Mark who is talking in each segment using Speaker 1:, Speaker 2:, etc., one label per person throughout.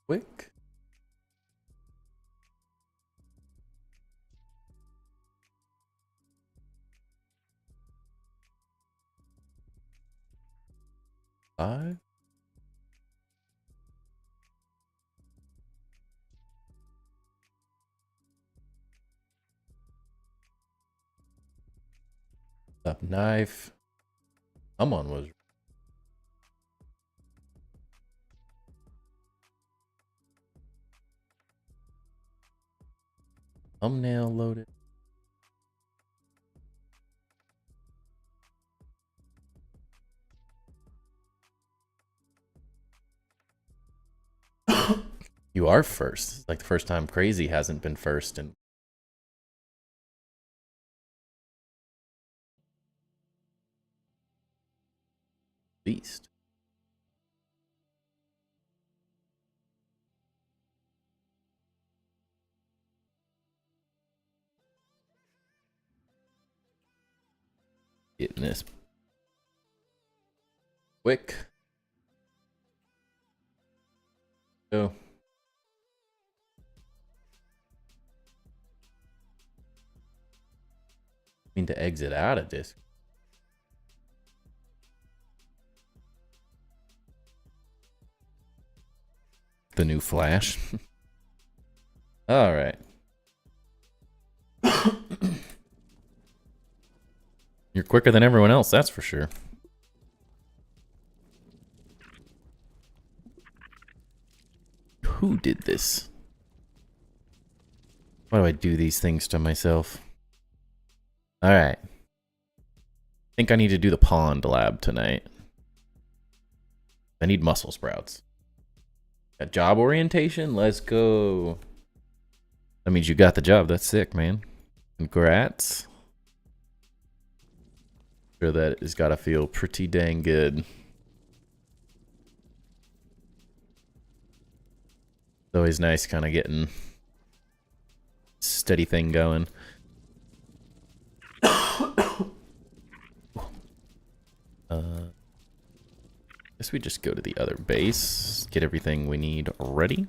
Speaker 1: quick. Five. Up knife. Someone was. Thumbnail loaded. You are first. It's like the first time Crazy hasn't been first in least. Getting this quick. Go. Mean to exit out of this. The new Flash. All right. You're quicker than everyone else, that's for sure. Who did this? Why do I do these things to myself? All right. I think I need to do the pond lab tonight. I need muscle sprouts. Got job orientation? Let's go. That means you got the job. That's sick, man. Congrats. Sure, that has got to feel pretty dang good. It's always nice kind of getting steady thing going. Guess we just go to the other base, get everything we need ready.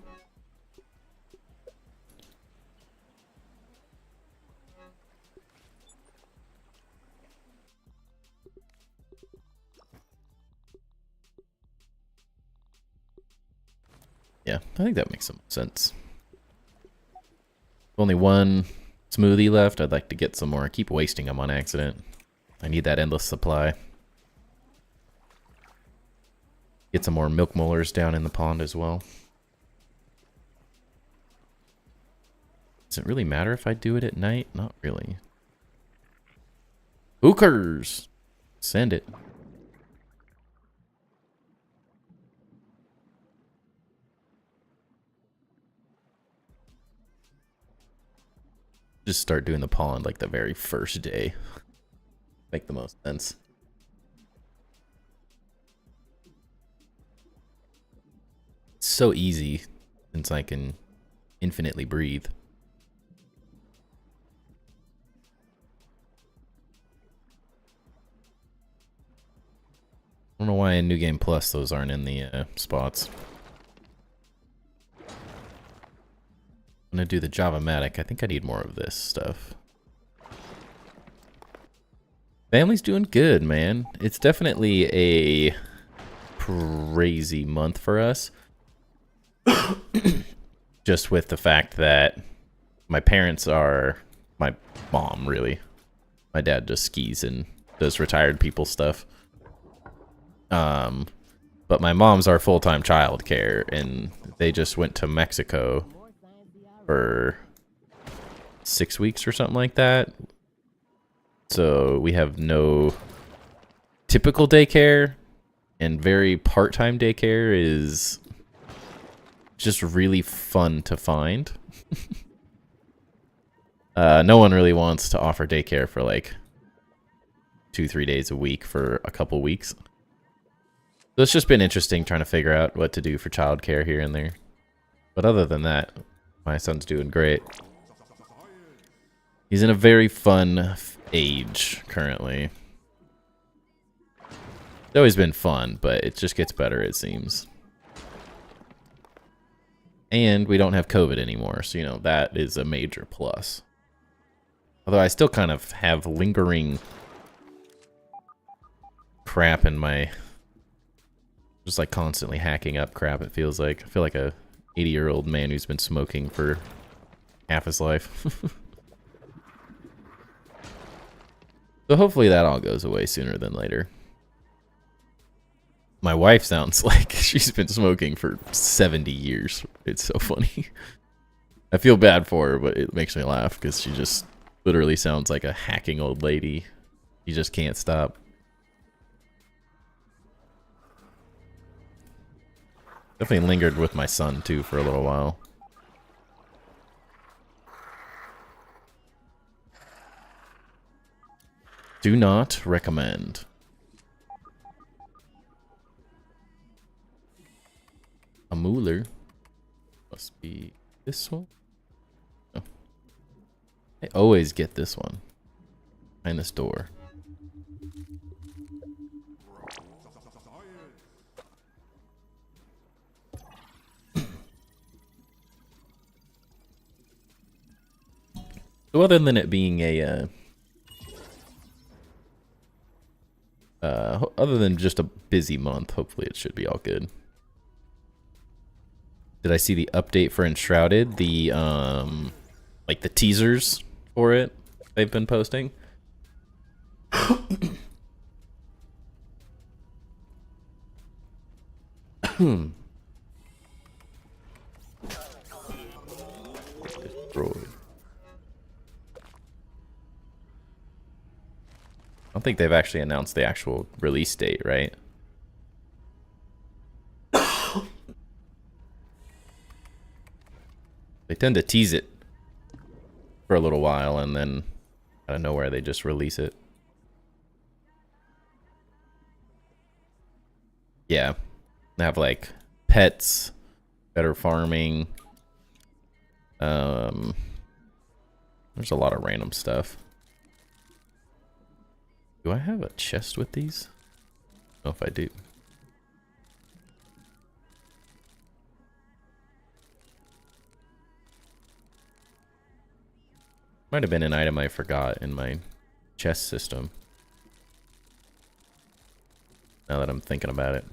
Speaker 1: Yeah, I think that makes some sense. Only one smoothie left. I'd like to get some more. I keep wasting them on accident. I need that endless supply. Get some more milk molars down in the pond as well. Does it really matter if I do it at night? Not really. Hookers! Send it. Just start doing the pond like the very first day. Make the most sense. It's so easy since I can infinitely breathe. I don't know why in New Game Plus those aren't in the spots. I'm gonna do the Java-matic. I think I need more of this stuff. Family's doing good, man. It's definitely a crazy month for us. Just with the fact that my parents are my mom, really. My dad just skis and does retired people stuff. But my mom's our full-time childcare, and they just went to Mexico for 6 weeks or something like that. So we have no typical daycare, and very part-time daycare is just really fun to find. No one really wants to offer daycare for like 2-3 days a week for a couple weeks. So it's just been interesting trying to figure out what to do for childcare here and there. But other than that, my son's doing great. He's in a very fun age currently. It's always been fun, but it just gets better, it seems. And we don't have COVID anymore, so, you know, that is a major plus. Although I still kind of have lingering crap in my... Just like constantly hacking up crap, it feels like. I feel like a 80-year-old man who's been smoking for half his life. So hopefully that all goes away sooner than later. My wife sounds like she's been smoking for 70 years. It's so funny. I feel bad for her, but it makes me laugh because she just literally sounds like a hacking old lady. You just can't stop. Definitely lingered with my son too for a little while. Do not recommend. A mooler. Must be this one. Oh. I always get this one. Behind this door. So other than it being a other than just a busy month, hopefully it should be all good. Did I see the update for Enshrouded? The like the teasers for it they've been posting. Destroyed. I don't think they've actually announced the actual release date, right? They tend to tease it for a little while and then out of nowhere they just release it. Yeah. They have like pets, better farming. There's a lot of random stuff. Do I have a chest with these? I don't know if I do. Might have been an item I forgot in my chest system. Now that I'm thinking about it.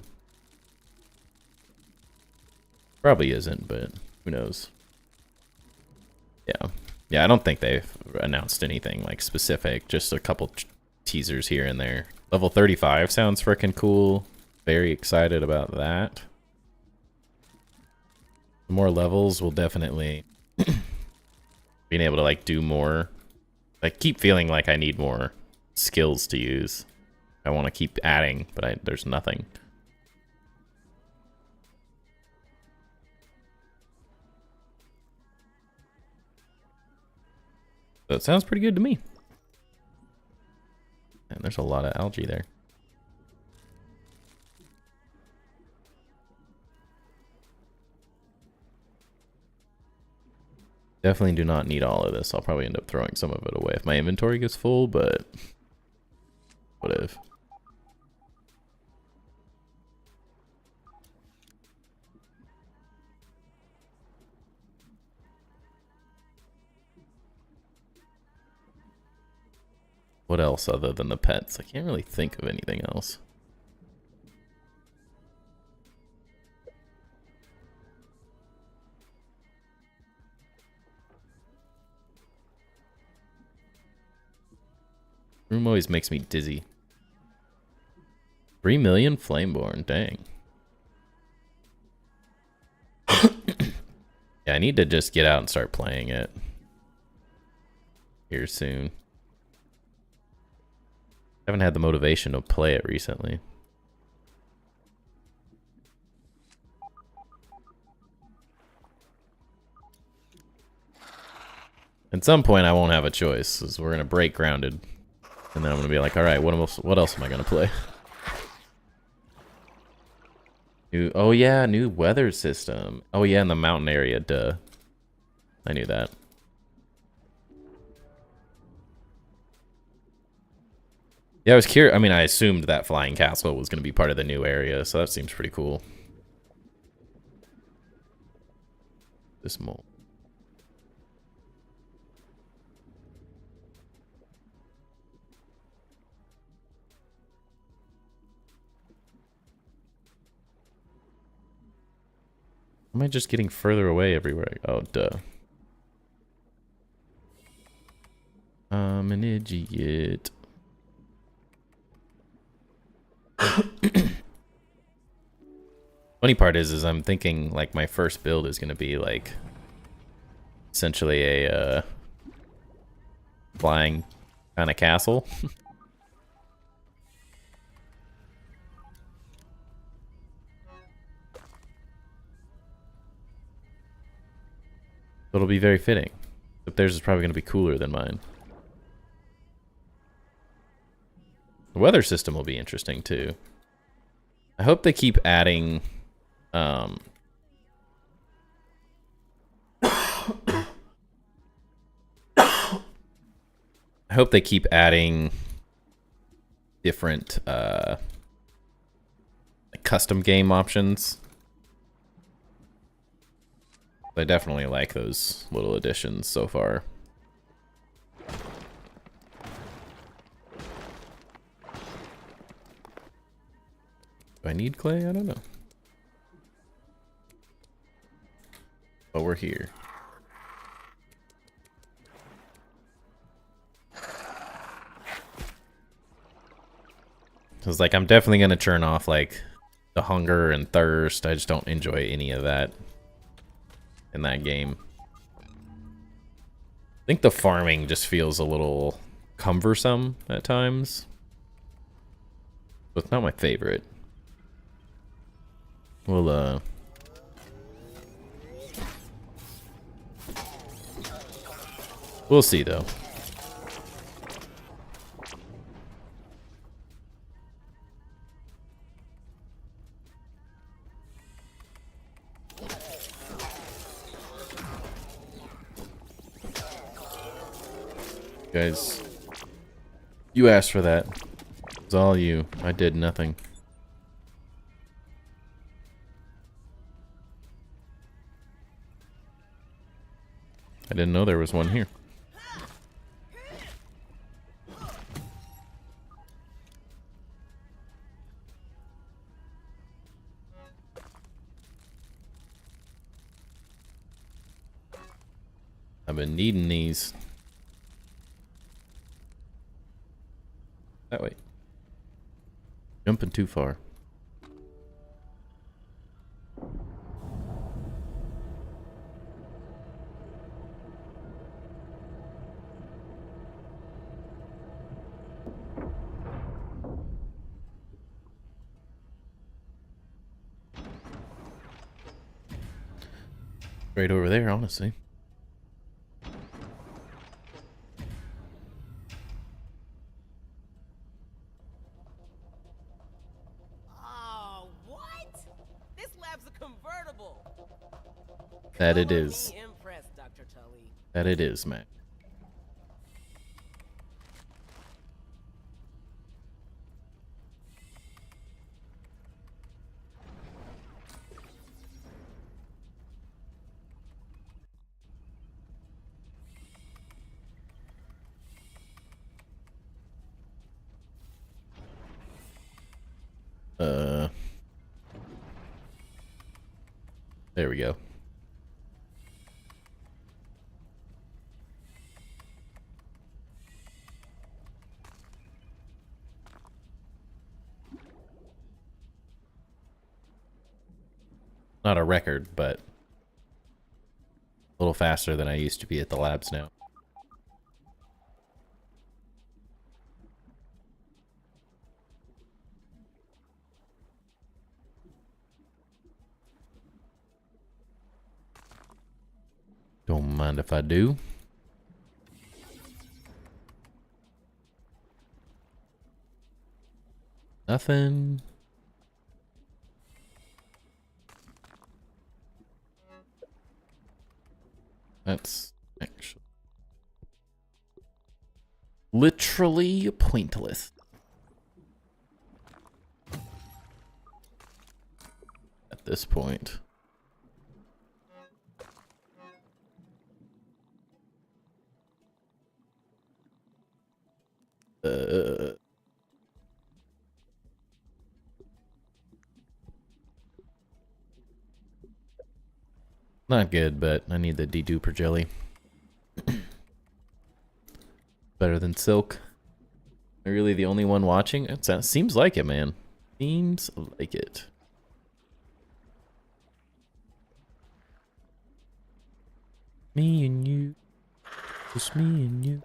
Speaker 1: Probably isn't, but who knows. Yeah. Yeah, I don't think they've announced anything like specific. Just a couple teasers here and there. Level 35 sounds freaking cool. Very excited about that. More levels will definitely... being able to like do more. I keep feeling like I need more skills to use. I want to keep adding, but there's nothing. So it sounds pretty good to me. And there's a lot of algae there. Definitely do not need all of this. I'll probably end up throwing some of it away if my inventory gets full, but what if? What else other than the pets? I can't really think of anything else. Room always makes me dizzy. 3 million Flameborn, dang. Yeah, I need to just get out and start playing it here soon. I haven't had the motivation to play it recently. At some point, I won't have a choice, because we're going to break Grounded. And then I'm going to be like, alright, what else am I going to play? Oh yeah, new weather system. Oh yeah, in the mountain area, duh. I knew that. Yeah, I was curious. I mean, I assumed that Flying Castle was going to be part of the new area, so that seems pretty cool. This mole. Am I just getting further away everywhere? Oh, duh. I'm an idiot. Funny part is I'm thinking like my first build is gonna be like essentially a flying kind of castle. It'll be very fitting. But theirs is probably gonna be cooler than mine. The weather system will be interesting too. I hope they keep adding I hope they keep adding different custom game options. I definitely like those little additions so far. Do I need clay? I don't know. But we're here. Cause like I'm definitely gonna turn off like the hunger and thirst. I just don't enjoy any of that in that game. I think the farming just feels a little cumbersome at times. But it's not my favorite. We'll we'll see though. Guys, you asked for that. It's all you. I did nothing. I didn't know there was one here. I've been needing these. That way. Jumping too far. Right over there, honestly.
Speaker 2: Oh, what? This lab's a convertible.
Speaker 1: That it is.
Speaker 2: Impressed, Dr. Tully.
Speaker 1: That it is, Matt. There we go. Not a record, but a little faster than I used to be at the labs now. Don't mind if I do. Nothing. That's actually literally pointless. At this point. Not good, but I need the deduper jelly. Better than silk. Am I really the only one watching? It seems like it, man. Seems like it. Me and you. Just me and you.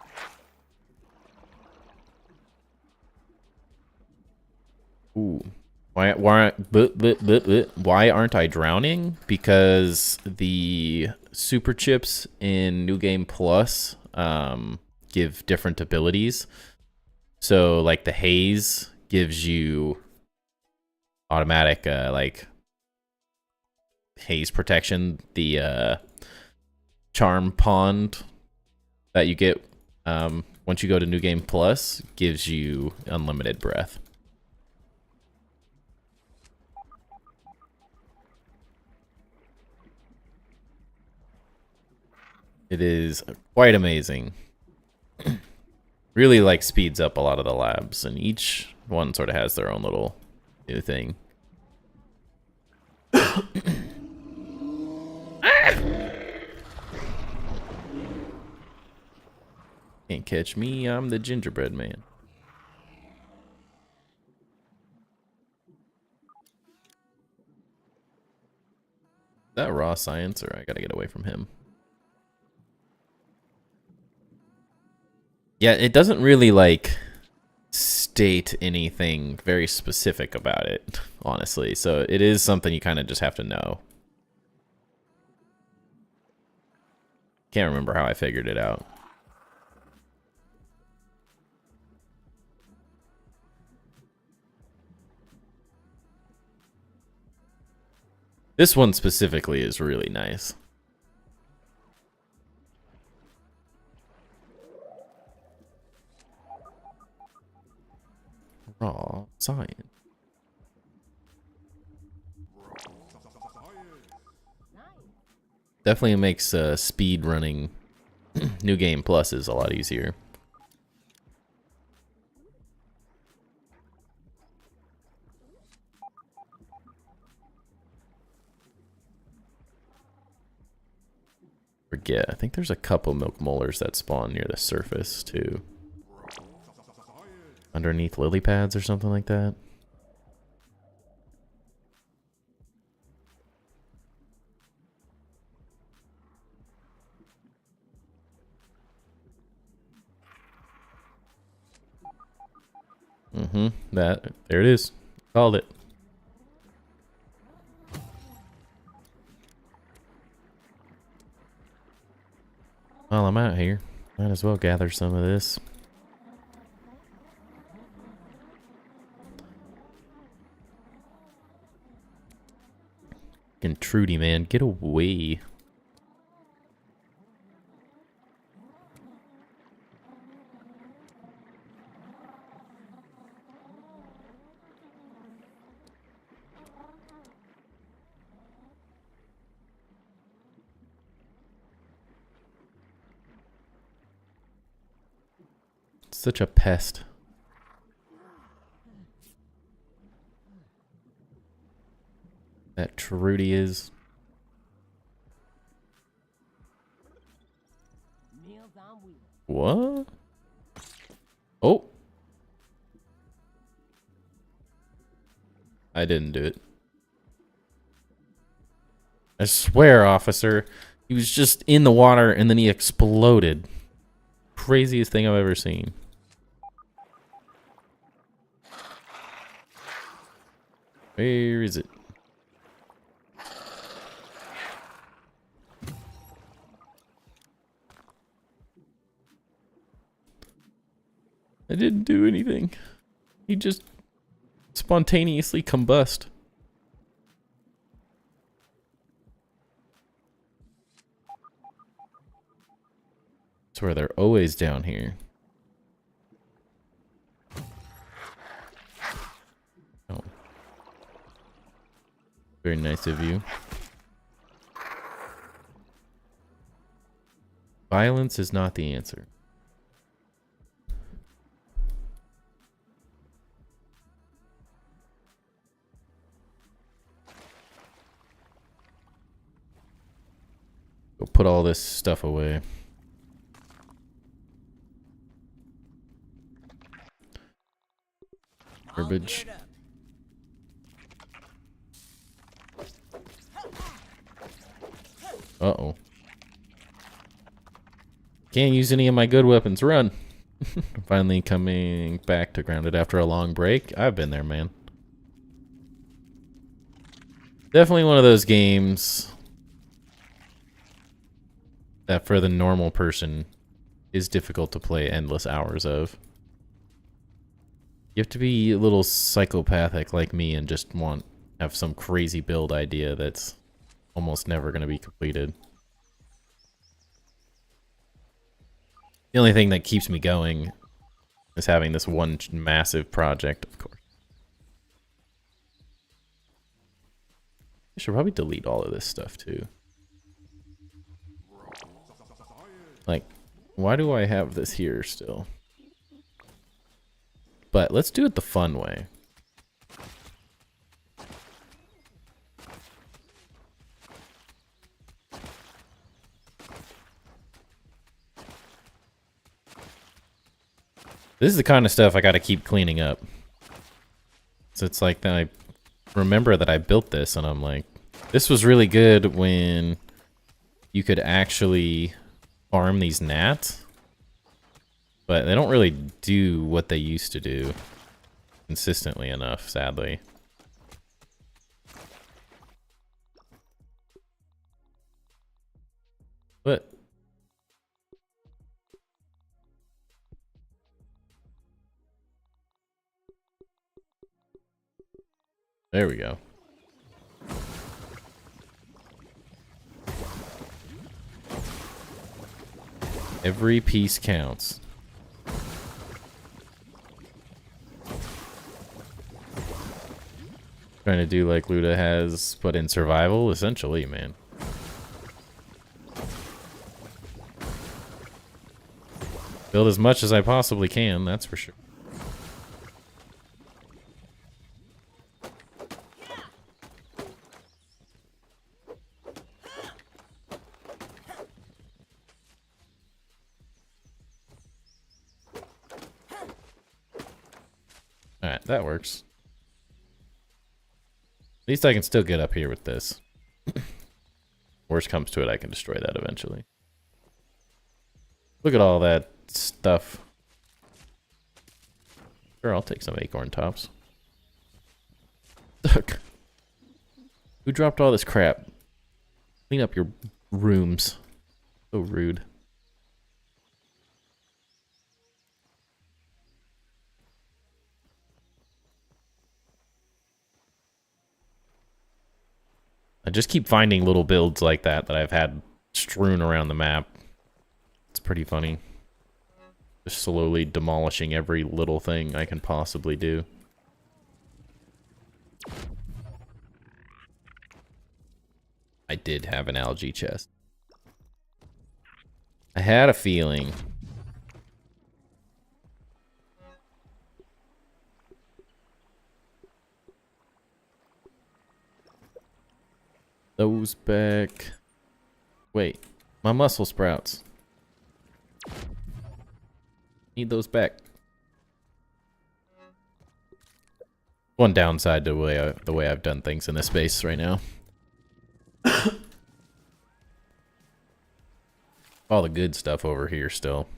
Speaker 1: Ooh. Why aren't I drowning? Because the super chips in New Game Plus give different abilities. So like the haze gives you automatic like haze protection. The charm pond that you get once you go to New Game Plus gives you unlimited breath. It is quite amazing. Really like speeds up a lot of the labs, and each one sort of has their own little new thing. Can't catch me, I'm the gingerbread man. Is that raw science, or I gotta get away from him? Yeah, it doesn't really like state anything very specific about it, honestly. So it is something you kind of just have to know. Can't remember how I figured it out. This one specifically is really nice. Raw science. Definitely makes speed running New Game Plus is a lot easier. Forget. I think there's a couple milk molars that spawn near the surface too. Underneath lily pads or something like that. There it is. Called it. While I'm out here, might as well gather some of this. Fucking Trudy, man, get away. Such a pest. That Trudy is. What? Oh. I didn't do it. I swear, officer. He was just in the water and then he exploded. Craziest thing I've ever seen. Where is it? I didn't do anything. He just spontaneously combust. I swear they're always down here. Oh. Very nice of you. Violence is not the answer. Go put all this stuff away.
Speaker 2: All
Speaker 1: Garbage.
Speaker 2: geared up.
Speaker 1: Uh-oh. Can't use any of my good weapons. Run! Finally coming back to grounded after a long break. I've been there, man. Definitely one of those games that for the normal person is difficult to play endless hours of. You have to be a little psychopathic like me and just have some crazy build idea that's almost never going to be completed. The only thing that keeps me going is having this one massive project, of course. I should probably delete all of this stuff too. Like, why do I have this here still? But let's do it the fun way. This is the kind of stuff I gotta keep cleaning up. So it's like, then I remember that I built this and I'm like, this was really good when you could actually farm these gnats. But they don't really do what they used to do consistently enough, sadly. But there we go. Every piece counts. Trying to do like Luda has, but in survival, essentially, man. Build as much as I possibly can, that's for sure. Alright, that works. At least I can still get up here with this. Worst comes to it, I can destroy that eventually. Look at all that stuff. Sure, I'll take some acorn tops. Look. Who dropped all this crap? Clean up your rooms. So rude. I just keep finding little builds like that I've had strewn around the map. It's pretty funny. Just slowly demolishing every little thing I can possibly do. I did have an algae chest. I had a feeling. Those back. Wait, my muscle sprouts. Need those back. One downside to the way I've done things in this base right now. All the good stuff over here still.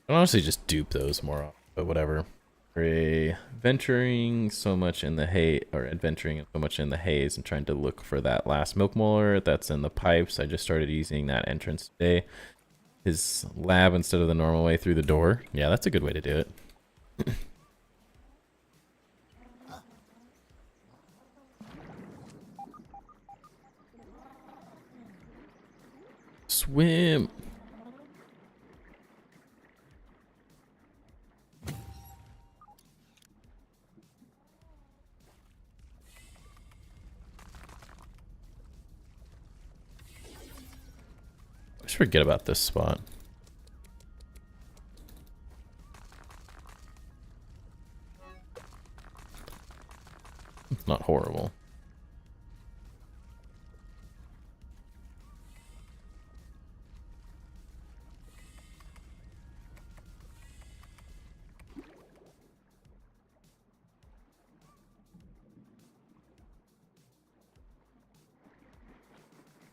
Speaker 1: I'll honestly just dupe those more often, but whatever. Venturing so much in the hay, or adventuring so much in the haze and trying to look for that last milk molar that's in the pipes. I just started using that entrance today. His lab instead of the normal way through the door. Yeah, that's a good way to do it. Swim. I forget about this spot.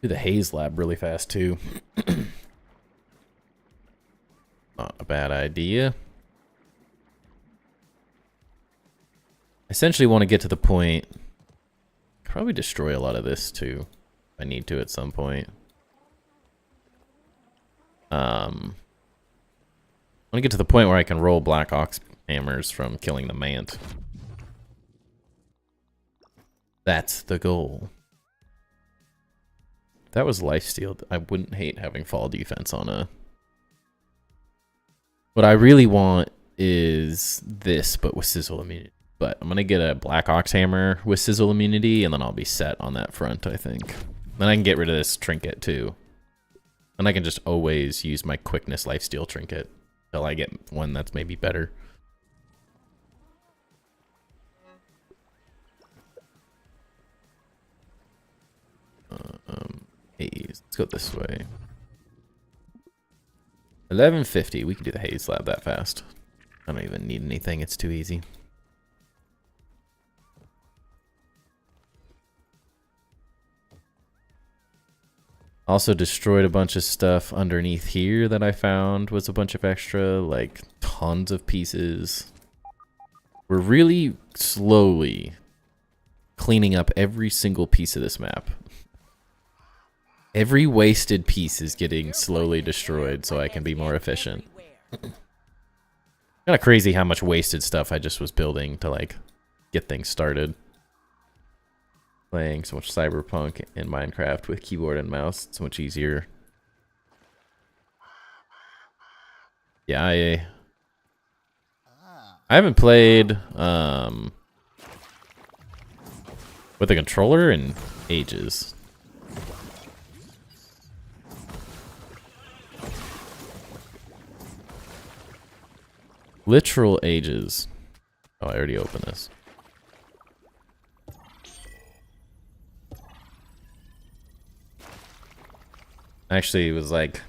Speaker 1: Do the haze lab really fast too. Not a bad idea. I essentially want to get to the point. Probably destroy a lot of this too. If I need to at some point. I want to get to the point where I can roll Black Ox hammers from killing the Mant. That's the goal. If that was lifesteal, I wouldn't hate having fall defense on a... What I really want is this, but with sizzle immunity. But I'm going to get a Black Ox hammer with sizzle immunity, and then I'll be set on that front, I think. Then I can get rid of this trinket, too. And I can just always use my quickness lifesteal trinket until I get one that's maybe better. Haze. Let's go this way. 1150. We can do the haze lab that fast. I don't even need anything. It's too easy. Also destroyed a bunch of stuff underneath here that I found was a bunch of extra, like tons of pieces. We're really slowly cleaning up every single piece of this map. Every wasted piece is getting slowly destroyed so I can be more efficient. Kind of crazy how much wasted stuff I just was building to like get things started. Playing so much Cyberpunk and Minecraft with keyboard and mouse. It's so much easier. Yeah, I haven't played with a controller in ages. Literal ages. Oh, I already opened this. Actually, it was like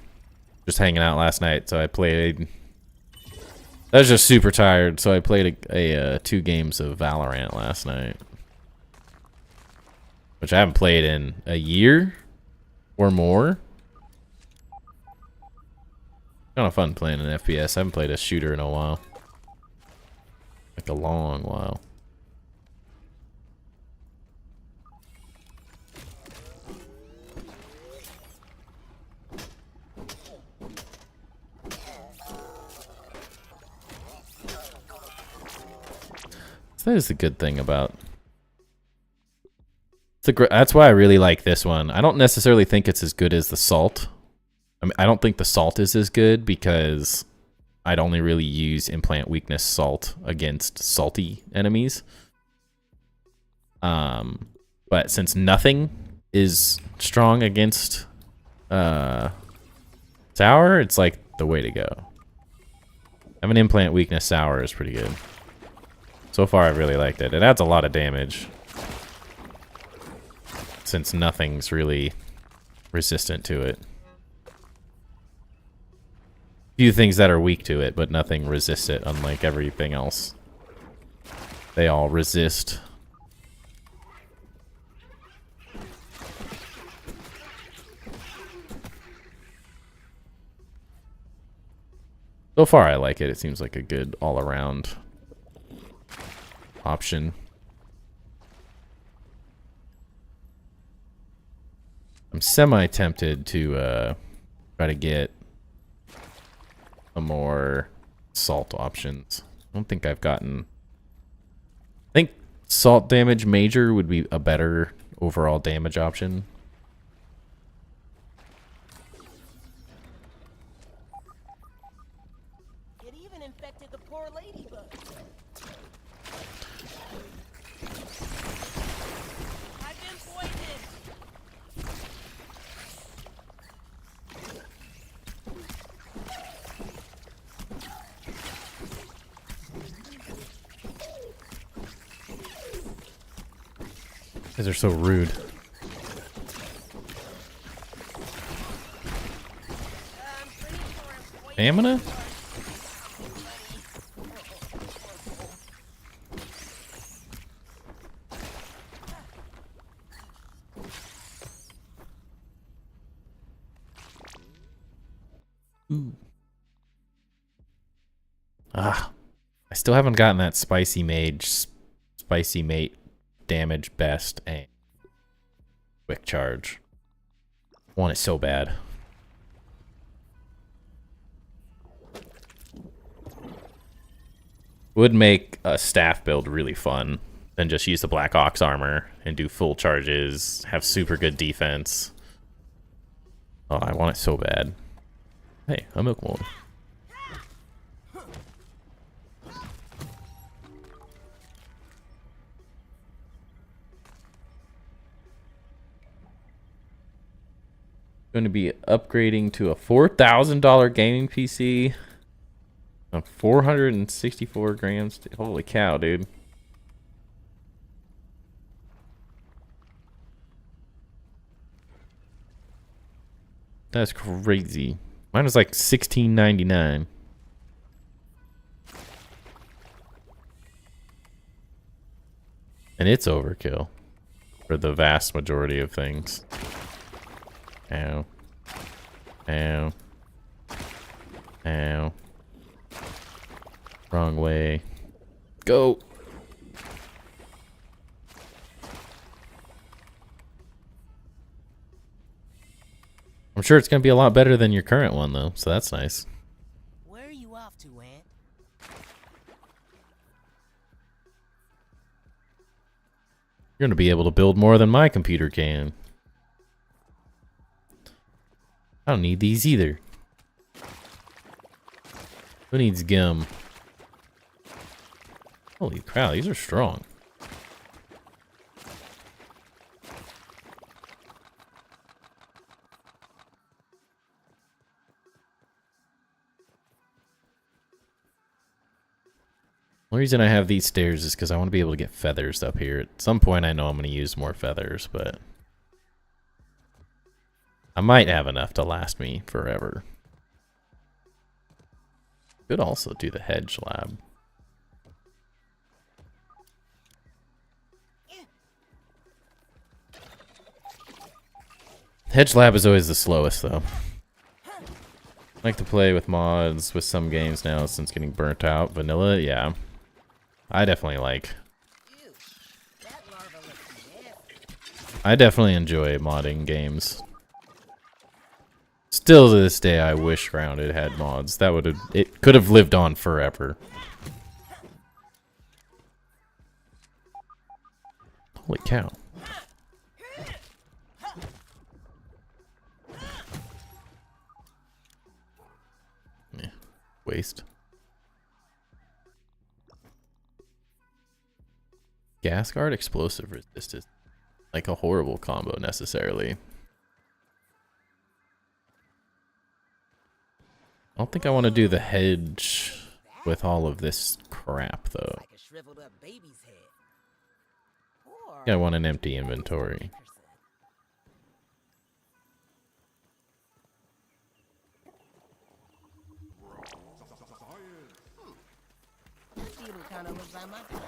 Speaker 1: just hanging out last night, so I played. I was just super tired, so I played a 2 games of Valorant last night, which I haven't played in a year or more. Kind of fun playing an FPS. I haven't played a shooter in a while, like a long while. That is the good thing about that's why I really like this one. I don't necessarily think it's as good as the salt. I mean, I don't think the salt is as good because I'd only really use implant weakness salt against salty enemies. But since nothing is strong against sour, it's like the way to go. Having implant weakness sour is pretty good. So far, I really liked it. It adds a lot of damage since nothing's really resistant to it. Few things that are weak to it, but nothing resists it, unlike everything else. They all resist. So far, I like it. It seems like a good all-around option. I'm semi-tempted to try to get a more salt options. I don't think I've gotten... I think salt damage major would be a better overall damage option.
Speaker 2: It even infected the poor ladybug. I've been poisoned.
Speaker 1: These are so rude. Stamina? Ooh. Ah, I still haven't gotten that spicy mate damage best and quick charge. Want it so bad. Would make a staff build really fun. Then just use the Black Ox armor and do full charges, have super good defense. Oh, I want it so bad. Hey, a milk mold. Going to be upgrading to a $4,000 gaming PC. 464 grams. Holy cow, dude. That's crazy. Mine was like $16.99. And it's overkill for the vast majority of things. Ow. Ow. Ow. Wrong way. Go. I'm sure it's going to be a lot better than your current one, though, so that's nice.
Speaker 2: Where are you off to, Ant?
Speaker 1: You're going to be able to build more than my computer can. I don't need these either. Who needs gum? Holy cow, these are strong. The reason I have these stairs is because I want to be able to get feathers up here. At some point I know I'm going to use more feathers, but I might have enough to last me forever. Could also do the Hedge lab. Hedge lab is always the slowest, though. I like to play with mods with some games now since getting burnt out. Vanilla, yeah. I definitely like.
Speaker 2: Ew, that larva looks nasty.
Speaker 1: I definitely enjoy modding games. Still to this day, I wish Grounded had mods. That would have, it could have lived on forever. Holy cow. Yeah, waste. Gas guard explosive resistance. Like a horrible combo necessarily. I don't think I want to do the Hedge with all of this crap though.
Speaker 2: Like a shriveled up baby's head. Or
Speaker 1: I want an empty inventory.
Speaker 2: This beetle kind of looks like my type.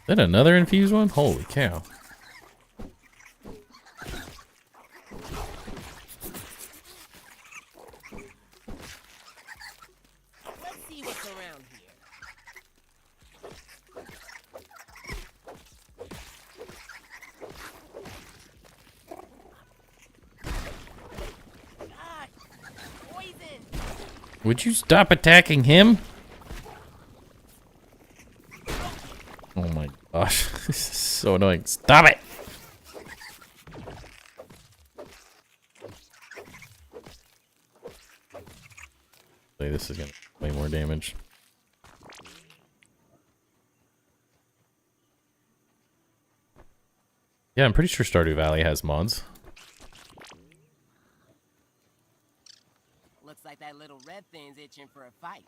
Speaker 1: Is that another infused one? Holy cow.
Speaker 2: Let's see what's around here. God, poison!
Speaker 1: Would you stop attacking him? Oh my gosh. This is so annoying. Stop it! This is gonna do way more damage. Yeah, I'm pretty sure Stardew Valley has mods.
Speaker 2: Looks like that little red thing's itching for a fight.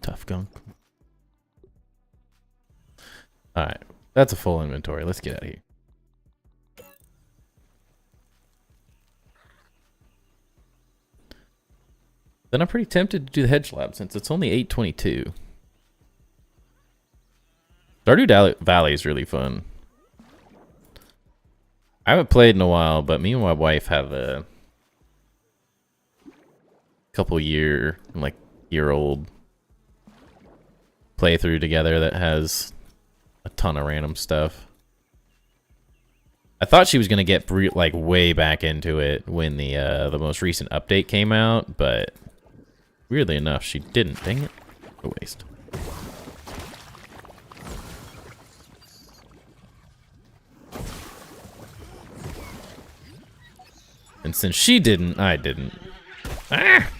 Speaker 1: Tough gunk. Alright, that's a full inventory. Let's get out of here. Then I'm pretty tempted to do the Hedge Lab since it's only 8:22. Stardew Valley is really fun. I haven't played in a while, but me and my wife have a couple year-old playthrough together that has a ton of random stuff. I thought she was gonna get like way back into it when the most recent update came out, but weirdly enough, she didn't. Dang it! A waste. And since she didn't, I didn't. Ah!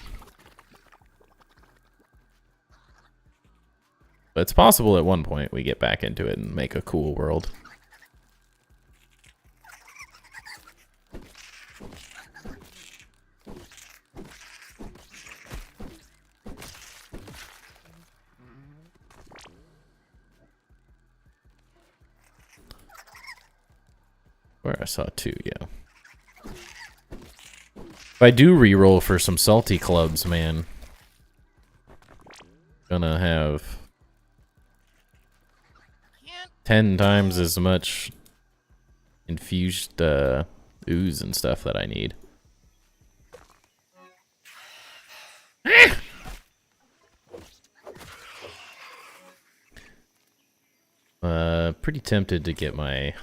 Speaker 1: But it's possible at one point we get back into it and make a cool world. Where I saw 2, yeah. If I do reroll for some salty clubs, man, gonna have 10 times as much infused ooze and stuff that I need. Pretty tempted to get my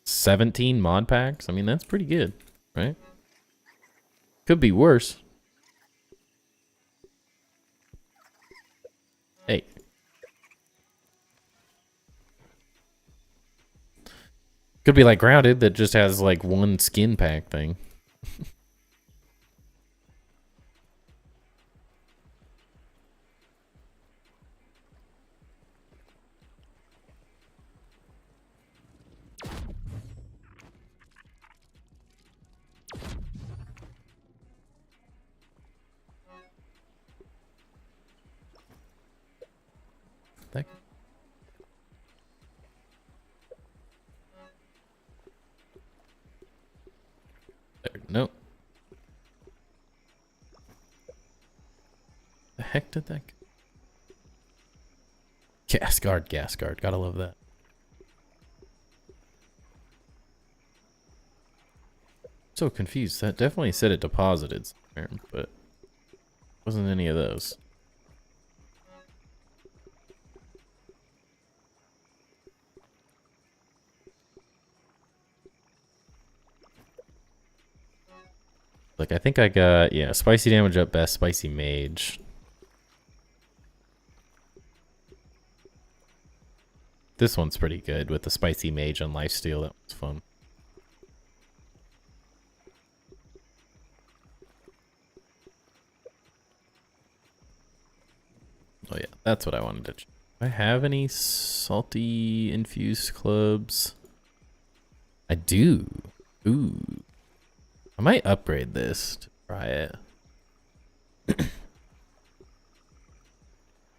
Speaker 1: 17 mod packs. I mean, that's pretty good, right? Could be worse. Hey. Could be like Grounded that just has like one skin pack thing. Nope. The heck did that? Gas guard. Gotta love that. So confused. That definitely said it deposited somewhere, but wasn't any of those. Like, I think I got, yeah, spicy damage up best, spicy mage. This one's pretty good with the spicy mage and lifesteal. That was fun. Oh yeah, that's what I wanted to check. Do I have any salty infused clubs? I do. Ooh. I might upgrade this to try it.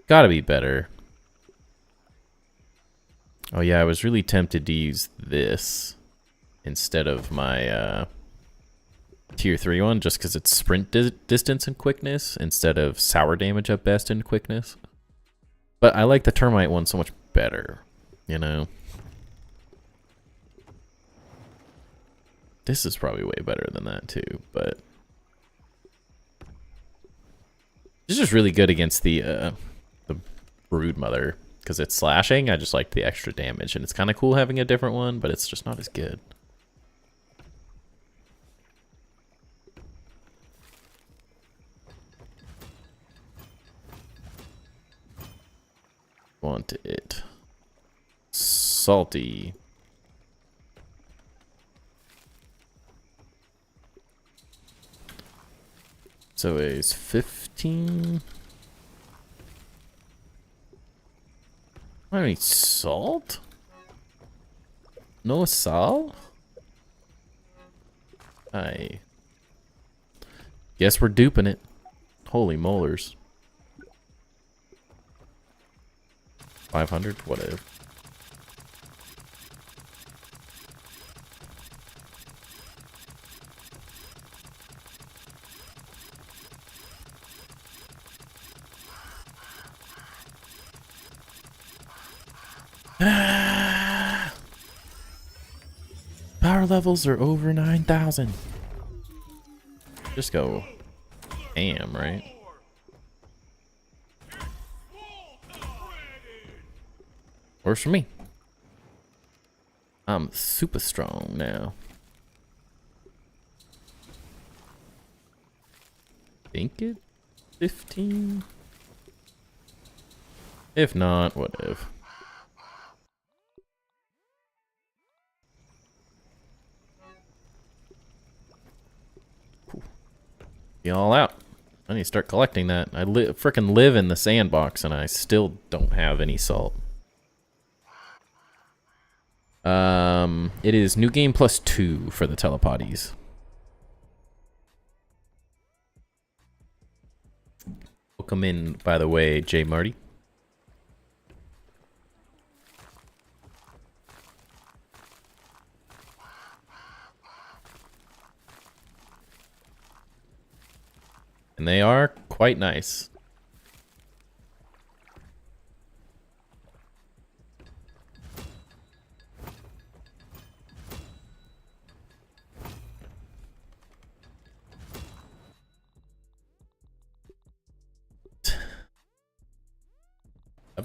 Speaker 1: Gotta be better. Oh yeah, I was really tempted to use this instead of my tier 3 one, just because it's sprint distance and quickness instead of sour damage at best and quickness. But I like the termite one so much better, you know? This is probably way better than that too, but it's just really good against the brood mother because it's slashing. I just like the extra damage, and it's kind of cool having a different one, but it's just not as good. Want it salty. So it's 15. I need salt? No salt? I guess we're duping it. Holy molars. 500? Whatever. Power levels are over 9,000. Just go ham, right? Works for me. I'm super strong now. Think it 15? If not, what if? Cool. Be all out. I need to start collecting that. I frickin' live in the sandbox and I still don't have any salt. It is new game +2 for the telepodies. Welcome in, by the way, J Marty. And they are quite nice.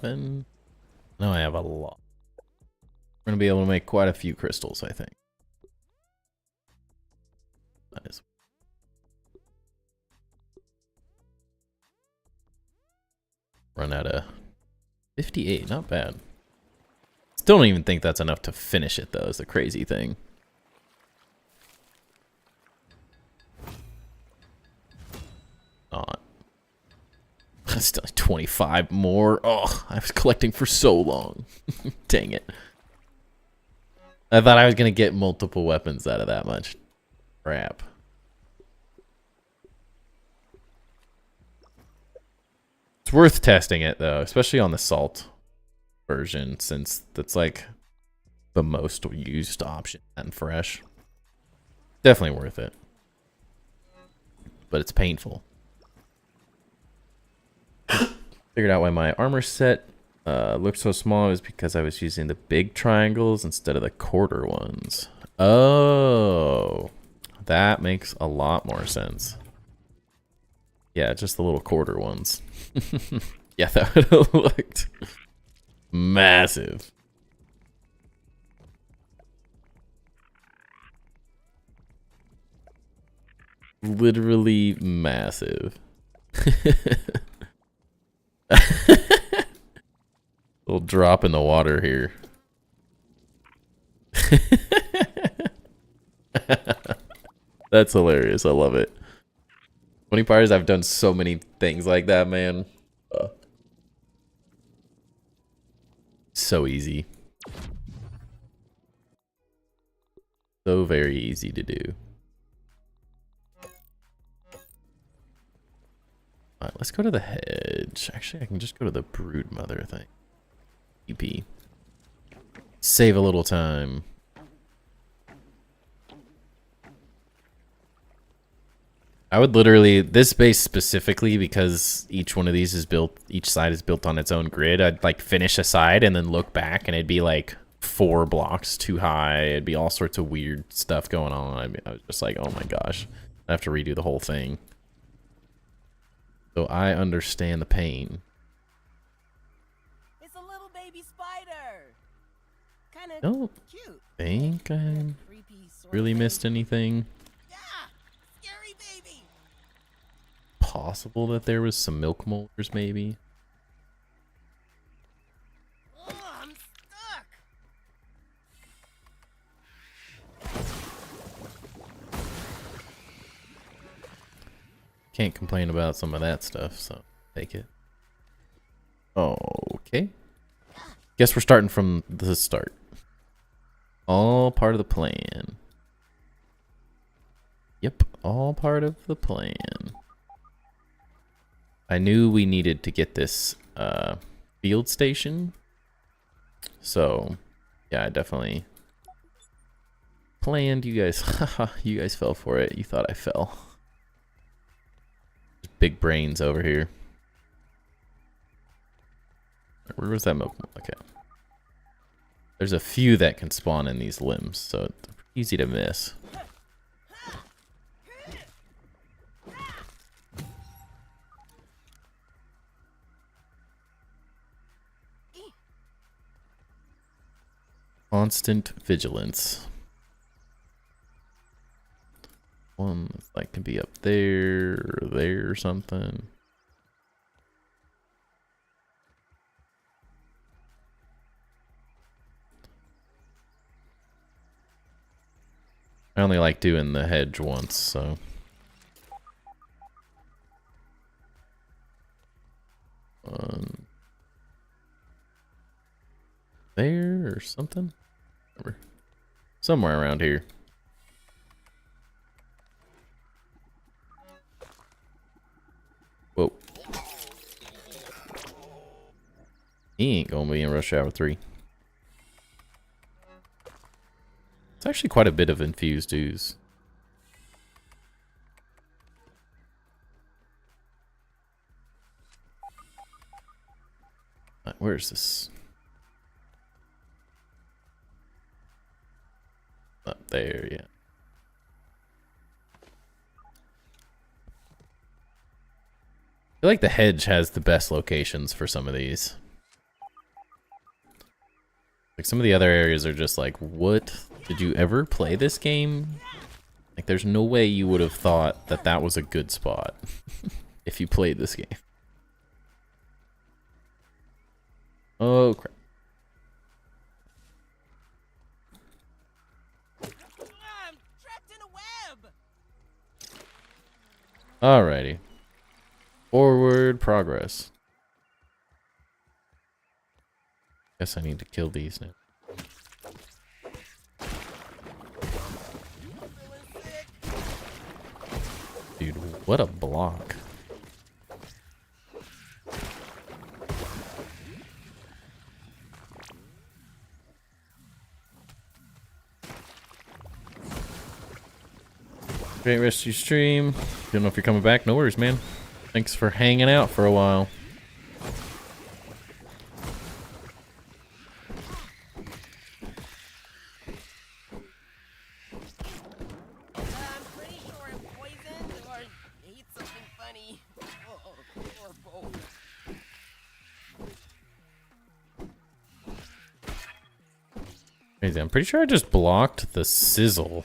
Speaker 1: No, I have a lot. We're gonna be able to make quite a few crystals, I think. That is. Run out of 58, not bad. Still don't even think that's enough to finish it, though, is the crazy thing. Not. Still like 25 more. Oh, I was collecting for so long. Dang it. I thought I was going to get multiple weapons out of that much. Crap. It's worth testing it, though, especially on the salt version, since that's like the most used option and fresh. Definitely worth it. But it's painful. Figured out why my armor set looked so small is because I was using the big triangles instead of the quarter ones. Oh, that makes a lot more sense. Yeah, just the little quarter ones. Yeah, that would have looked massive. Literally massive. Little drop in the water here. That's hilarious. I love it. 20 parts, I've done so many things like that, man. So easy. So very easy to do. Alright, let's go to the hedge. Actually, I can just go to the brood mother thing. EP. Save a little time. I would literally, this base specifically, because each one of these is built, each side is built on its own grid, I'd like finish a side and then look back and it'd be like 4 blocks too high. It'd be all sorts of weird stuff going on. I mean, I was just like, oh my gosh, I have to redo the whole thing. So I understand the pain.
Speaker 2: It's a little baby spider. Kind of
Speaker 1: Don't
Speaker 2: cute.
Speaker 1: think I
Speaker 2: Creepy sort of
Speaker 1: really
Speaker 2: thing.
Speaker 1: missed anything.
Speaker 2: Yeah, scary baby.
Speaker 1: Possible that there was some milk molders, maybe.
Speaker 2: Oh, I'm stuck.
Speaker 1: Can't complain about some of that stuff, so take it. Okay. Guess we're starting from the start. All part of the plan. Yep, all part of the plan. I knew we needed to get this field station. So, yeah, I definitely planned. You guys, you guys fell for it. You thought I fell. Big brains over here. Where was that milk? Okay. There's a few that can spawn in these limbs, so it's easy to miss. Constant vigilance. One like can be up there or there or something. I only like doing the hedge once, so. There or something? Somewhere around here. Whoa. He ain't gonna be in Rush Hour 3. It's actually quite a bit of infused ooze. Where's this? Up there, yeah. I feel like the Hedge has the best locations for some of these. Like some of the other areas are just like, what? Did you ever play this game? Like there's no way you would have thought that that was a good spot if you played this game. Oh crap.
Speaker 2: I'm trapped in a web.
Speaker 1: Alrighty. Forward progress. Guess I need to kill these now. Dude, what a block. Great rest of your stream. Don't know if you're coming back. No worries, man. Thanks for hanging out for a while.
Speaker 2: I'm pretty sure I'm poisoned or ate something funny. Or both.
Speaker 1: Crazy. I'm pretty sure I just blocked the sizzle.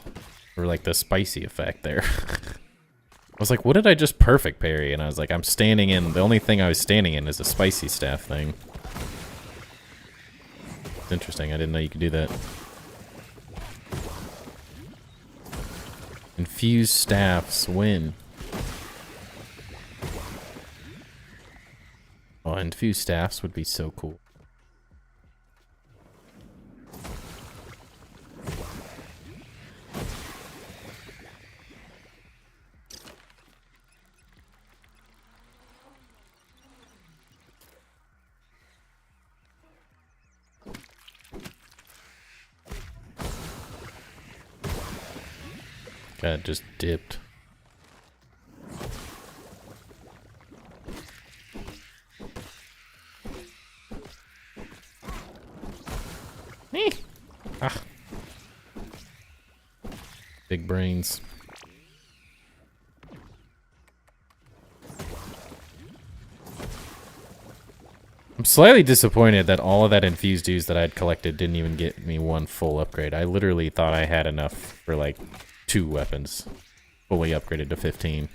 Speaker 1: Or like the spicy effect there. I was like, what did I just perfect parry? And I was like, I'm standing in. The only thing I was standing in is a spicy staff thing. It's interesting. I didn't know you could do that. Infused staffs win. Oh, infused staffs would be so cool. God, just dipped. Ah. Big brains. I'm slightly disappointed that all of that infused ooze that I'd collected didn't even get me one full upgrade. I literally thought I had enough for like 2 weapons. Fully upgraded to 15.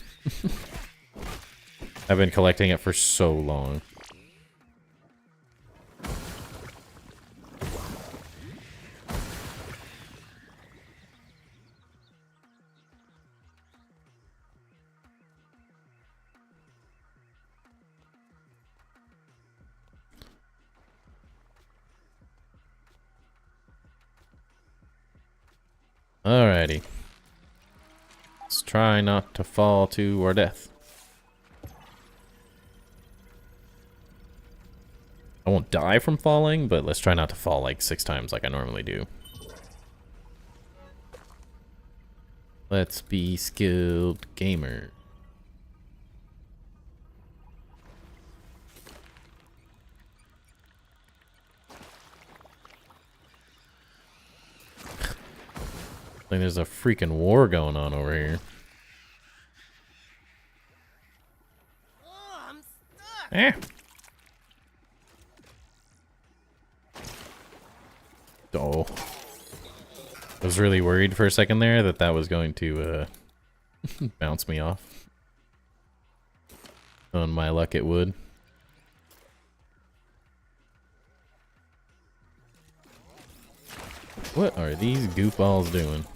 Speaker 1: I've been collecting it for so long. Alrighty. Let's try not to fall to our death. I won't die from falling, but let's try not to fall like 6 times like I normally do. Let's be skilled gamer. Like there's a freaking war going on over here.
Speaker 2: Oh, I'm stuck.
Speaker 1: Eh. Oh. I was really worried for a second there that that was going to bounce me off. On my luck it would. What are these goofballs doing?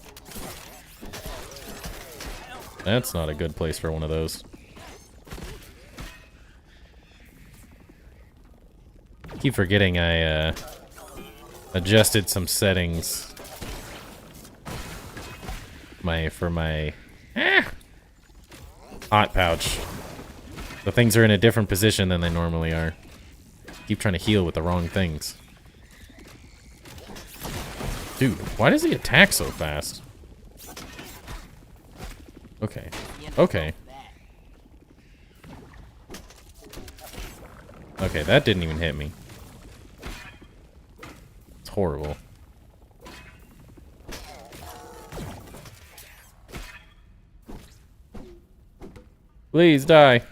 Speaker 1: That's not a good place for one of those. Keep forgetting I adjusted some settings for my hot pouch. The things are in a different position than they normally are. Keep trying to heal with the wrong things. Dude, why does he attack so fast? Okay. Okay. Okay, that didn't even hit me. It's horrible. Please die.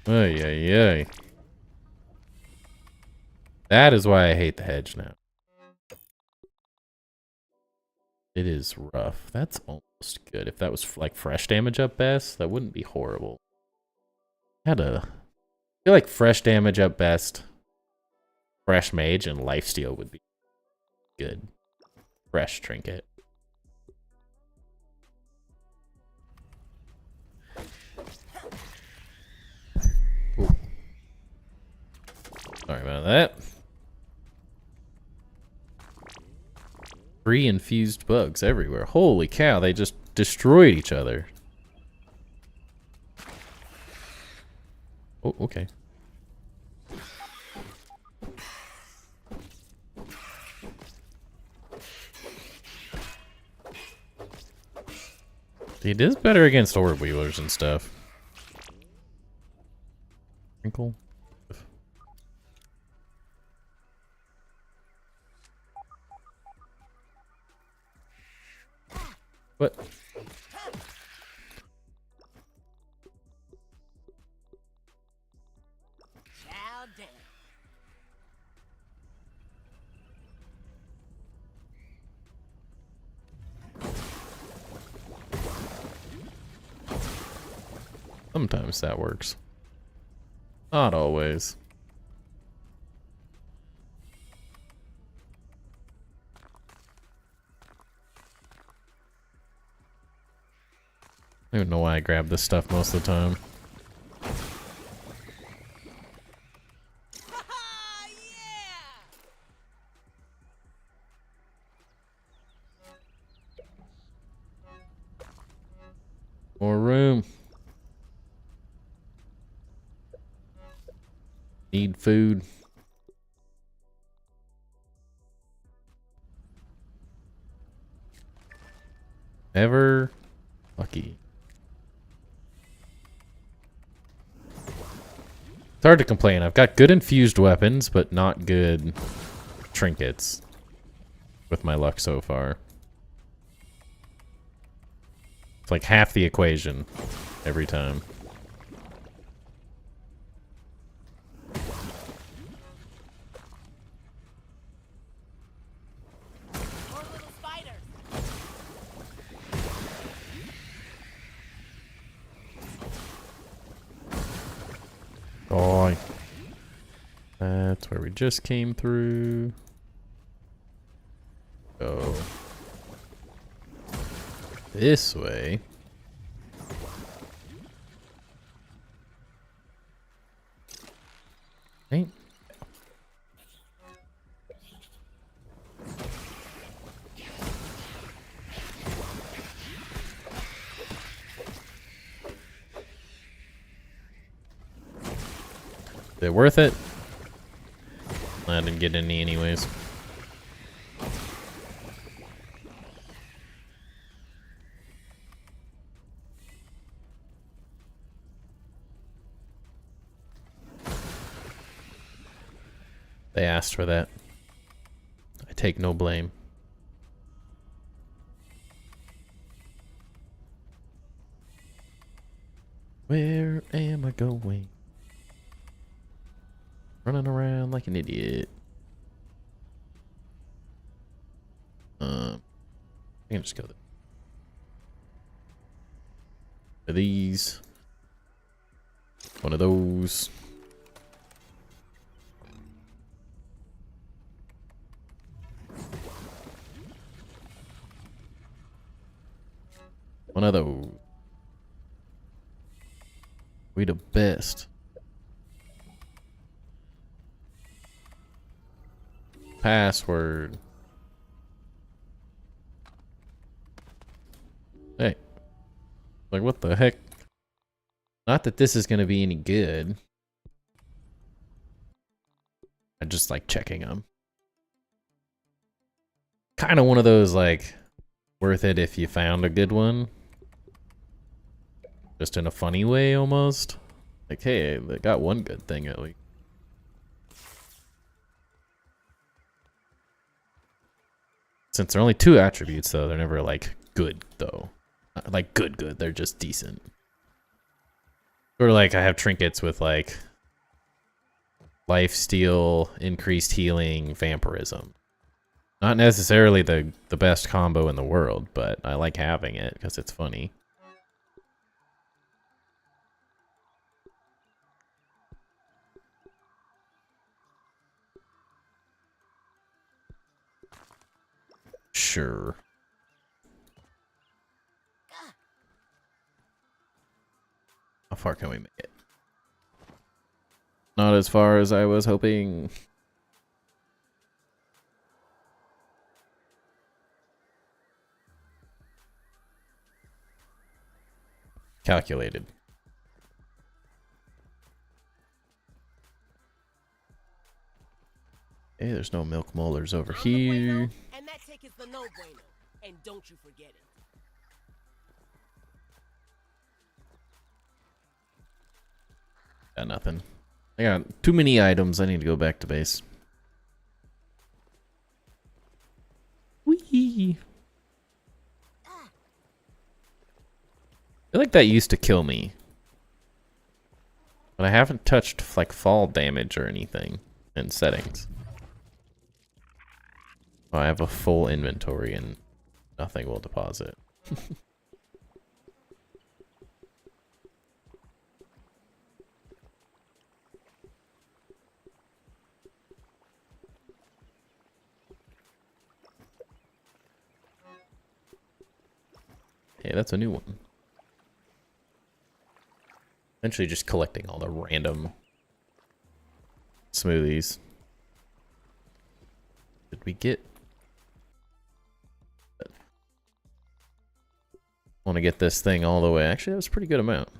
Speaker 1: Ay, ay, ay. That is why I hate the hedge now. It is rough. That's almost good. If that was like fresh damage up best, that wouldn't be horrible. I feel like fresh damage up best, fresh mage, and lifesteal would be good. Fresh trinket. Ooh. Sorry about that. 3 infused bugs everywhere. Holy cow, they just destroyed each other. Oh, okay. It is better against orb wheelers and stuff. Crinkle. What?
Speaker 2: Chow down.
Speaker 1: Sometimes that works. Not always. I don't know why I grab this stuff most of the time.
Speaker 2: Yeah!
Speaker 1: More room. Need food. Ever lucky. It's hard to complain. I've got good infused weapons, but not good trinkets with my luck so far. It's like half the equation every time.
Speaker 2: More little spiders.
Speaker 1: Oh, that's where we just came through. Go this way. Right. Is it worth it? I didn't get any anyways. They asked for that. take no blame. Where am I going? Running around like an idiot. I can just go there. Are these? One of those. One of those. We the best. Password. Hey. Like, what the heck? Not that this is gonna be any good. I just like checking them. Kind of one of those, like, worth it if you found a good one. Just in a funny way, almost. Like, hey, they got one good thing at least. Since they're only 2 attributes, though, they're never, like, good, though. Not like, good. They're just decent. Or, like, I have trinkets with, like, lifesteal, increased healing, vampirism. Not necessarily the best combo in the world, but I like having it because it's funny. Sure. How far can we make it? Not as far as I was hoping. Calculated. Hey, there's no milk molars over here.
Speaker 2: And that tick is the no bueno. And don't you forget it.
Speaker 1: Got nothing. I got too many items. I need to go back to base. Whee! I feel like that used to kill me. But I haven't touched, like, fall damage or anything in settings. Oh, I have a full inventory and nothing will deposit. Hey, that's a new one. Eventually just collecting all the random smoothies. Did we get... want to get this thing all the way. Actually, that was a pretty good amount.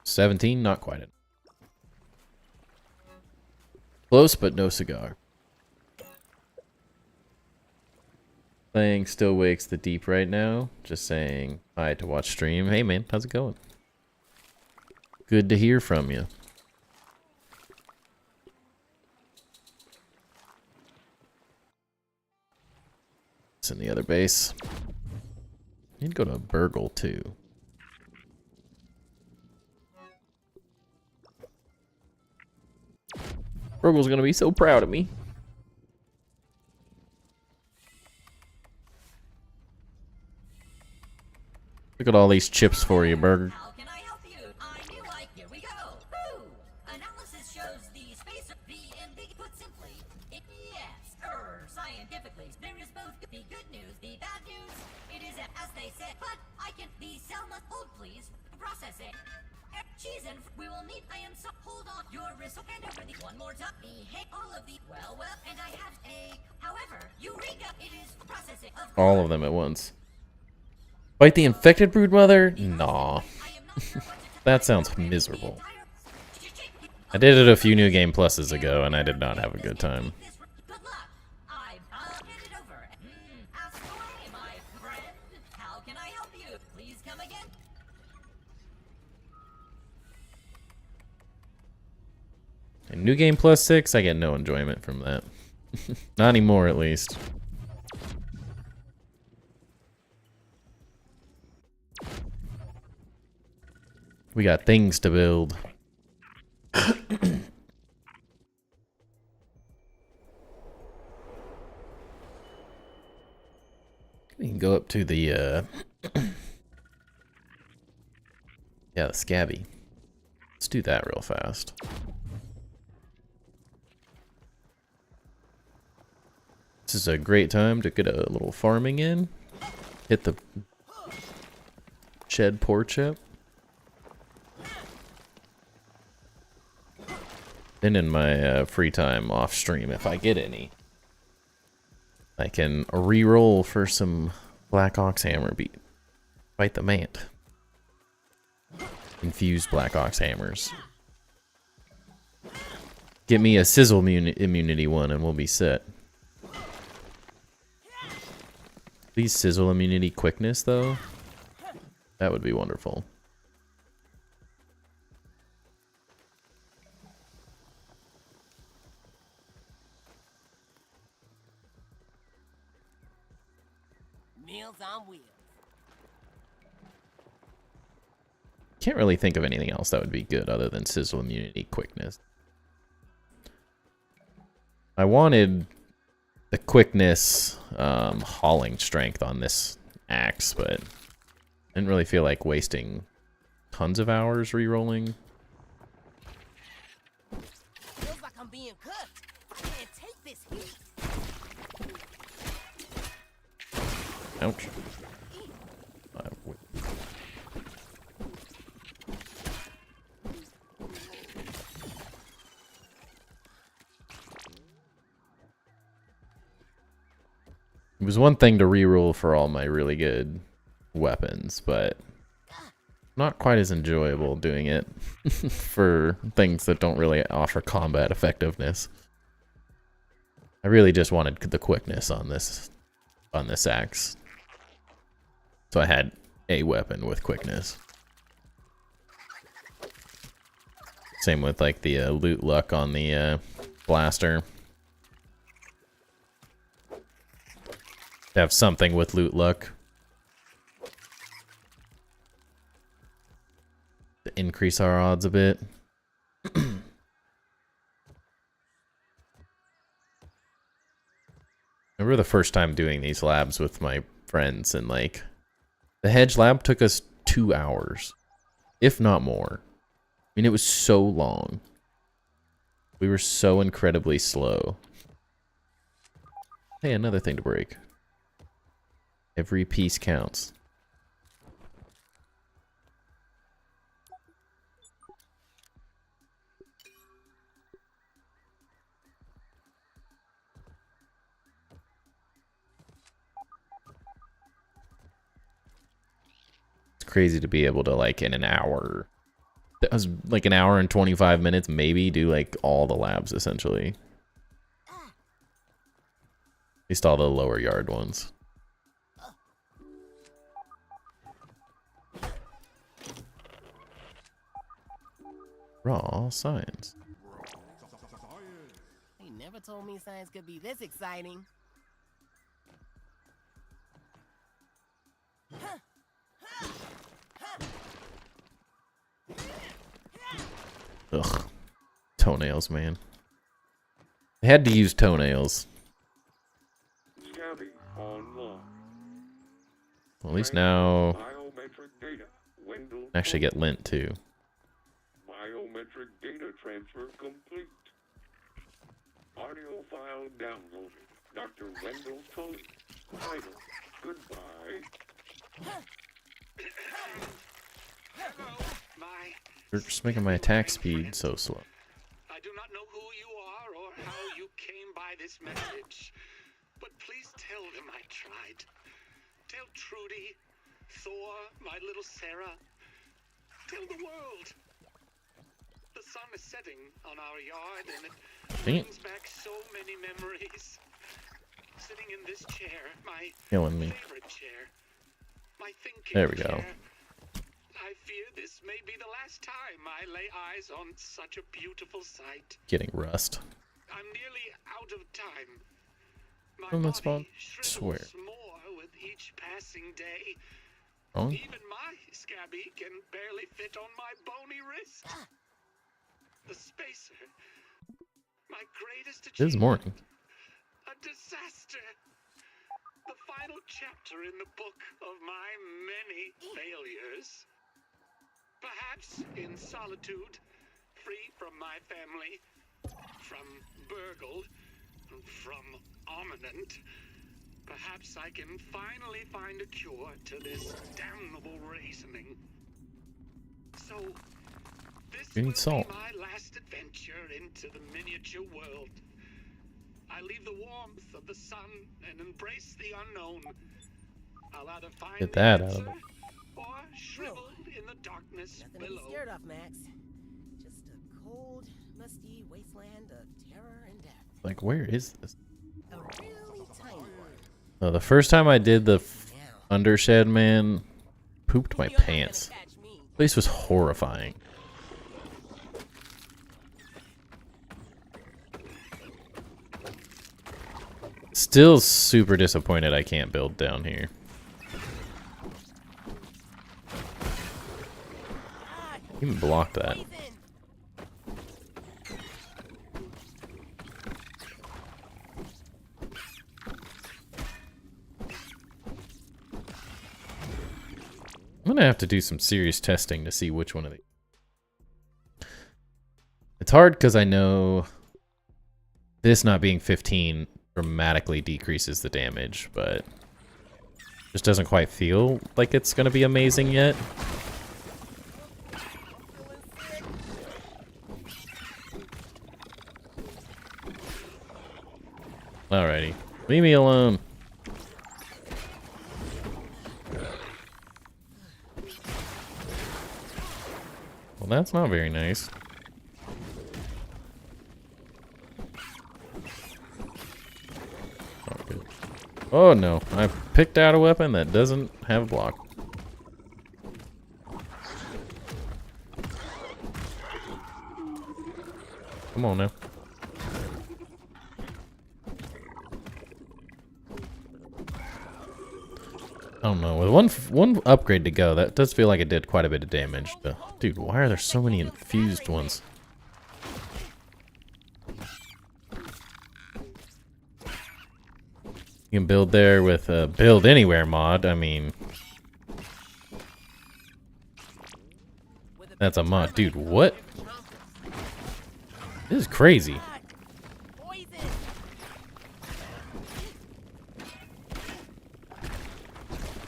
Speaker 1: 17, not quite it. Close, but no cigar. Playing Still Wakes the Deep right now. Just saying hi to watch stream. Hey man, how's it going? Good to hear from you. It's in the other base. Need to go to Burgle too. Burgle's gonna be so proud of me. Look at all these chips for you, Burger.
Speaker 3: How can I help you? I knew here we go. Woo! Analysis shows the space of the big put simply. Yes, scientifically, there is both the good news, the bad news. It is as they said, but I can the cell must hold please. Process it. Cheese and we will need I am so hold on your wrist hand over the one more time. Hate all of the well and I have a however, Eureka it is processing of
Speaker 1: All of them at once. Fight the infected broodmother? Nah. That sounds miserable. I did it a few New Game Pluses ago, and I did not have a good time.
Speaker 3: Good luck. I hand it over. Ask away, my friend. How can I help you? Please come again.
Speaker 1: And New Game Plus 6, I get no enjoyment from that. Not anymore, at least. We got things to build. We can go up to the, yeah, the Scabby. Let's do that real fast. This is a great time to get a little farming in. Hit the shed porch up. Then in my free time off stream, if I get any, I can re-roll for some Black Ox Hammer beat. Fight the Mant. Infused Black Ox Hammers. Get me a Sizzle immunity one and we'll be set. Please Sizzle immunity quickness though. That would be wonderful.
Speaker 2: Meals on wheels.
Speaker 1: Can't really think of anything else that would be good other than Sizzle immunity quickness. I wanted the quickness, hauling strength on this axe, but I didn't really feel like wasting tons of hours re-rolling.
Speaker 2: Feels like I'm being cooked. I can't take this heat.
Speaker 1: Ouch. It was one thing to reroll for all my really good weapons, but not quite as enjoyable doing it for things that don't really offer combat effectiveness. I really just wanted the quickness on this axe. So I had a weapon with quickness. Same with like the loot luck on the blaster. To have something with loot luck. To increase our odds a bit. I remember the first time doing these labs with my friends, and like the Hedge lab took us 2 hours, if not more. I mean, it was so long. We were so incredibly slow. Hey, another thing to break. Every piece counts. Crazy to be able to, like, in an hour, that was like an hour and 25 minutes maybe, do like all the labs essentially, at least all the lower yard ones. Raw science.
Speaker 2: He never told me science could be this exciting.
Speaker 1: Ugh. Toenails, man. They had to use toenails. Well, at least now I actually get lint too.
Speaker 4: Biometric data transfer complete. Audio file downloaded. Dr. Wendell Tully. Title. Goodbye.
Speaker 1: They're just making my attack speed so slow.
Speaker 5: I do not know who you are or how you came by this message, but please tell them I tried. Tell Trudy, Thor, my little Sarah. Tell the world. The sun is setting on our yard and it brings back so many memories. Sitting in this chair, my
Speaker 1: Killing me.
Speaker 5: favorite chair. My thinking
Speaker 1: There we go.
Speaker 5: chair. I I fear this may be the last time I lay eyes on such a beautiful sight.
Speaker 1: Getting rust.
Speaker 5: I'm nearly out of time. My
Speaker 1: From that spawn?
Speaker 5: body shrivels
Speaker 1: Swear.
Speaker 5: more with each passing day.
Speaker 1: Oh,
Speaker 5: Even my scabby can barely fit on my bony wrist. The spacer, my greatest
Speaker 1: it is
Speaker 5: achievement,
Speaker 1: morning.
Speaker 5: a disaster. The final chapter in the book of my many failures. Perhaps in solitude, free from my family, from burgled, from ominent, perhaps I can finally find a cure to this damnable reasoning. So, this
Speaker 1: You need
Speaker 5: will
Speaker 1: salt.
Speaker 5: be my last adventure into the miniature world. I leave the warmth of the sun and embrace the unknown. I'll either find
Speaker 1: Get
Speaker 5: the
Speaker 1: that out of
Speaker 5: answer
Speaker 1: it.
Speaker 5: or shrivel in the darkness
Speaker 2: Nothing to be
Speaker 5: below.
Speaker 2: scared of, Max. Just a cold, musty wasteland of terror and death.
Speaker 1: Like, where is this?
Speaker 2: A really tiny one.
Speaker 1: Oh, the first time I did the
Speaker 2: Now,
Speaker 1: undershed, man, pooped my
Speaker 2: you're not gonna
Speaker 1: pants.
Speaker 2: catch me.
Speaker 1: Place was horrifying. Still super disappointed I can't build down here.
Speaker 2: Ah,
Speaker 1: Even blocked that.
Speaker 2: poison.
Speaker 1: I'm gonna have to do some serious testing to see which one of these. It's hard because I know this not being 15 dramatically decreases the damage, but just doesn't quite feel like it's gonna be amazing yet. Alrighty, leave me alone. Well, that's not very nice. Oh, good. Oh no, I picked out a weapon that doesn't have a block. Come on now. I don't know. With one upgrade to go, that does feel like it did quite a bit of damage. Dude, why are there so many infused ones? You can build there with a build anywhere mod. I mean, that's a mod. Dude, what? This is crazy.
Speaker 2: Ah, poison.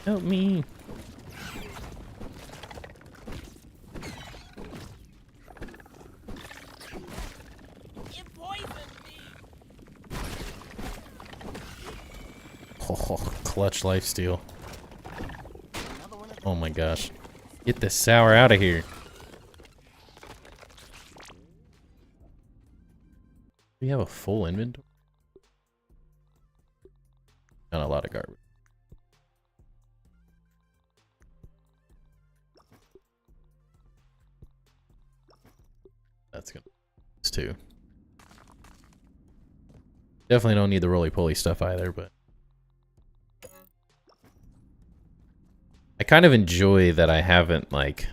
Speaker 1: Help me.
Speaker 2: You poisoned me.
Speaker 1: Oh, clutch lifesteal.
Speaker 2: Another one of
Speaker 1: Oh my gosh. Get this sour out of here. We have a full inventory? Not a lot of garbage. That's gonna. It's two. Definitely don't need the roly-poly stuff either, but I kind of enjoy that I haven't like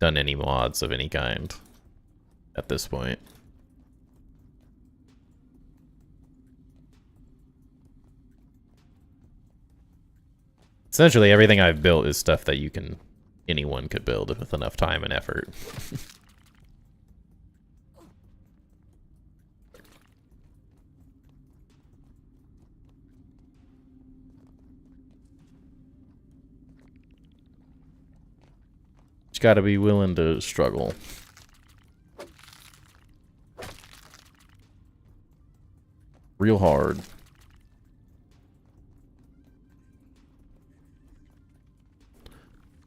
Speaker 1: done any mods of any kind at this point. Essentially, everything I've built is stuff that anyone could build with enough time and effort. Just gotta be willing to struggle. Real hard.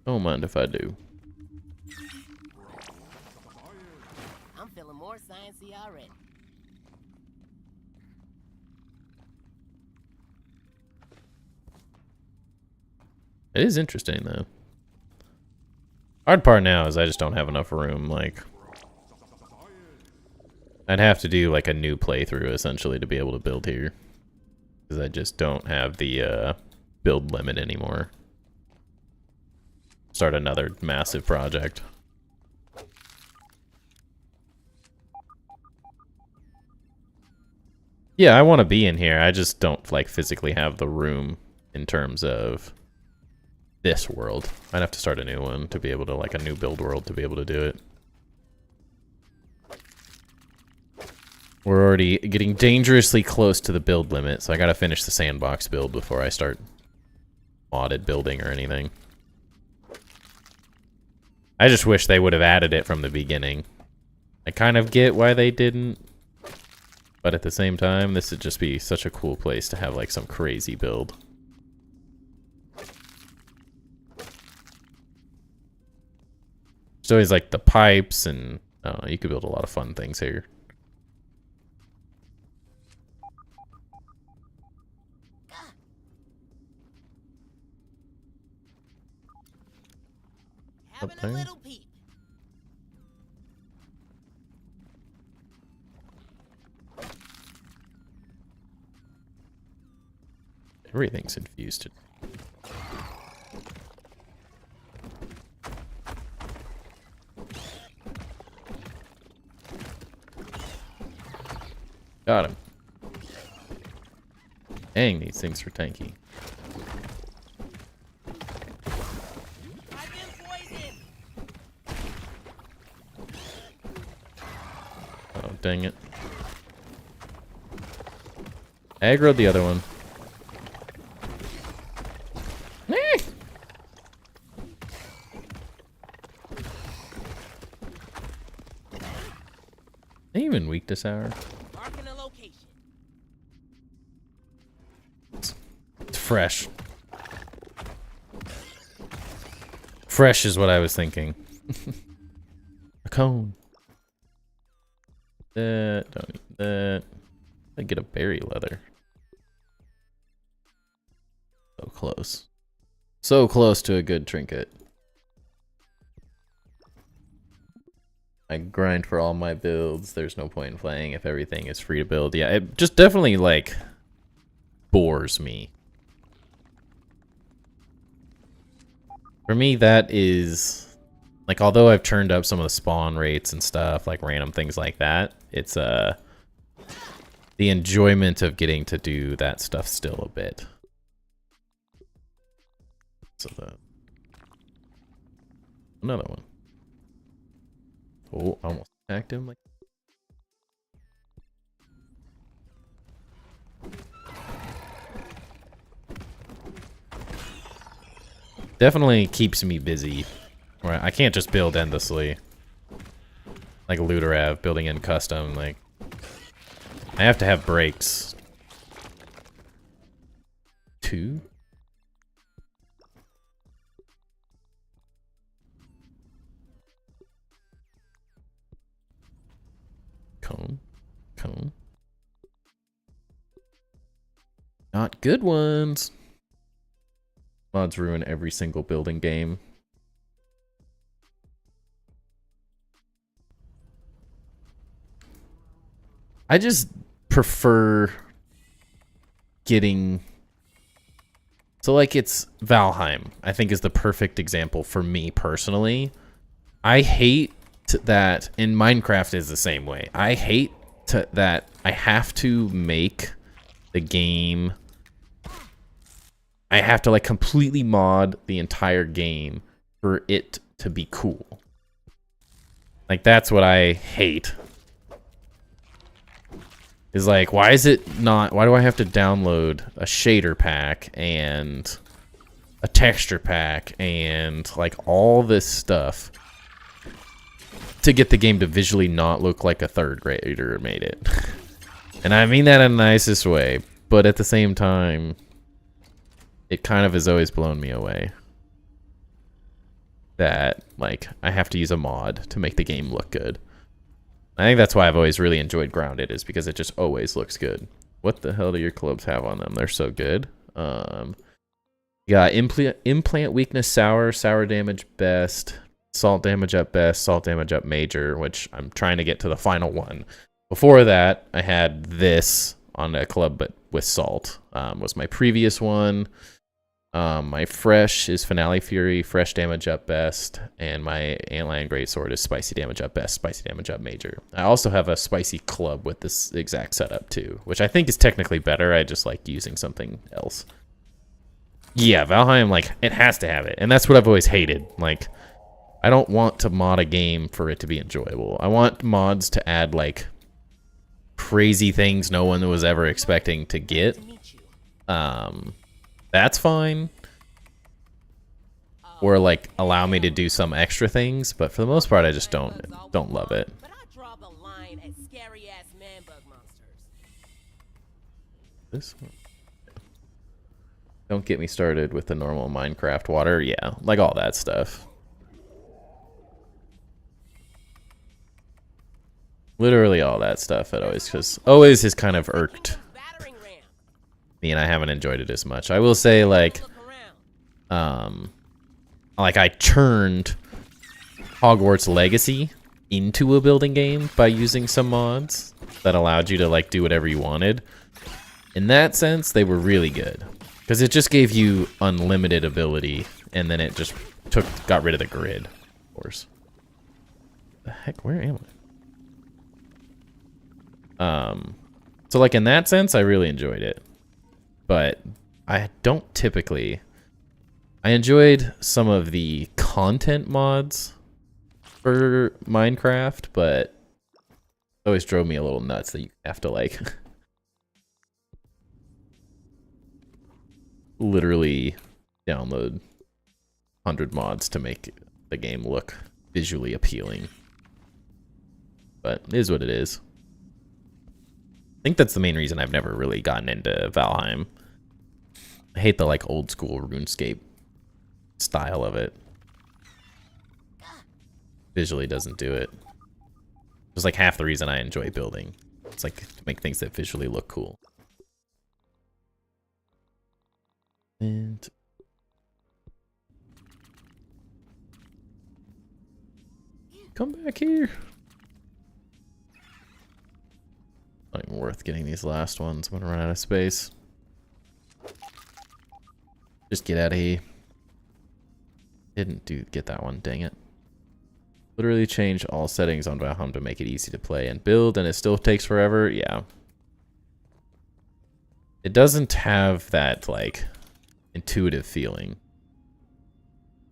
Speaker 1: Don't mind if I do.
Speaker 2: I'm feeling more sciencey already.
Speaker 1: It is interesting though. Hard part now is I just don't have enough room. Like, I'd have to do like a new playthrough essentially to be able to build here, because I just don't have the build limit anymore. Start another massive project. Yeah, I want to be in here. I just don't like physically have the room in terms of this world. I'd have to start a new one to be able to, like a new build world to be able to do it. We're already getting dangerously close to the build limit, so I gotta finish the sandbox build before I start modded building or anything. I just wish they would have added it from the beginning. I kind of get why they didn't, but at the same time, this would just be such a cool place to have like some crazy build. There's always like the pipes and you could build a lot of fun things here.
Speaker 2: Having a little peep.
Speaker 1: Everything's infused. Got him. Dang, these things are tanky.
Speaker 2: I've been poisoned.
Speaker 1: Oh, dang it. Aggroed the other one. They even weak to sour.
Speaker 2: Marking a location.
Speaker 1: It's fresh. Fresh is what I was thinking. A cone. That, don't need that. I get a berry leather. So close. So close to a good trinket. I grind for all my builds. There's no point in playing if everything is free to build. Yeah, it just definitely, like, bores me. For me, that is... Like, although I've turned up some of the spawn rates and stuff, like random things like that, it's, the enjoyment of getting to do that stuff still a bit. So another one. Oh, I almost attacked him. Like, definitely keeps me busy. Right, I can't just build endlessly. Like Luderav, building in custom. Like, I have to have breaks. 2? Cone. Not good ones. Mods ruin every single building game. I just prefer getting... So, like, it's Valheim, I think, is the perfect example for me personally. I hate that, and Minecraft is the same way. I hate that I have to make the game... I have to, like, completely mod the entire game for it to be cool. Like, that's what I hate. Is like, why is it not... Why do I have to download a shader pack and a texture pack and, like, all this stuff to get the game to visually not look like a third grader made it? And I mean that in the nicest way, but at the same time, it kind of has always blown me away that, like, I have to use a mod to make the game look good. I think that's why I've always really enjoyed Grounded, is because it just always looks good. What the hell do your clubs have on them? They're so good. You got implant weakness, sour damage best, salt damage up best, salt damage up major, which I'm trying to get to the final one. Before that, I had this on a club, but with salt. Was my previous one. My fresh is Finale Fury, fresh damage up best, and my Antlion Greatsword is spicy damage up best, spicy damage up major. I also have a spicy club with this exact setup too, which I think is technically better. I just like using something else. Yeah, Valheim, like, it has to have it, and that's what I've always hated. Like, I don't want to mod a game for it to be enjoyable. I want mods to add, like, crazy things no one was ever expecting to get. That's fine. Or, like, allow me to do some extra things, but for the most part, I just don't love it.
Speaker 2: But I draw the line at scary ass man bug monsters.
Speaker 1: This one. Don't get me started with the normal Minecraft water. Yeah, like all that stuff. Literally all that stuff. It always has kind of irked me, and I haven't enjoyed it as much. I will say, like I turned Hogwarts Legacy into a building game by using some mods that allowed you to like do whatever you wanted. In that sense, they were really good. Because it just gave you unlimited ability, and then it just got rid of the grid, of course. The heck, where am I? So like in that sense, I really enjoyed it. But I don't typically... I enjoyed some of the content mods for Minecraft, but it always drove me a little nuts that you have to like... literally download 100 mods to make the game look visually appealing. But it is what it is. I think that's the main reason I've never really gotten into Valheim. I hate the like old school RuneScape style of it. Visually doesn't do it. It's like half the reason I enjoy building. It's like to make things that visually look cool. And come back here. Not even worth getting these last ones. I'm gonna run out of space. Just get out of here. Didn't get that one, dang it. Literally change all settings on Valheim to make it easy to play and build, and it still takes forever. Yeah. It doesn't have that like intuitive feeling.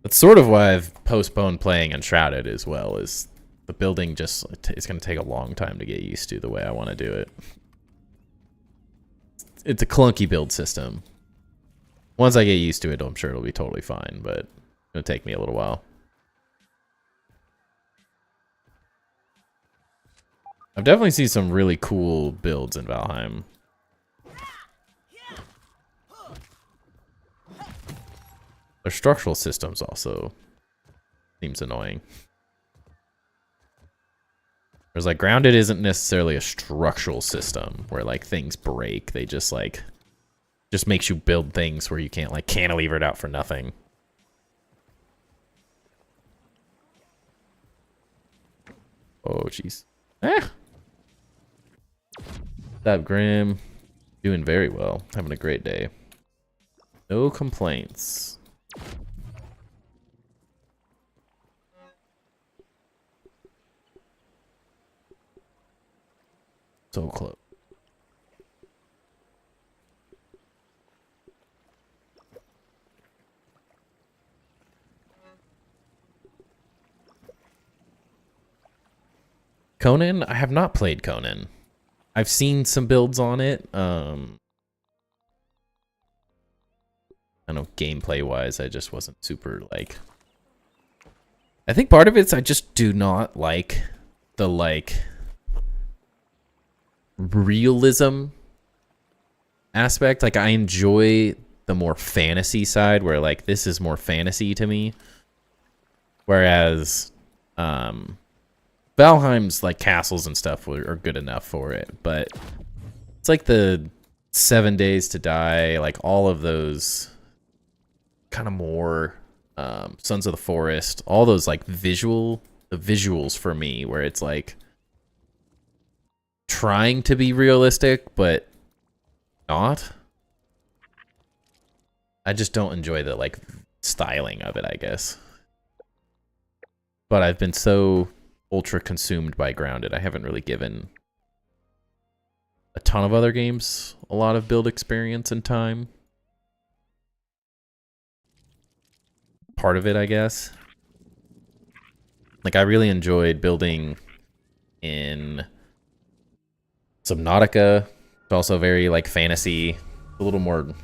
Speaker 1: That's sort of why I've postponed playing Enshrouded as well, is the building just, it's going to take a long time to get used to the way I want to do it. It's a clunky build system. Once I get used to it, I'm sure it'll be totally fine, but it's going to take me a little while. I've definitely seen some really cool builds in Valheim. Their structural systems also seems annoying. Whereas like Grounded isn't necessarily a structural system where like things break. They just like makes you build things where you can't like cantilever it out for nothing. Oh jeez. Ah. What's up, Grim? Doing very well. Having a great day. No complaints. So close. Conan? I have not played Conan. I've seen some builds on it. I know gameplay wise, I just wasn't super like. I think part of it's I just do not like the like realism aspect. Like I enjoy the more fantasy side where like this is more fantasy to me. Whereas Valheim's like castles and stuff are good enough for it, but it's like the 7 Days to Die, like all of those kind of more Sons of the Forest, all those like the visuals for me, where it's like trying to be realistic, but not. I just don't enjoy the like styling of it, I guess. But I've been so ultra consumed by Grounded, I haven't really given a ton of other games a lot of build experience and time. Part of it, I guess. Like, I really enjoyed building in Subnautica. It's also very, like, fantasy. A little more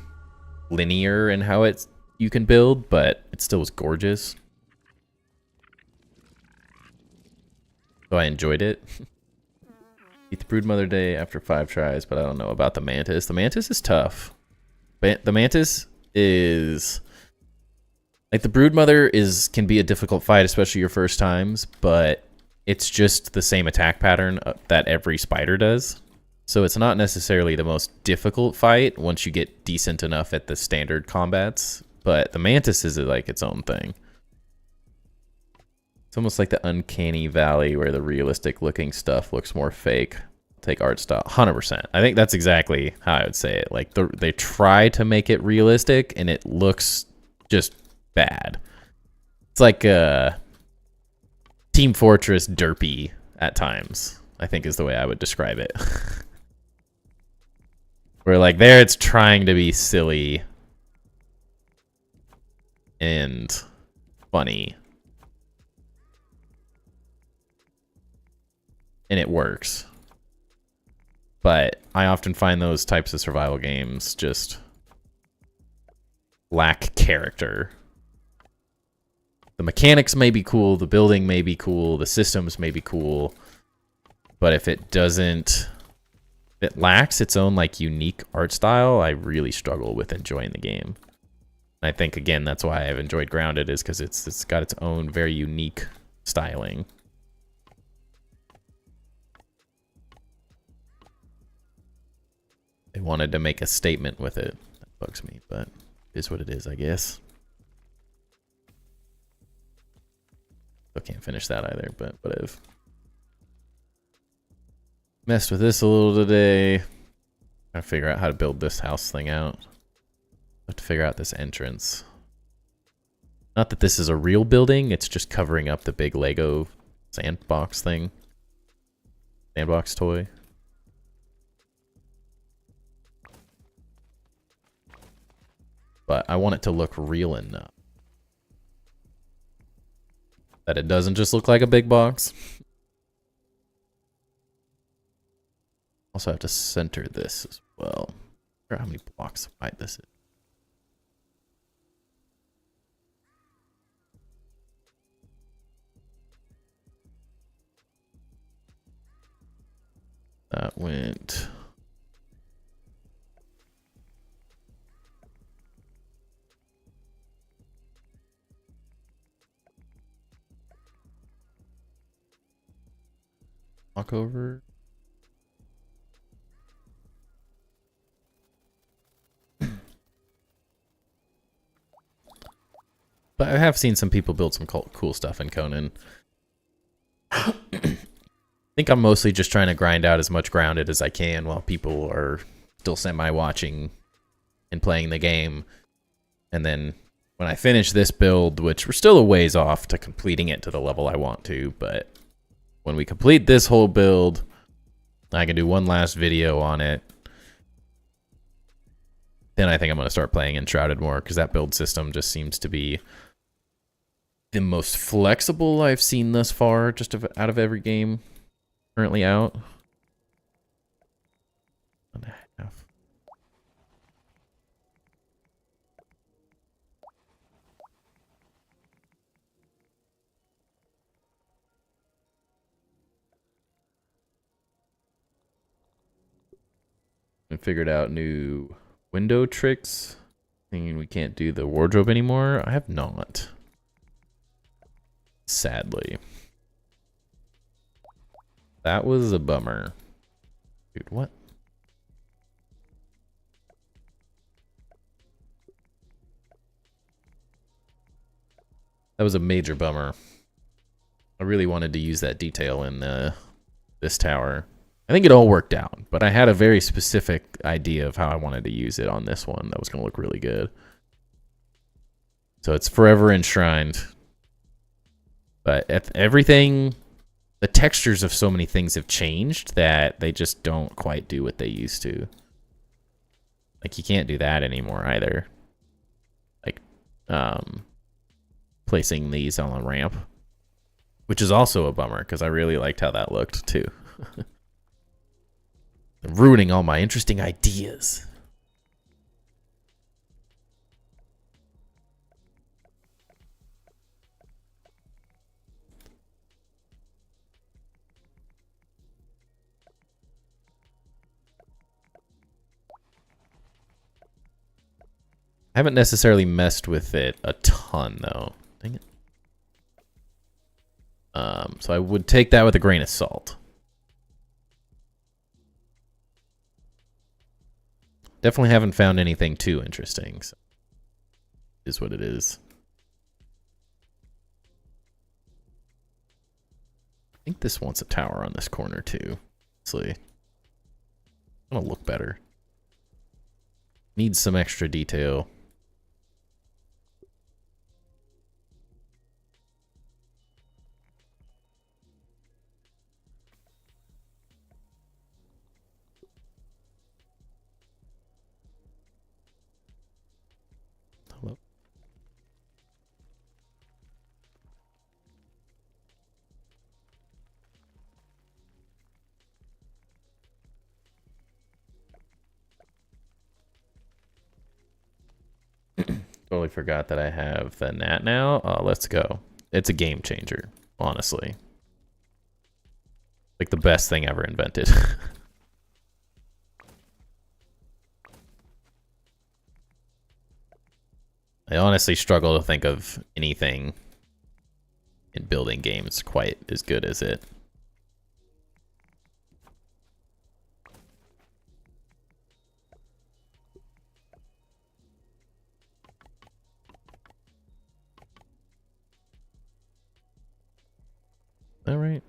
Speaker 1: linear in how you can build, but it still was gorgeous. So I enjoyed it. Beat the Broodmother Day after 5 tries, but I don't know about the Mantis. The Mantis is tough. The Mantis is... Like, the Broodmother can be a difficult fight, especially your first times, but it's just the same attack pattern that every spider does. So it's not necessarily the most difficult fight once you get decent enough at the standard combats, but the Mantis is like its own thing. It's almost like the Uncanny Valley where the realistic looking stuff looks more fake. Take art style. 100%. I think that's exactly how I would say it. Like, they try to make it realistic and it looks just bad. It's like Team Fortress derpy at times, I think is the way I would describe it. Where like there it's trying to be silly and funny. And it works. But I often find those types of survival games just lack character. The mechanics may be cool, the building may be cool, the systems may be cool, but if it lacks its own like unique art style, I really struggle with enjoying the game. And I think again that's why I've enjoyed Grounded, is because it's got its own very unique styling. They wanted to make a statement with it. That bugs me, but it is what it is, I guess. Still can't finish that either, but whatever. Messed with this a little today. Trying to figure out how to build this house thing out. Have to figure out this entrance. Not that this is a real building, it's just covering up the big Lego sandbox thing. Sandbox toy. But I want it to look real enough that it doesn't just look like a big box. Also have to center this as well. I wonder how many blocks wide this is. That went... Walk over. But I have seen some people build some cool stuff in Conan. I think I'm mostly just trying to grind out as much Grounded as I can while people are still semi-watching and playing the game. And then when I finish this build, which we're still a ways off to completing it to the level I want to, but when we complete this whole build, I can do one last video on it. Then I think I'm going to start playing Enshrouded more, because that build system just seems to be the most flexible I've seen thus far, just out of every game currently out. 1.5. And figured out new window tricks. Thinking we can't do the wardrobe anymore. I have not. Sadly. That was a bummer. Dude, what? That was a major bummer. I really wanted to use that detail in this tower. I think it all worked out, but I had a very specific idea of how I wanted to use it on this one that was going to look really good. So it's forever enshrined. But everything, the textures of so many things have changed that they just don't quite do what they used to. Like, you can't do that anymore either. Like, placing these on a ramp. Which is also a bummer, because I really liked how that looked, too. Ruining all my interesting ideas. I haven't necessarily messed with it a ton, though. Dang it. So I would take that with a grain of salt. Definitely haven't found anything too interesting. So it is what it is. I think this wants a tower on this corner too. Honestly, it's gonna look better. Needs some extra detail. Hello. Totally forgot that I have the gnat now. Let's go. It's a game changer, honestly. Like the best thing ever invented. I honestly struggle to think of anything in building games quite as good as it. All right.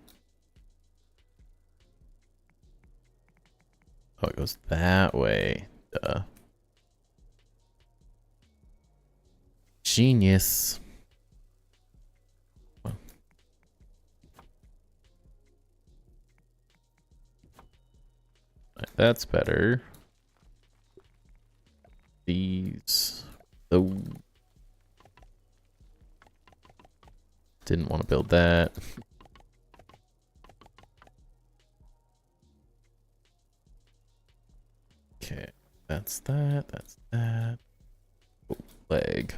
Speaker 1: Oh, it goes that way. Duh. Genius. Right, that's better. These. Oh. Didn't want to build that. Okay, that's that, that's that. Oh, leg.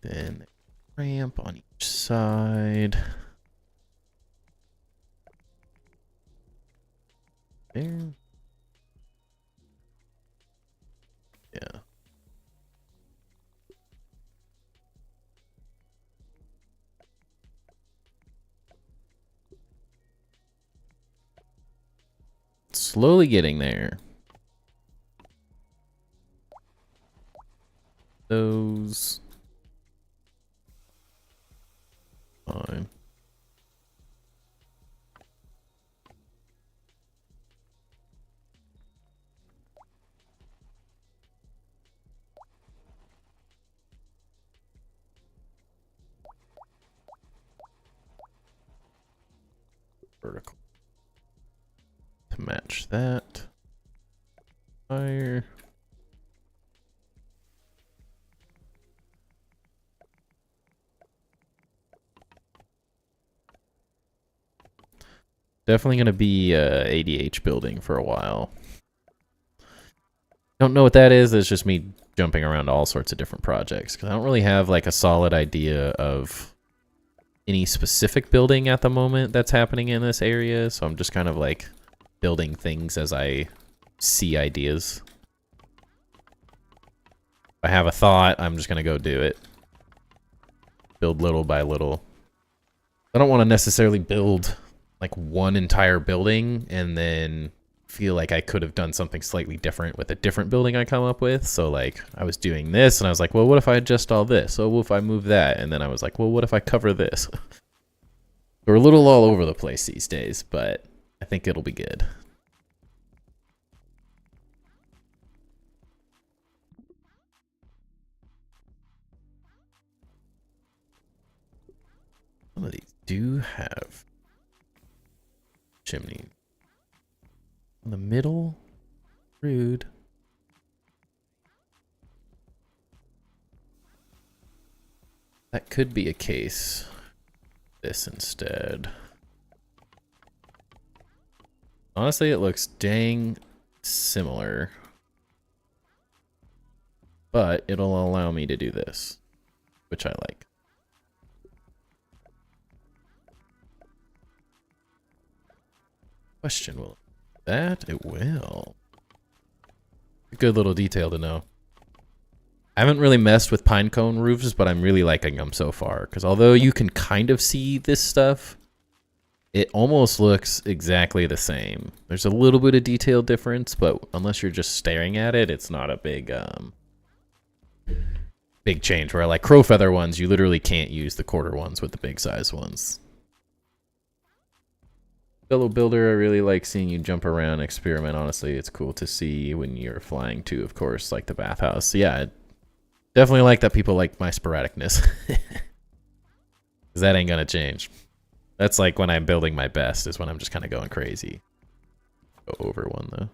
Speaker 1: Then ramp on each side. There. Yeah. Slowly getting there. Those. Fine. Vertical. To match that. Fire. Definitely going to be ADH building for a while. Don't know what that is. It's just me jumping around to all sorts of different projects. Because I don't really have like a solid idea of any specific building at the moment that's happening in this area. So I'm just kind of like building things as I see ideas. If I have a thought, I'm just gonna go do it. Build little by little. I don't want to necessarily build like one entire building and then feel like I could have done something slightly different with a different building I come up with. So like I was doing this and I was like, well, what if I adjust all this? Oh, what if I move that? And then I was like, well, what if I cover this? We're a little all over the place these days, but I think it'll be good. Some of these do have chimney in the middle. Rude. That could be a case. This instead. Honestly, it looks dang similar. But it'll allow me to do this, which I like. Question, will that? It will. A good little detail to know. I haven't really messed with pine cone roofs, but I'm really liking them so far. Because although you can kind of see this stuff, it almost looks exactly the same. There's a little bit of detail difference, but unless you're just staring at it, it's not a big big change. Where like crow feather ones, you literally can't use the quarter ones with the big size ones. Fellow builder, I really like seeing you jump around, experiment. Honestly, it's cool to see when you're flying too, of course, like the bathhouse. Yeah, I definitely like that people like my sporadicness. Because that ain't gonna change. That's like when I'm building my best, is when I'm just kind of going crazy. Go over one, though.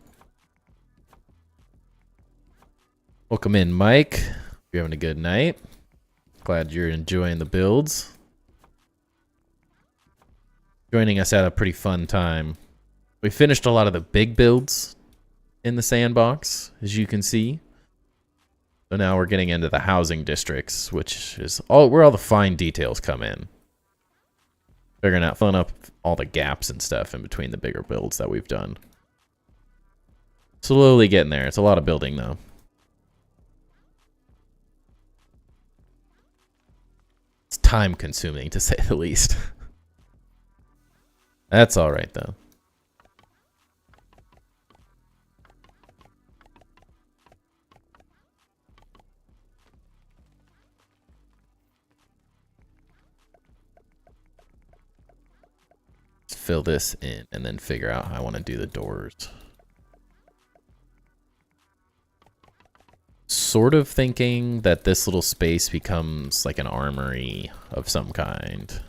Speaker 1: Welcome in, Mike. You're having a good night. Glad you're enjoying the builds. Joining us at a pretty fun time. We finished a lot of the big builds in the sandbox, as you can see. So now we're getting into the housing districts, which is where all the fine details come in. Figuring out, filling up all the gaps and stuff in between the bigger builds that we've done. Slowly getting there. It's a lot of building, though. It's time consuming, to say the least. That's all right, though. Let's fill this in and then figure out how I want to do the doors. Sort of thinking that this little space becomes like an armory of some kind.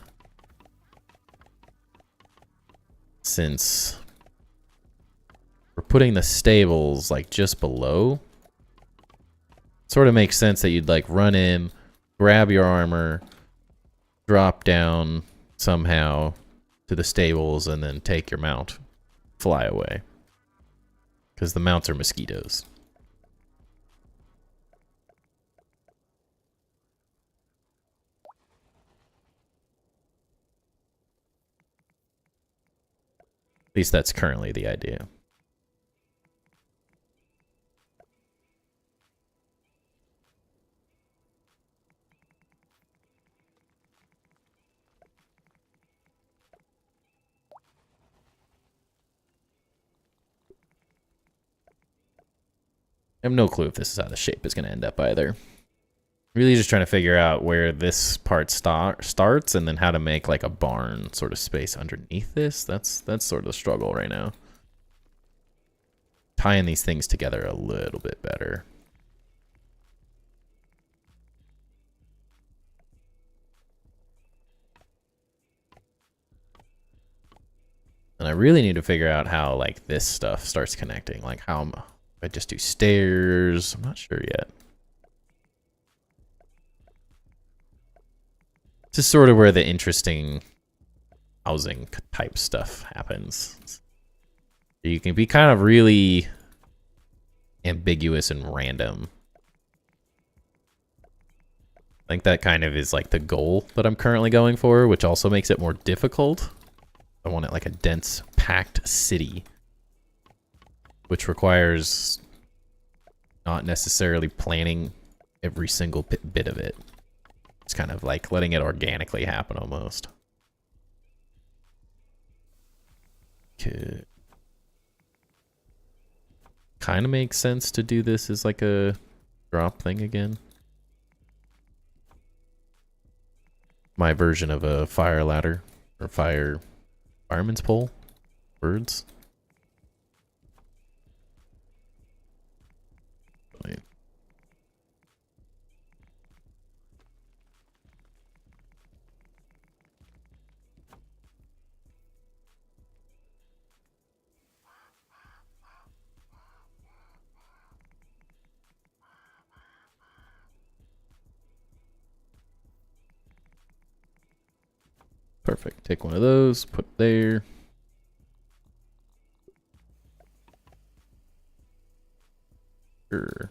Speaker 1: Since we're putting the stables like just below, sort of makes sense that you'd like run in, grab your armor, drop down somehow to the stables, and then take your mount, fly away. Because the mounts are mosquitoes. At least that's currently the idea. I have no clue if this is how the shape is going to end up either. Really just trying to figure out where this part starts and then how to make like a barn sort of space underneath this. That's sort of the struggle right now. Tying these things together a little bit better. And I really need to figure out how like this stuff starts connecting. Like how I just do stairs. I'm not sure yet. This is sort of where the interesting housing type stuff happens. You can be kind of really ambiguous and random. I think that kind of is like the goal that I'm currently going for, which also makes it more difficult. I want it like a dense, packed city which requires not necessarily planning every single bit of it. It's kind of like letting it organically happen almost. Okay. Kind of makes sense to do this as like a drop thing again. My version of a fire ladder or fireman's pole. Birds. Wait. Perfect. Take one of those, put there. Sure.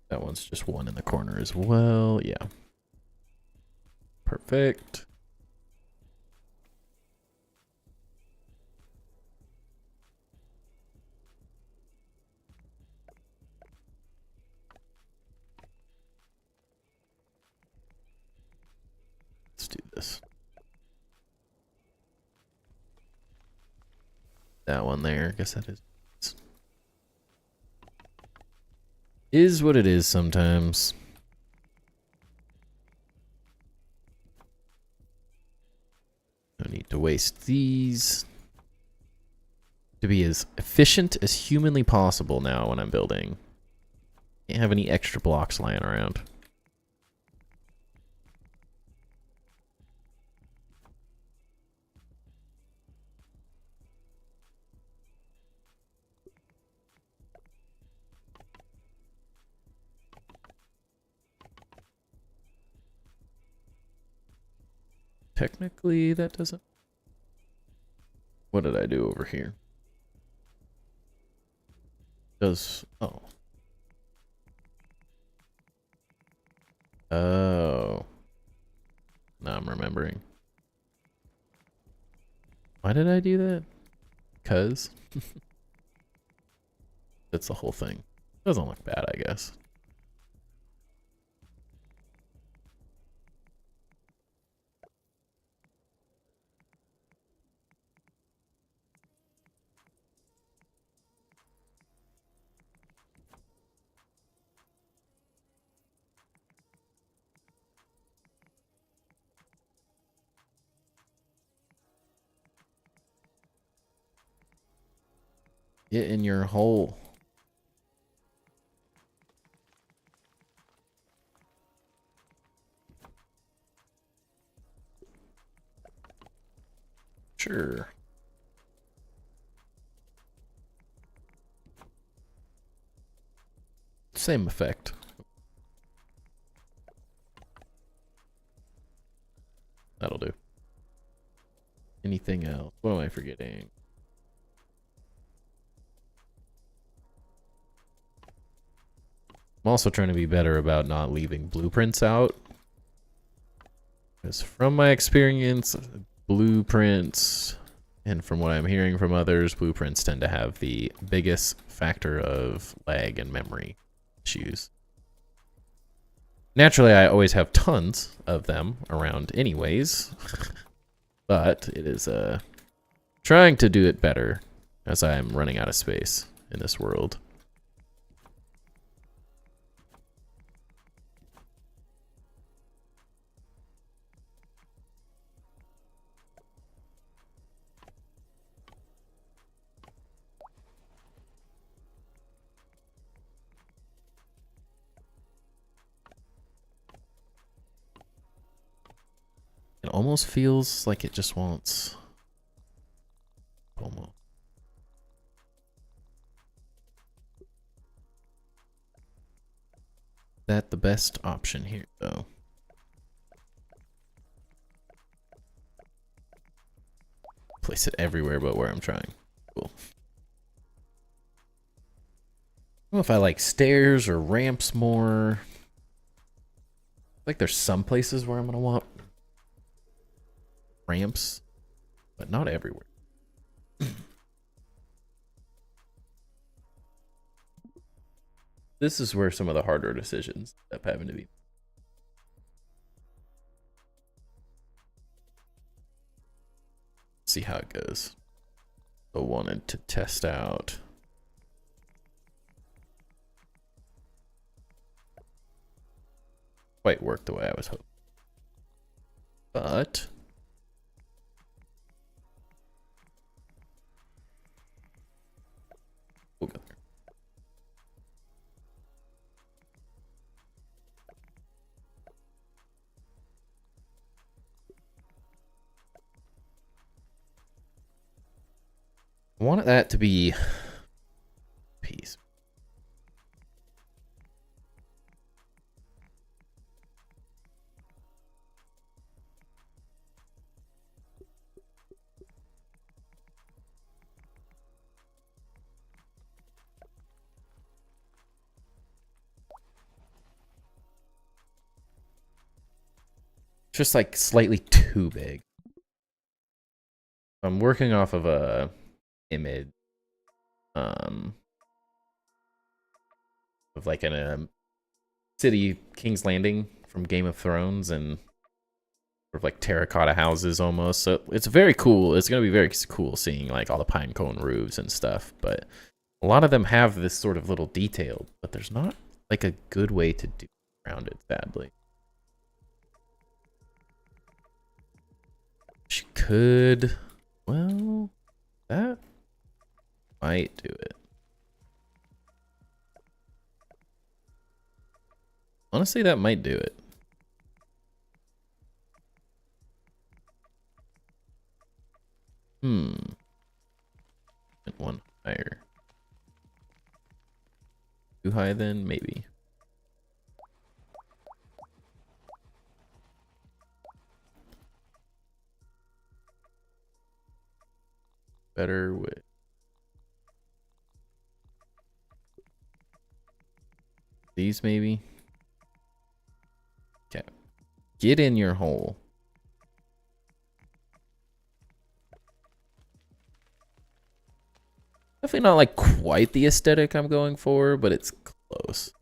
Speaker 1: That one's just one in the corner as well. Yeah. Perfect. Let's do this. That one there. I guess that is what it is sometimes. No need to waste these. To be as efficient as humanly possible now when I'm building. Can't have any extra blocks lying around. Technically, that doesn't... What did I do over here? Does... Oh. Oh. Now I'm remembering. Why did I do that? 'Cause? That's the whole thing. Doesn't look bad, I guess. Get in your hole. Sure. Same effect. That'll do. Anything else? What am I forgetting? I'm also trying to be better about not leaving blueprints out. Because from my experience, blueprints, and from what I'm hearing from others, blueprints tend to have the biggest factor of lag and memory issues. Naturally, I always have tons of them around anyways, but it is trying to do it better as I'm running out of space in this world. It almost feels like it just wants... Almost. That the best option here, though. Place it everywhere but where I'm trying. Cool. I don't know if I like stairs or ramps more. Like there's some places where I'm gonna want ramps, but not everywhere. This is where some of the harder decisions end up having to be. See how it goes. I wanted to test out. Quite work the way I was hoping. But we'll go there. I wanted that to be peace. Just like slightly too big. I'm working off of a image of like in a city, King's Landing from Game of Thrones, and sort of like terracotta houses almost. So it's very cool. It's gonna be very cool seeing like all the pine cone roofs and stuff. But a lot of them have this sort of little detail, but there's not like a good way to do around it, sadly. She could, well, that might do it. Honestly, that might do it. And one higher. Too high then? Maybe. Better with these, maybe. Okay. Get in your hole. Definitely not like quite the aesthetic I'm going for, but it's close.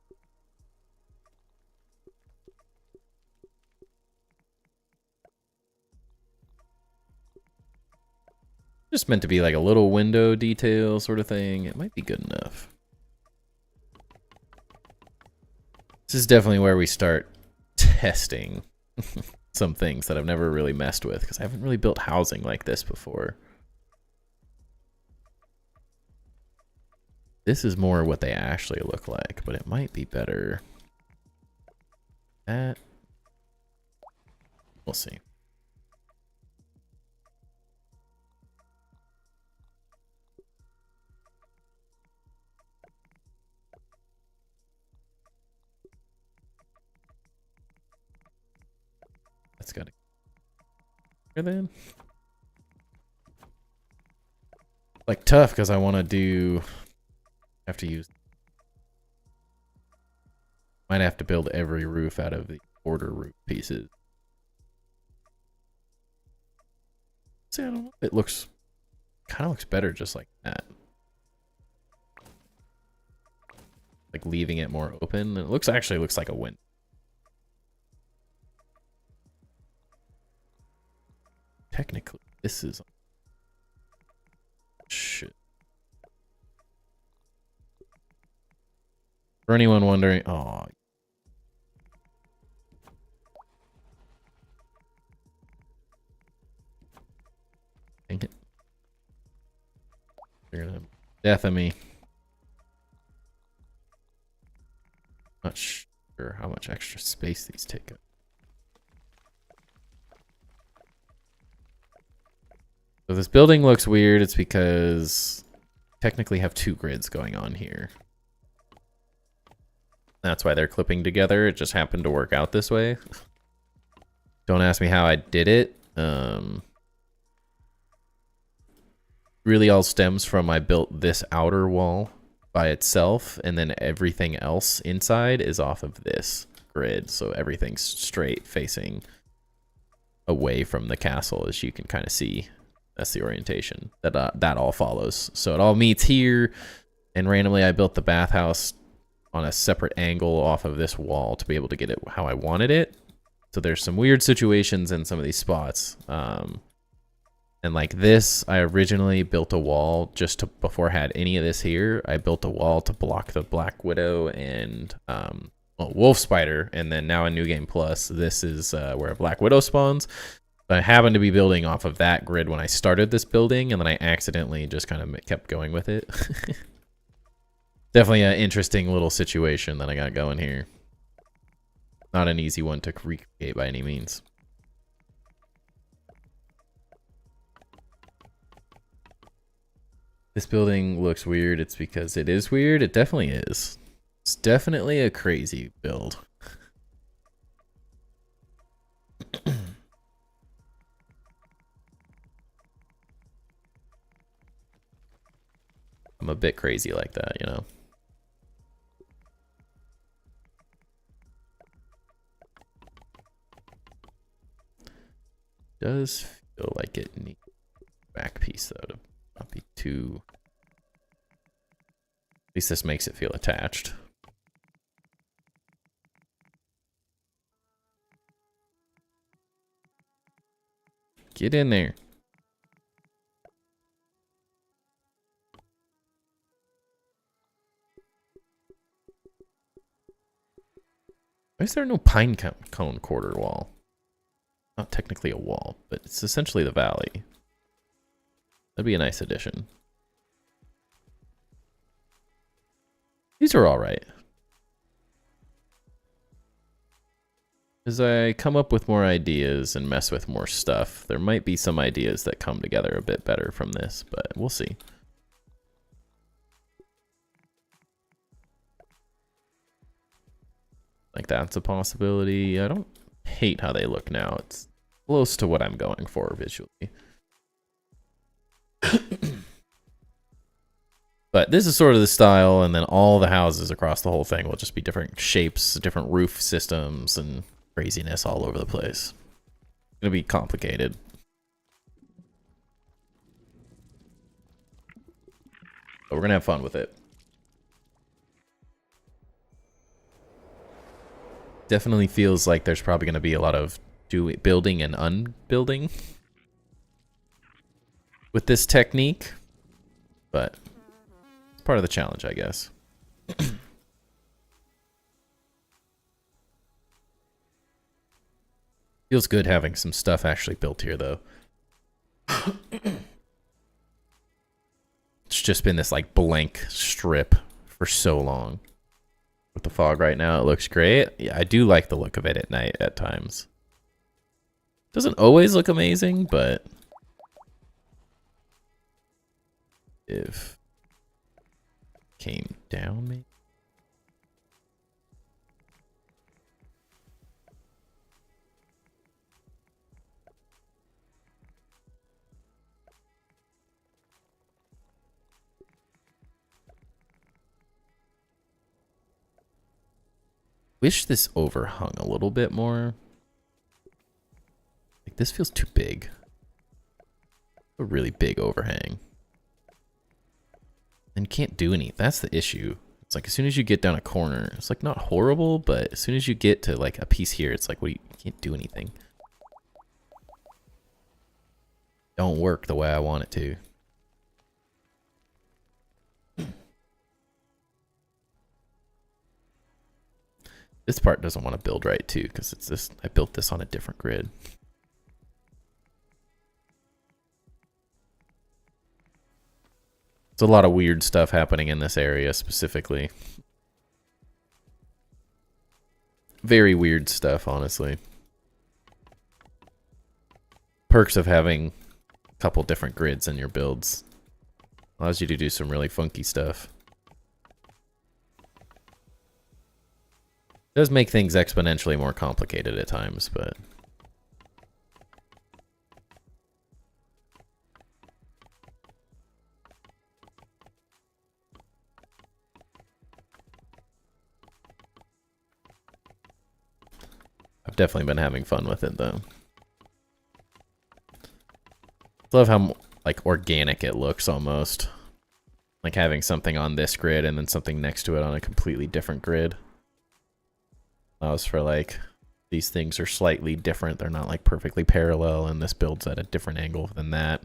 Speaker 1: Just meant to be like a little window detail sort of thing. It might be good enough. This is definitely where we start testing some things that I've never really messed with, because I haven't really built housing like this before. This is more what they actually look like, but it might be better. That we'll see. That's gotta here then. Like tough because I want to do. Have to use. Might have to build every roof out of the border roof pieces. See, I don't know. It looks kind of looks better just like that. Like leaving it more open. It looks actually looks like a window. Technically, this is shit. For anyone wondering, oh, dang it! They're gonna death of me. Not sure how much extra space these take up. So this building looks weird. It's because technically have two grids going on here. That's why they're clipping together. It just happened to work out this way. Don't ask me how I did it. Really all stems from I built this outer wall by itself, and then everything else inside is off of this grid. So everything's straight facing away from the castle, as you can kind of see That's the orientation that that all follows. So it all meets here, and randomly I built the bathhouse on a separate angle off of this wall to be able to get it how I wanted it. So there's some weird situations in some of these spots. And like this, I originally built a wall just to, before I had any of this here, I built a wall to block the Black Widow and Wolf Spider. And then now in New Game Plus, this is where a Black Widow spawns. But I happened to be building off of that grid when I started this building, and then I accidentally just kind of kept going with it. Definitely an interesting little situation that I got going here. Not an easy one to recreate by any means. This building looks weird. It's because it is weird. It definitely is. It's definitely a crazy build. I'm a bit crazy like that, you know. Does feel like it needs a back piece though to not be too. At least this makes it feel attached. Get in there. Why is there no pine cone quarter wall? Not technically a wall, but it's essentially the valley. That'd be a nice addition. These are all right. As I come up with more ideas and mess with more stuff, there might be some ideas that come together a bit better from this, but we'll see. Like that's a possibility. I don't hate how they look now. It's close to what I'm going for visually. But this is sort of the style, and then all the houses across the whole thing will just be different shapes, different roof systems, and craziness all over the place. It's gonna be complicated. But we're gonna have fun with it. Definitely feels like there's probably gonna be a lot of building and unbuilding with this technique, but it's part of the challenge, I guess. Feels good having some stuff actually built here, though. It's just been this like blank strip for so long. With the fog right now, it looks great. Yeah, I do like the look of it at night at times. Doesn't always look amazing, but if came down, maybe. Wish this overhung a little bit more. Like this feels too big. A really big overhang. And you can't do any. That's the issue. It's like as soon as you get down a corner, it's like not horrible, but as soon as you get to like a piece here, it's like, well, you can't do anything. Don't work the way I want it to. This part doesn't want to build right too, because it's this. I built this on a different grid. There's a lot of weird stuff happening in this area specifically. Very weird stuff, honestly. Perks of having a couple different grids in your builds. Allows you to do some really funky stuff. Does make things exponentially more complicated at times, but I've definitely been having fun with it though. Love how like organic it looks almost. Like having something on this grid and then something next to it on a completely different grid. Allows for like these things are slightly different. They're not like perfectly parallel, and this builds at a different angle than that.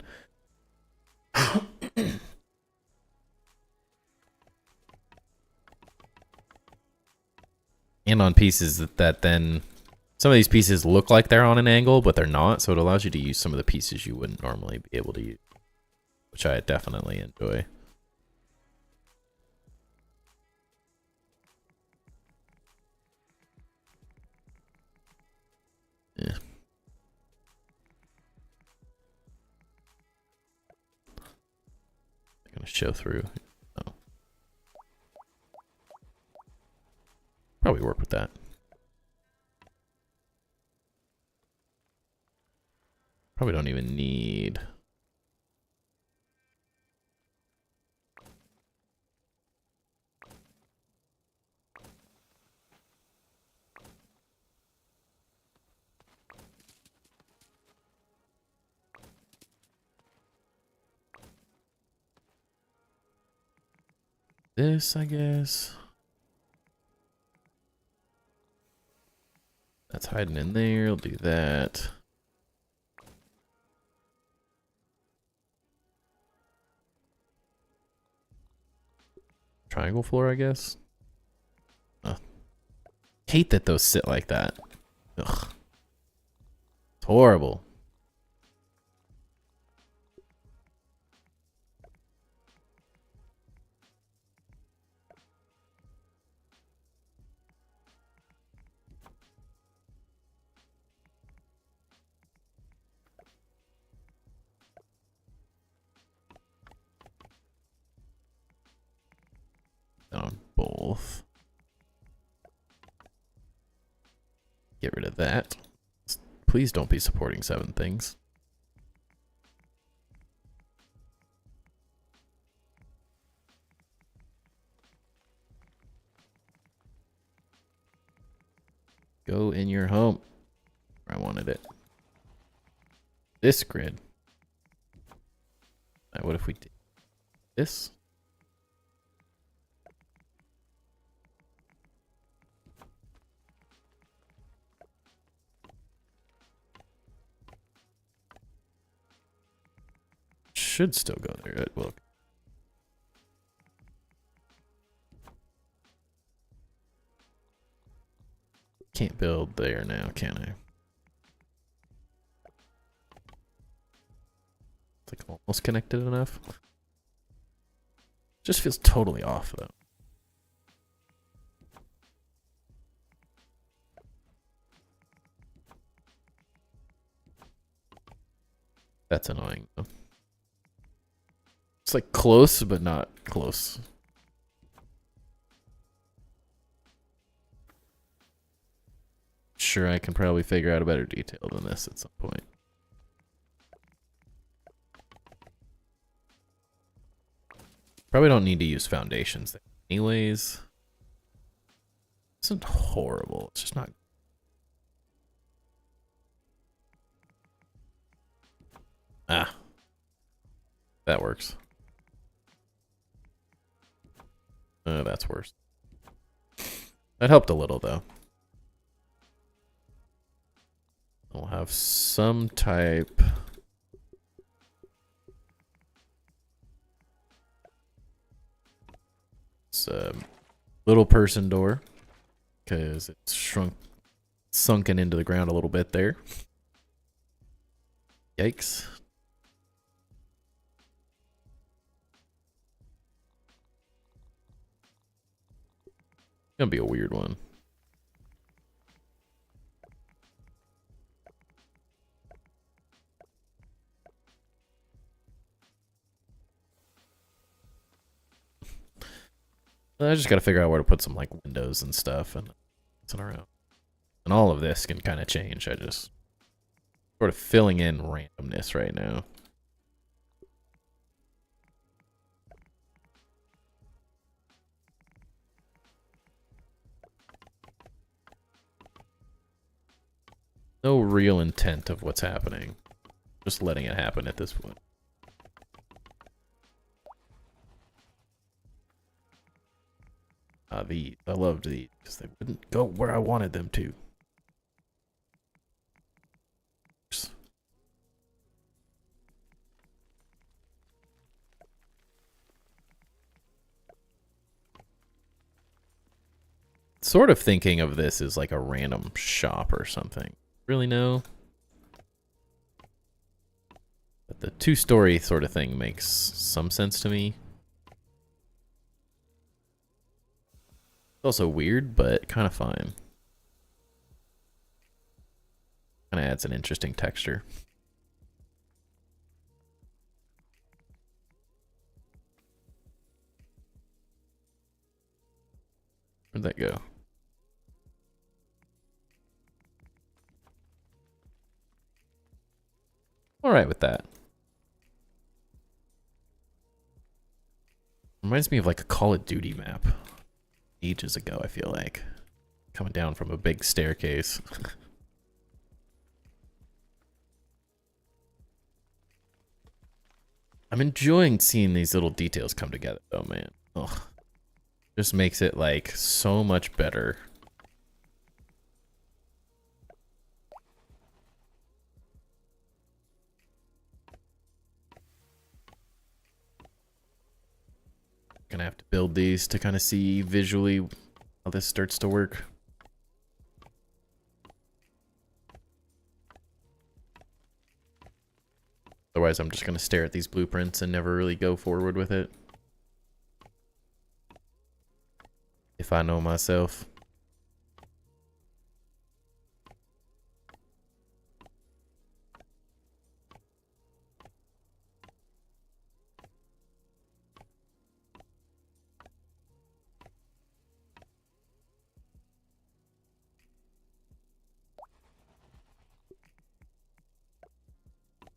Speaker 1: And on pieces that then some of these pieces look like they're on an angle, but they're not. So it allows you to use some of the pieces you wouldn't normally be able to use, which I definitely enjoy. Yeah. I'm gonna show through. Oh. Probably work with that. Probably don't even need. This, I guess. That's hiding in there. I'll do that. Triangle floor, I guess. Hate that those sit like that. Ugh. It's horrible. On both. Get rid of that. Please don't be supporting 7 things. Go in your home. Where I wanted it. This grid. What if we did this? Should still go there. It will. Can't build there now, can I? It's like almost connected enough. Just feels totally off though. That's annoying though. It's like close, but not close. Sure, I can probably figure out a better detail than this at some point. Probably don't need to use foundations there anyways. This isn't horrible. It's just not. Ah. That works. That's worse. That helped a little though. We'll have some type. It's a little person door because it's sunken into the ground a little bit there. Yikes. Gonna be a weird one. I just gotta figure out where to put some like windows and stuff and around. And all of this can kind of change. I just sort of filling in randomness right now. No real intent of what's happening. Just letting it happen at this point. I loved these because they wouldn't go where I wanted them to. Sort of thinking of this as like a random shop or something. Really no? But the two-story sort of thing makes some sense to me. It's also weird, but kind of fine. Kind of adds an interesting texture. Where'd that go? All right with that. Reminds me of like a Call of Duty map. Ages ago, I feel like. Coming down from a big staircase. I'm enjoying seeing these little details come together though, man. Ugh. Just makes it like so much better. Gonna have to build these to kind of see visually how this starts to work. Otherwise, I'm just gonna stare at these blueprints and never really go forward with it. If I know myself.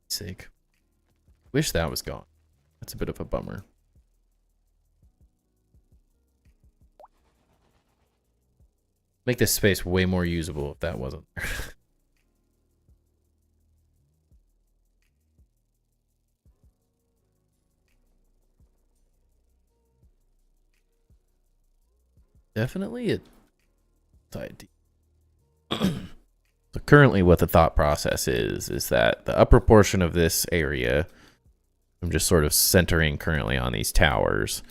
Speaker 1: Sake. Wish that was gone. That's a bit of a bummer. Make this space way more usable if that wasn't there. Definitely a idea. So currently what the thought process is that the upper portion of this area, I'm just sort of centering currently on these towers.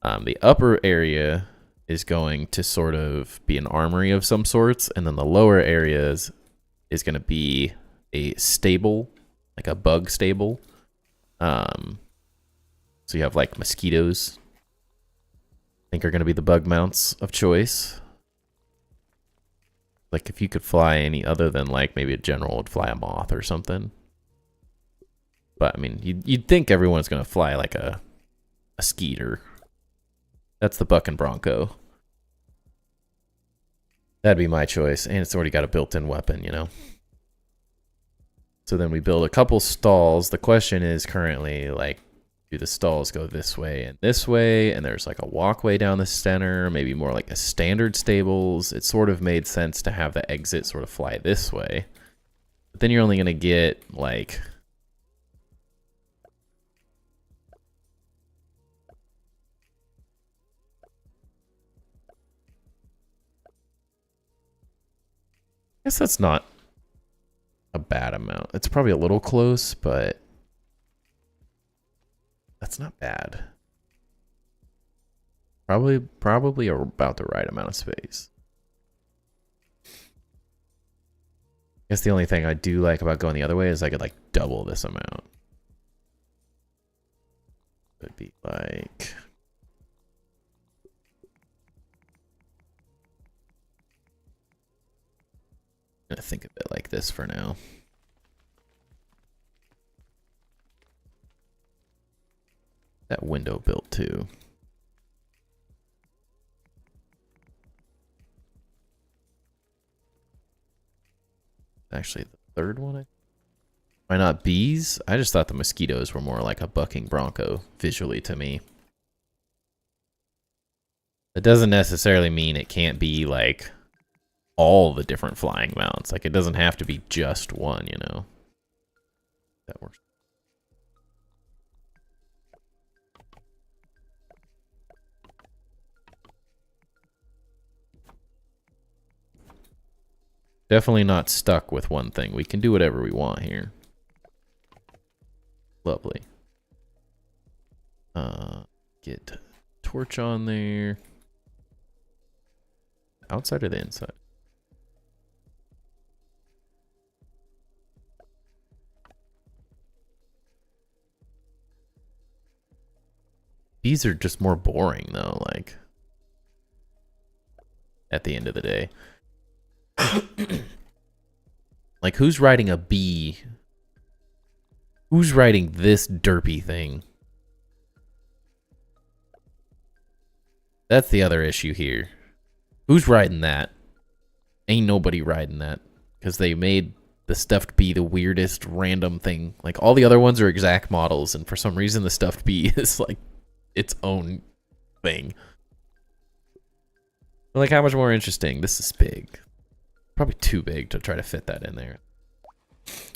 Speaker 1: The upper area is going to sort of be an armory of some sorts, and then the lower areas is going to be a stable, like a bug stable. So you have like mosquitoes, I think are going to be the bug mounts of choice. Like if you could fly any other than like maybe a general would fly a moth or something. But I mean, you'd think everyone's going to fly like a skeeter. That's the buck and bronco. That'd be my choice. And it's already got a built-in weapon, you know. So then we build a couple stalls. The question is currently like, do the stalls go this way? And there's like a walkway down the center, maybe more like a standard stables. It sort of made sense to have the exit sort of fly this way. But then you're only going to get like... I guess that's not a bad amount. It's probably a little close, but that's not bad. Probably about the right amount of space. I guess the only thing I do like about going the other way is I could like double this amount. It'd be like... I'm gonna think of it like this for now. That window built too. Actually, the third one. Why not bees? I just thought the mosquitoes were more like a bucking bronco visually to me. It doesn't necessarily mean it can't be like all the different flying mounts. Like it doesn't have to be just one, you know. That works. Definitely not stuck with one thing. We can do whatever we want here. Lovely. Get torch on there. Outside or the inside? These are just more boring though, like at the end of the day. Like who's riding a bee? Who's riding this derpy thing? That's the other issue here. Who's riding that? Ain't nobody riding that. Because they made the stuffed bee the weirdest random thing. Like all the other ones are exact models, and for some reason the stuffed bee is like its own thing. Like how much more interesting? This is big. Probably too big to try to fit that in there.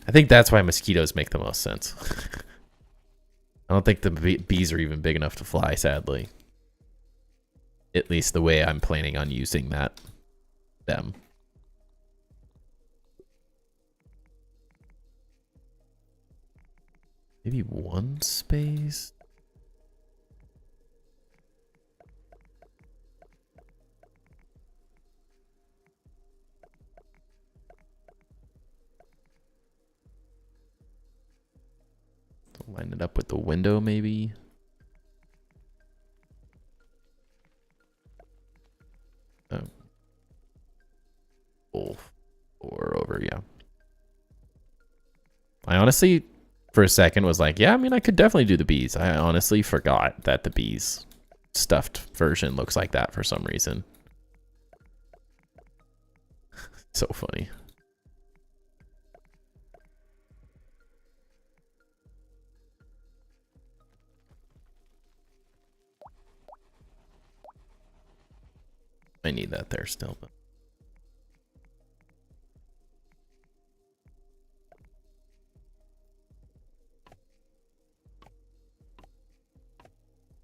Speaker 1: I think that's why mosquitoes make the most sense. I don't think the bees are even big enough to fly, sadly. At least the way I'm planning on using them. Maybe one space? Line it up with the window, maybe? Oh. Full or over, yeah. I honestly, for a second, was like, yeah, I mean, I could definitely do the bees. I honestly forgot that the bees stuffed version looks like that for some reason. So funny. I need that there still, but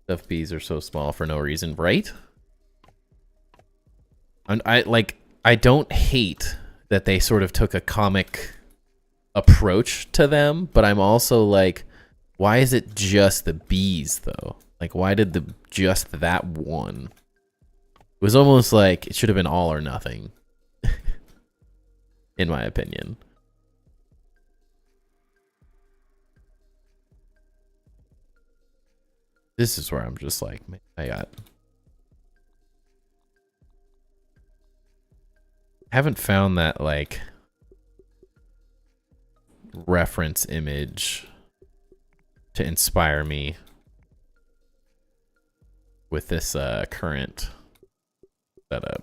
Speaker 1: stuffed bees are so small for no reason, right? And I don't hate that they sort of took a comic approach to them, but I'm also like, why is it just the bees though? Like, why did just that one? It was almost like it should have been all or nothing, in my opinion. This is where I'm just like, man, haven't found that like reference image to inspire me with this current setup.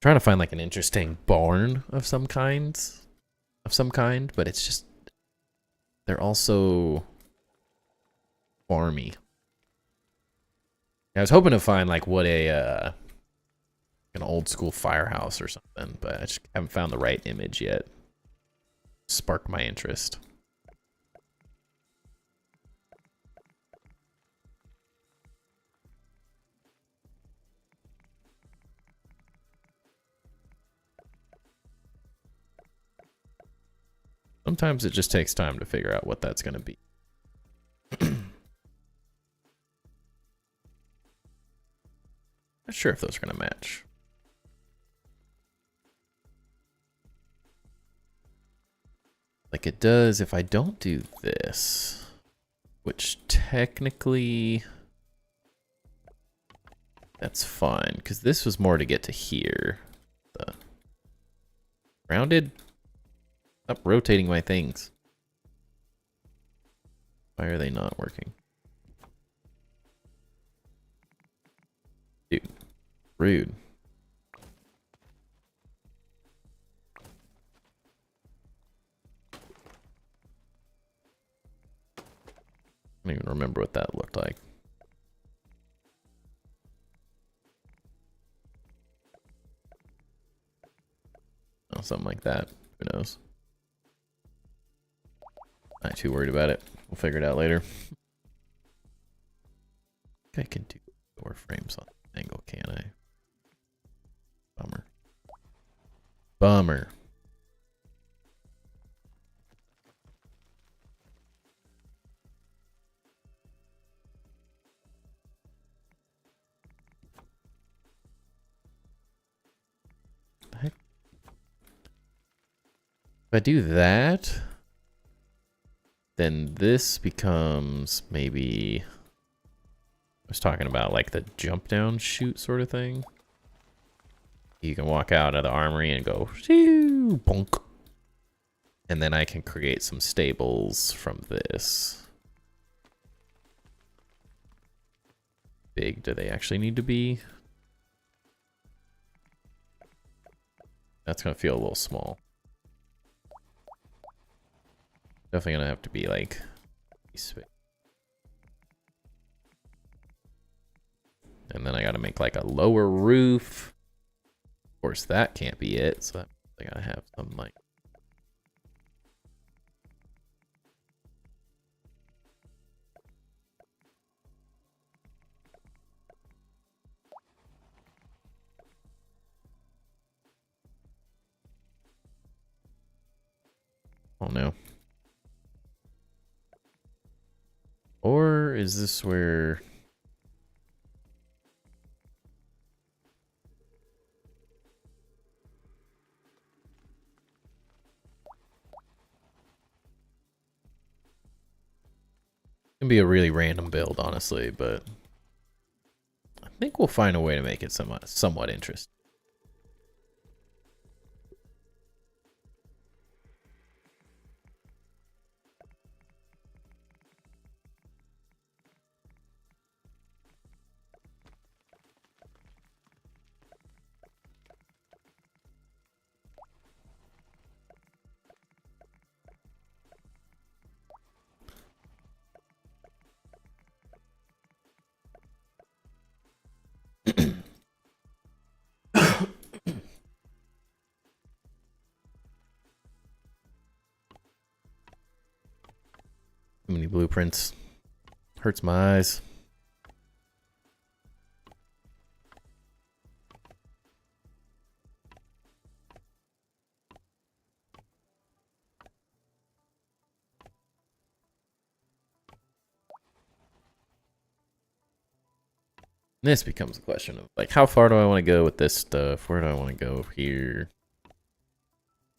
Speaker 1: Trying to find like an interesting barn of some kind, but it's just they're also farmy. I was hoping to find like what an old school firehouse or something, but I just haven't found the right image yet. Spark my interest. Sometimes it just takes time to figure out what that's going to be. Not sure if those are going to match. Like it does if I don't do this, which technically that's fine because this was more to get to here. The rounded. Stop rotating my things. Why are they not working? Dude, rude. I don't even remember what that looked like. Oh, something like that. Who knows? Not too worried about it. We'll figure it out later. I think I can do door frames on the angle, can I? Bummer. Bummer. The heck? If I do that, then this becomes maybe, I was talking about like the jump down shoot sort of thing. You can walk out of the armory and go shoo, bonk. And then I can create some stables from this. Big do they actually need to be? That's gonna feel a little small. Definitely gonna have to be like and then I gotta make like a lower roof. Of course that can't be it, so I gotta have some like oh no. Or is this where it can be a really random build, honestly, but I think we'll find a way to make it somewhat interesting. Too many blueprints. Hurts my eyes. This becomes a question of like, how far do I want to go with this stuff? Where do I want to go here?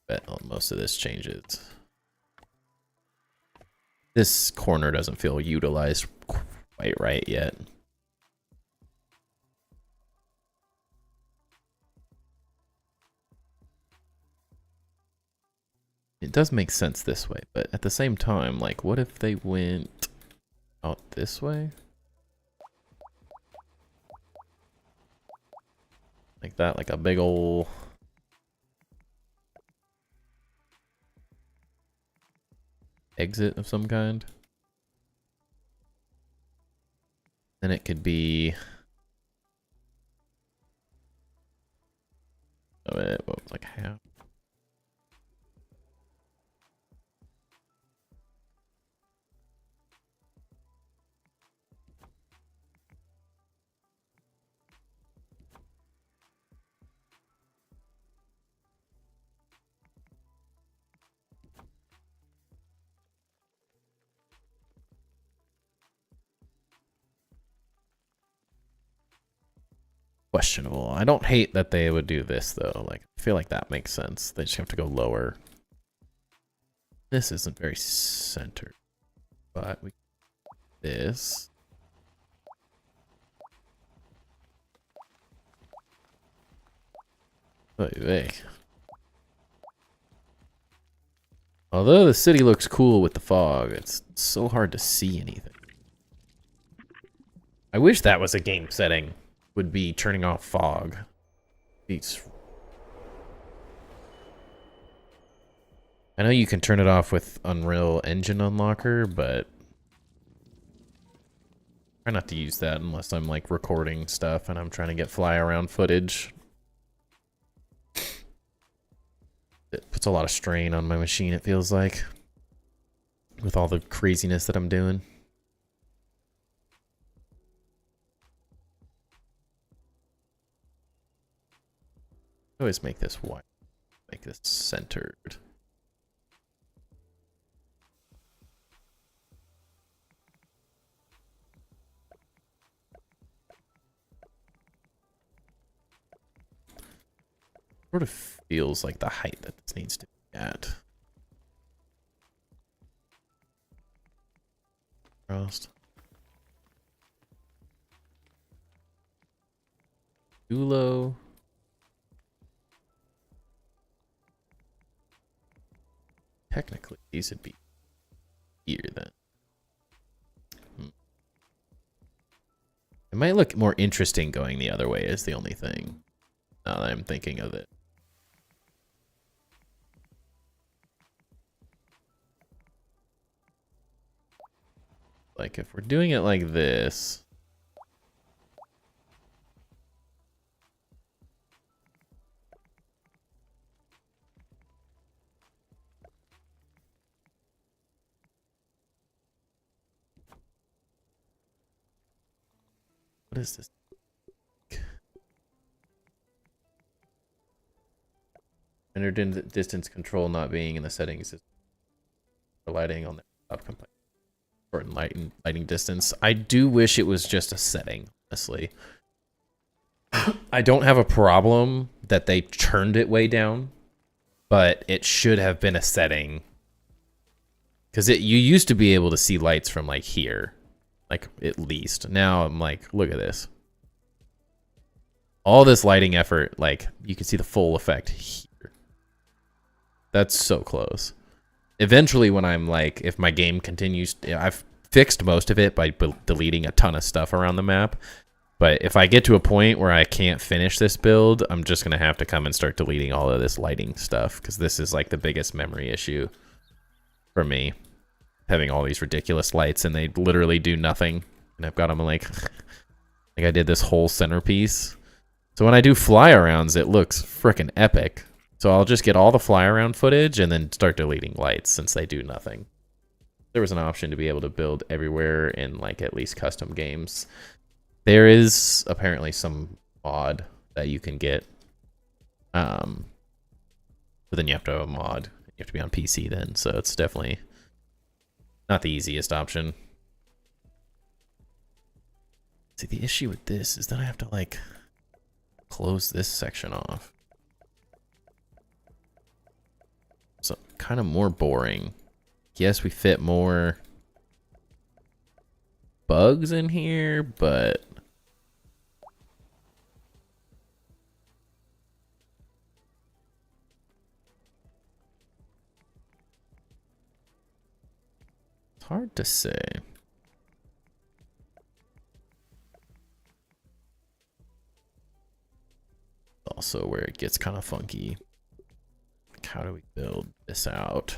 Speaker 1: Bet on most of this changes. This corner doesn't feel utilized quite right yet. It does make sense this way, but at the same time, like, what if they went out this way? Like that, like a big ol' exit of some kind. Then it could be, oh, what was like half? Questionable. I don't hate that they would do this though. Like, I feel like that makes sense. They just have to go lower. This isn't very centered, but we this. Hey. Although the city looks cool with the fog, it's so hard to see anything. I wish that was a game setting. Would be turning off fog. I know you can turn it off with Unreal Engine Unlocker, but try not to use that unless I'm like recording stuff and I'm trying to get fly around footage. It puts a lot of strain on my machine, it feels like. with all the craziness that I'm doing. Always make this white. Make this centered. Sort of feels like the height that this needs to be at. Crossed. Too low. Technically, these would be here then. It might look more interesting going the other way is the only thing. Now that I'm thinking of it. Like if we're doing it like this. What is this? Standard distance control not being in the settings is for lighting on the top complaint. Or lighting distance. I do wish it was just a setting, honestly. I don't have a problem that they turned it way down, but it should have been a setting. Because you used to be able to see lights from like here. Like at least. Now I'm like, look at this. All this lighting effort, like you can see the full effect here. That's so close. Eventually when I'm like, if my game continues, I've fixed most of it by deleting a ton of stuff around the map. But if I get to a point where I can't finish this build, I'm just going to have to come and start deleting all of this lighting stuff. Because this is like the biggest memory issue for me. Having all these ridiculous lights and they literally do nothing. And I've got them like I did this whole centerpiece. So when I do fly arounds, it looks freaking epic. So I'll just get all the fly around footage and then start deleting lights since they do nothing. There was an option to be able to build everywhere in like at least custom games. There is apparently some mod that you can get. But then you have to have a mod. You have to be on PC then, so it's definitely not the easiest option. See, the issue with this is that I have to like close this section off. So kind of more boring. Yes, we fit more bugs in here, but it's hard to say. Also where it gets kind of funky. Like how do we build this out?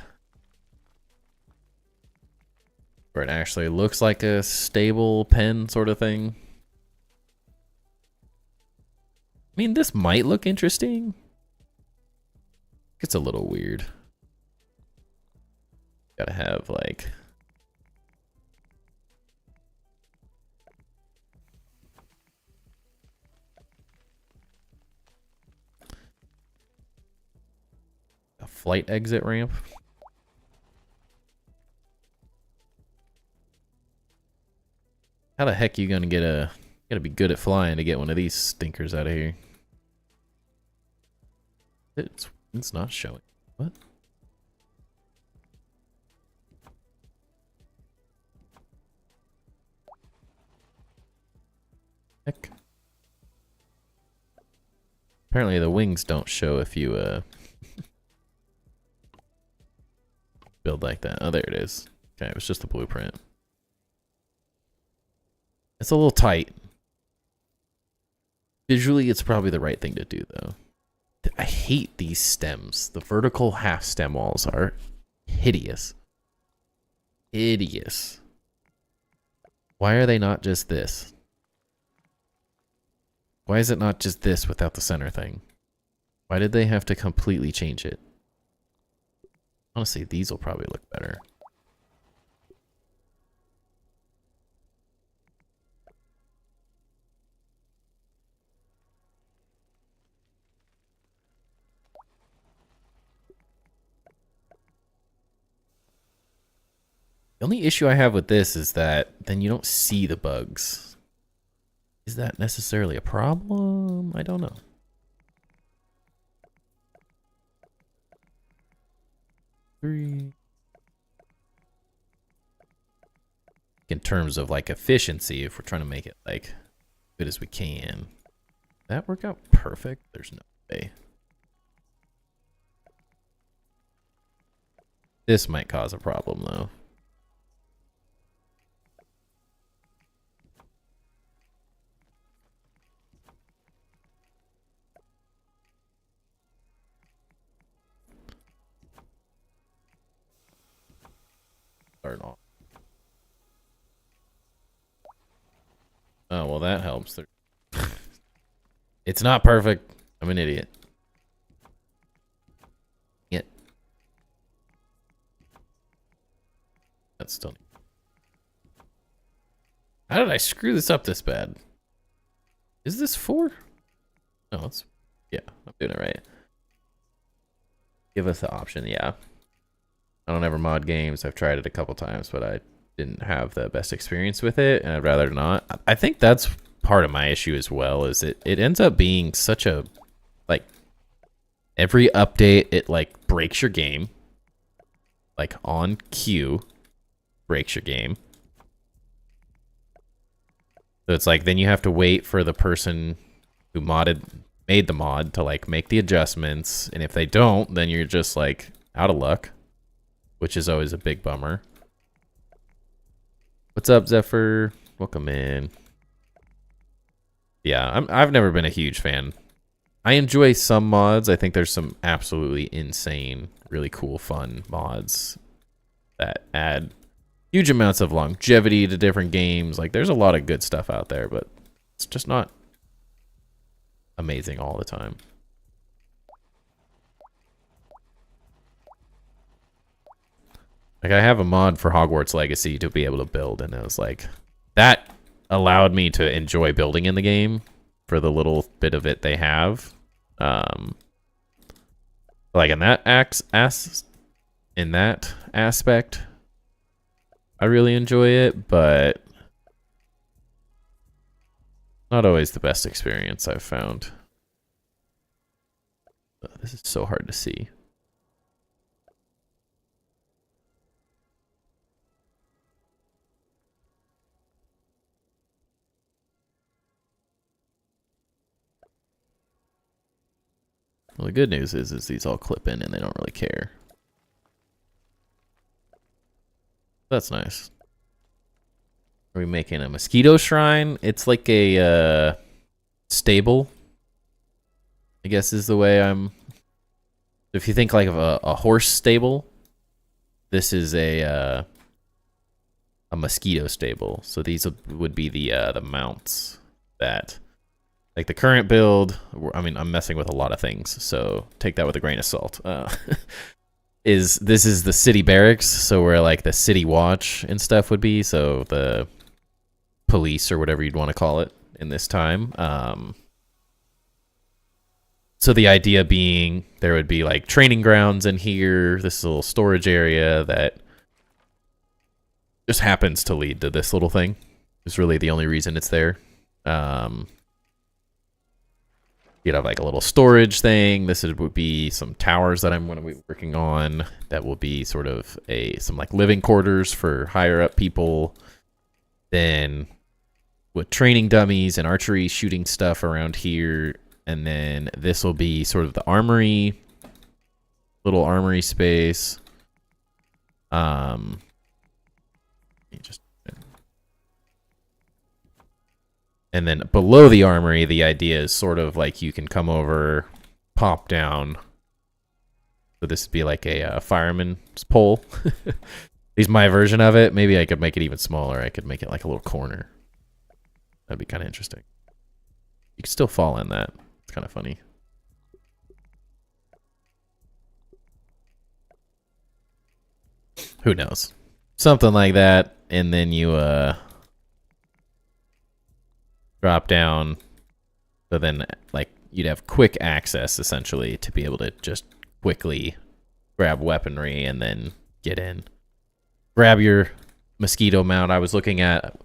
Speaker 1: Where it actually looks like a stable pen sort of thing. I mean, this might look interesting. It's a little weird. Gotta have like a flight exit ramp. How the heck are you gonna get gotta be good at flying to get one of these stinkers out of here? It's not showing. What? Heck. Apparently the wings don't show if you build like that. Oh, there it is. Okay, it was just the blueprint. It's a little tight. Visually, it's probably the right thing to do, though. I hate these stems. The vertical half stem walls are hideous. Hideous. Why are they not just this? Why is it not just this without the center thing? Why did they have to completely change it? Honestly, these will probably look better. The only issue I have with this is that then you don't see the bugs. Is that necessarily a problem? I don't know. Three. In terms of like efficiency, if we're trying to make it like good as we can, that work out perfect? There's no way. This might cause a problem though. Start off. Oh, well, that helps. It's not perfect. I'm an idiot. Yeah. That's still. How did I screw this up this bad? Is this 4? No, it's. Yeah, I'm doing it right. Give us the option, yeah. I don't ever mod games. I've tried it a couple times, but I didn't have the best experience with it, and I'd rather not. I think that's part of my issue as well, is it ends up being such a, like, every update, it, like, breaks your game. Like, on cue, breaks your game. So it's like, then you have to wait for the person who made the mod to, like, make the adjustments, and if they don't, then you're just, like, out of luck, which is always a big bummer. What's up, Zephyr? Welcome in. Yeah, I've never been a huge fan. I enjoy some mods. I think there's some absolutely insane, really cool, fun mods that add huge amounts of longevity to different games. Like, there's a lot of good stuff out there, but it's just not amazing all the time. Like, I have a mod for Hogwarts Legacy to be able to build, and it was like, that allowed me to enjoy building in the game for the little bit of it they have. Like, in that aspect, I really enjoy it, but not always the best experience I've found. This is so hard to see. Well, the good news is these all clip in and they don't really care. That's nice. Are we making a mosquito shrine? It's like a stable, I guess is the way I'm. If you think like of a horse stable, this is a mosquito stable. So these would be the mounts that. Like the current build, I mean, I'm messing with a lot of things, so take that with a grain of salt. This is the city barracks, so where like the city watch and stuff would be, so the police or whatever you'd want to call it in this time. So the idea being there would be like training grounds in here, this little storage area that just happens to lead to this little thing. It's really the only reason it's there. You'd have like a little storage thing. This would be some towers that I'm going to be working on. That will be sort of some like living quarters for higher up people. Then with training dummies and archery shooting stuff around here. And then this will be sort of the armory, little armory space. And then below the armory, the idea is sort of like you can come over, pop down. So this would be like a fireman's pole. At least my version of it. Maybe I could make it even smaller. I could make it like a little corner. That'd be kind of interesting. You could still fall in that. It's kind of funny. Who knows? Something like that. And then you drop down, so then like you'd have quick access essentially to be able to just quickly grab weaponry and then get in, grab your mosquito mount I was looking at.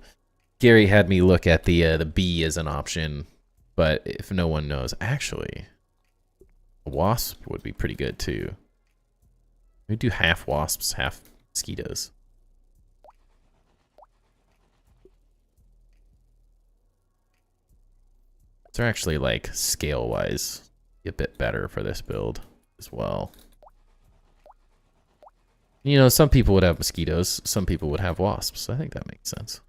Speaker 1: Gary had me look at the bee as an option, but if no one knows, actually, a wasp would be pretty good too. We do half wasps, half mosquitoes. They're actually like scale-wise a bit better for this build as well. You know, some people would have mosquitoes, some people would have wasps. I think that makes sense.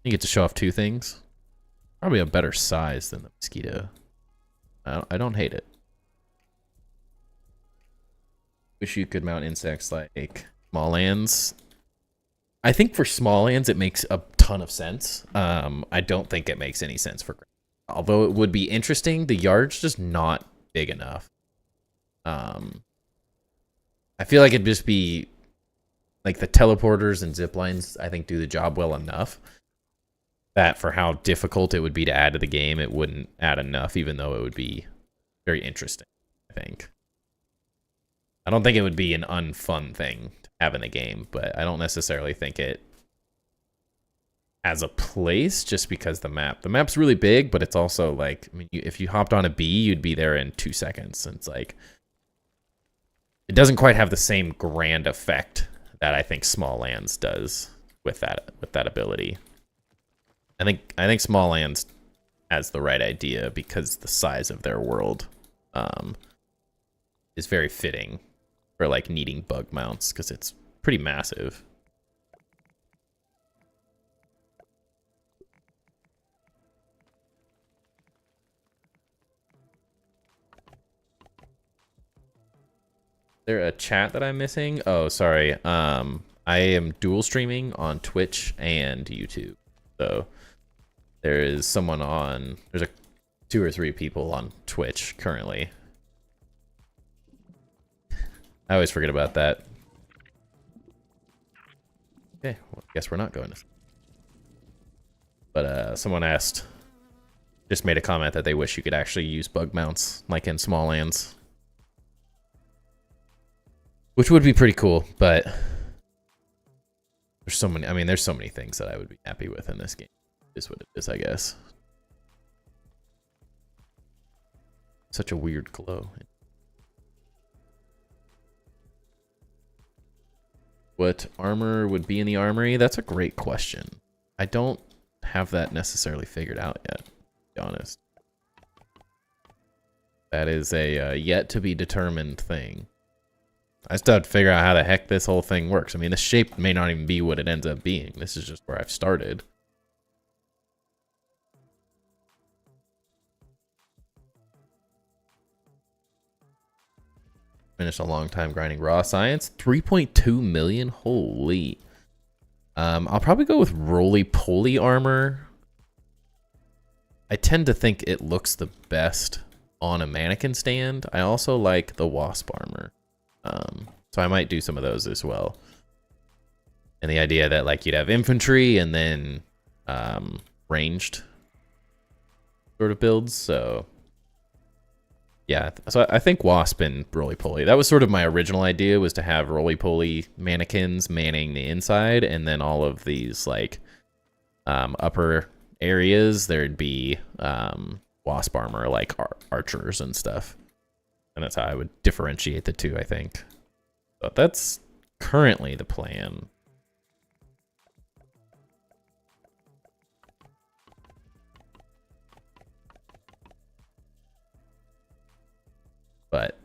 Speaker 1: You get to show off two things. Probably a better size than the mosquito. I don't hate it. Wish you could mount insects like small lands. I think for small lands it makes a ton of sense. I don't think it makes any sense for, although it would be interesting. The yard's just not big enough. I feel like it'd just be like the teleporters and zip lines, I think, do the job well enough that for how difficult it would be to add to the game, it wouldn't add enough, even though it would be very interesting, I think. I don't think it would be an unfun thing to have in the game, but I don't necessarily think it has a place just because the map's really big, but it's also like, I mean, if you hopped on a bee, you'd be there in 2 seconds. And it's like, it doesn't quite have the same grand effect that I think Small Lands does with that ability. I think Small Lands has the right idea because the size of their world is very fitting for like needing bug mounts because it's pretty massive. There a chat that I'm missing? Oh, sorry. I am dual streaming on Twitch and YouTube. So there is someone on, there's 2 or 3 people on Twitch currently. I always forget about that. Okay, well, I guess we're not going to. But someone just made a comment that they wish you could actually use bug mounts like in Small Lands. Which would be pretty cool, but there's so many things that I would be happy with in this game. Is what it is, I guess. Such a weird glow. What armor would be in the armory? That's a great question. I don't have that necessarily figured out yet, to be honest. That is a yet to be determined thing. I still have to figure out how the heck this whole thing works. I mean, the shape may not even be what it ends up being. This is just where I've started. Finished a long time grinding raw science. 3.2 million. Holy. I'll probably go with roly-poly armor. I tend to think it looks the best on a mannequin stand. I also like the wasp armor. So I might do some of those as well. And the idea that like you'd have infantry and then ranged sort of builds. So yeah, so I think wasp and roly-poly. That was sort of my original idea, was to have roly-poly mannequins manning the inside, and then all of these like upper areas there'd be wasp armor like archers and stuff. And that's how I would differentiate the two, I think. But that's currently the plan. But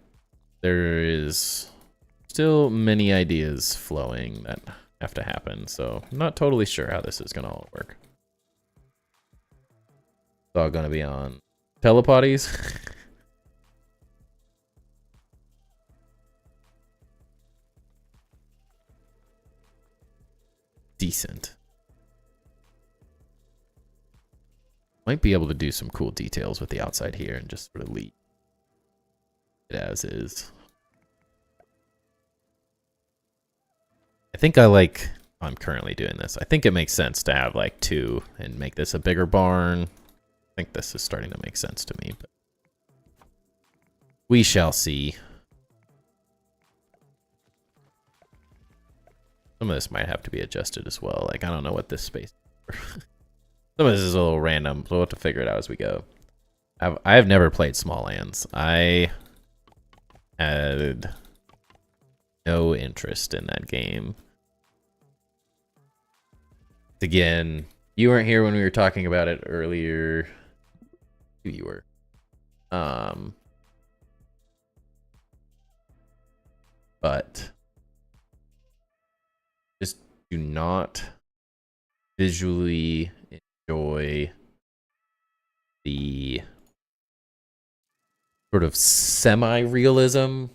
Speaker 1: there is still many ideas flowing that have to happen, so I'm not totally sure how this is going to all work. It's all going to be on telepotties. Decent. Might be able to do some cool details with the outside here and just sort of leave it as is. I think I'm currently doing this. I think it makes sense to have like 2 and make this a bigger barn. I think this is starting to make sense to me, but we shall see. Some of this might have to be adjusted as well. Like, I don't know what this space is. Some of this is a little random, so we'll have to figure it out as we go. I have never played small lands. I had no interest in that game. Again, you weren't here when we were talking about it earlier. Who you were? But just do not visually enjoy the sort of semi-realism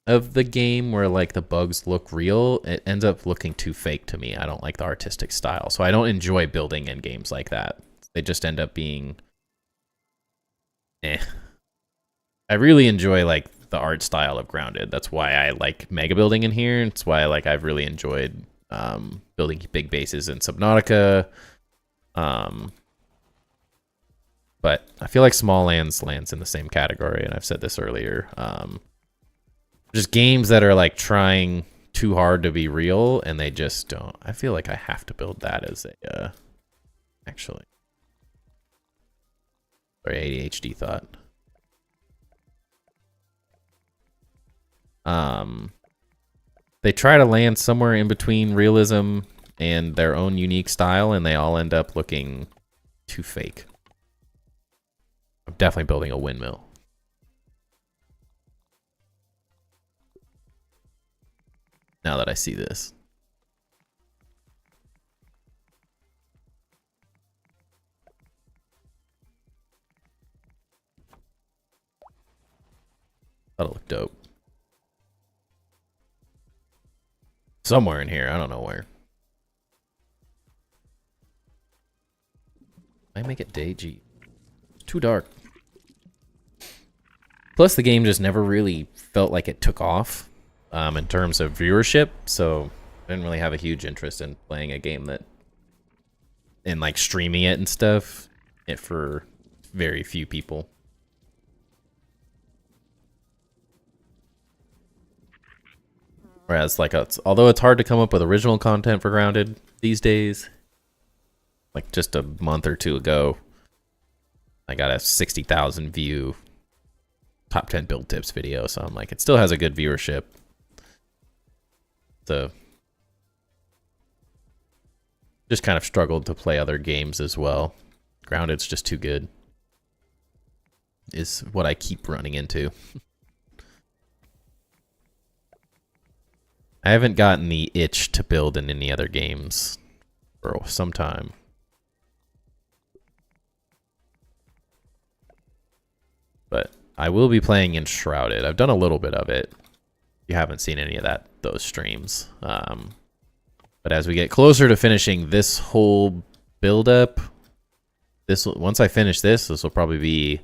Speaker 1: of the game where like the bugs look real. It ends up looking too fake to me. I don't like the artistic style, so I don't enjoy building in games like that. They just end up being I really enjoy like the art style of Grounded. That's why I like mega building in here. It's why I've really enjoyed building big bases in Subnautica. But I feel like small lands in the same category, and I've said this earlier. Just games that are like trying too hard to be real, and they just don't. I feel like I have to build that as a actually. Sorry, ADHD thought. They try to land somewhere in between realism and their own unique style, and they all end up looking too fake. I'm definitely building a windmill. Now that I see this. That'll look dope. Somewhere in here, I don't know where. I make it day G. It's too dark. Plus, the game just never really felt like it took off in terms of viewership, so I didn't really have a huge interest in playing a game that, and like streaming it and stuff, it for very few people. Whereas, like, although it's hard to come up with original content for Grounded these days, like just a month or two ago, I got a 60,000 view top 10 build tips video, so I'm like, it still has a good viewership. So, just kind of struggled to play other games as well. Grounded's just too good, is what I keep running into. I haven't gotten the itch to build in any other games for some time. But I will be playing Enshrouded. I've done a little bit of it. You haven't seen any of those streams. But as we get closer to finishing this whole build-up, once I finish this will probably be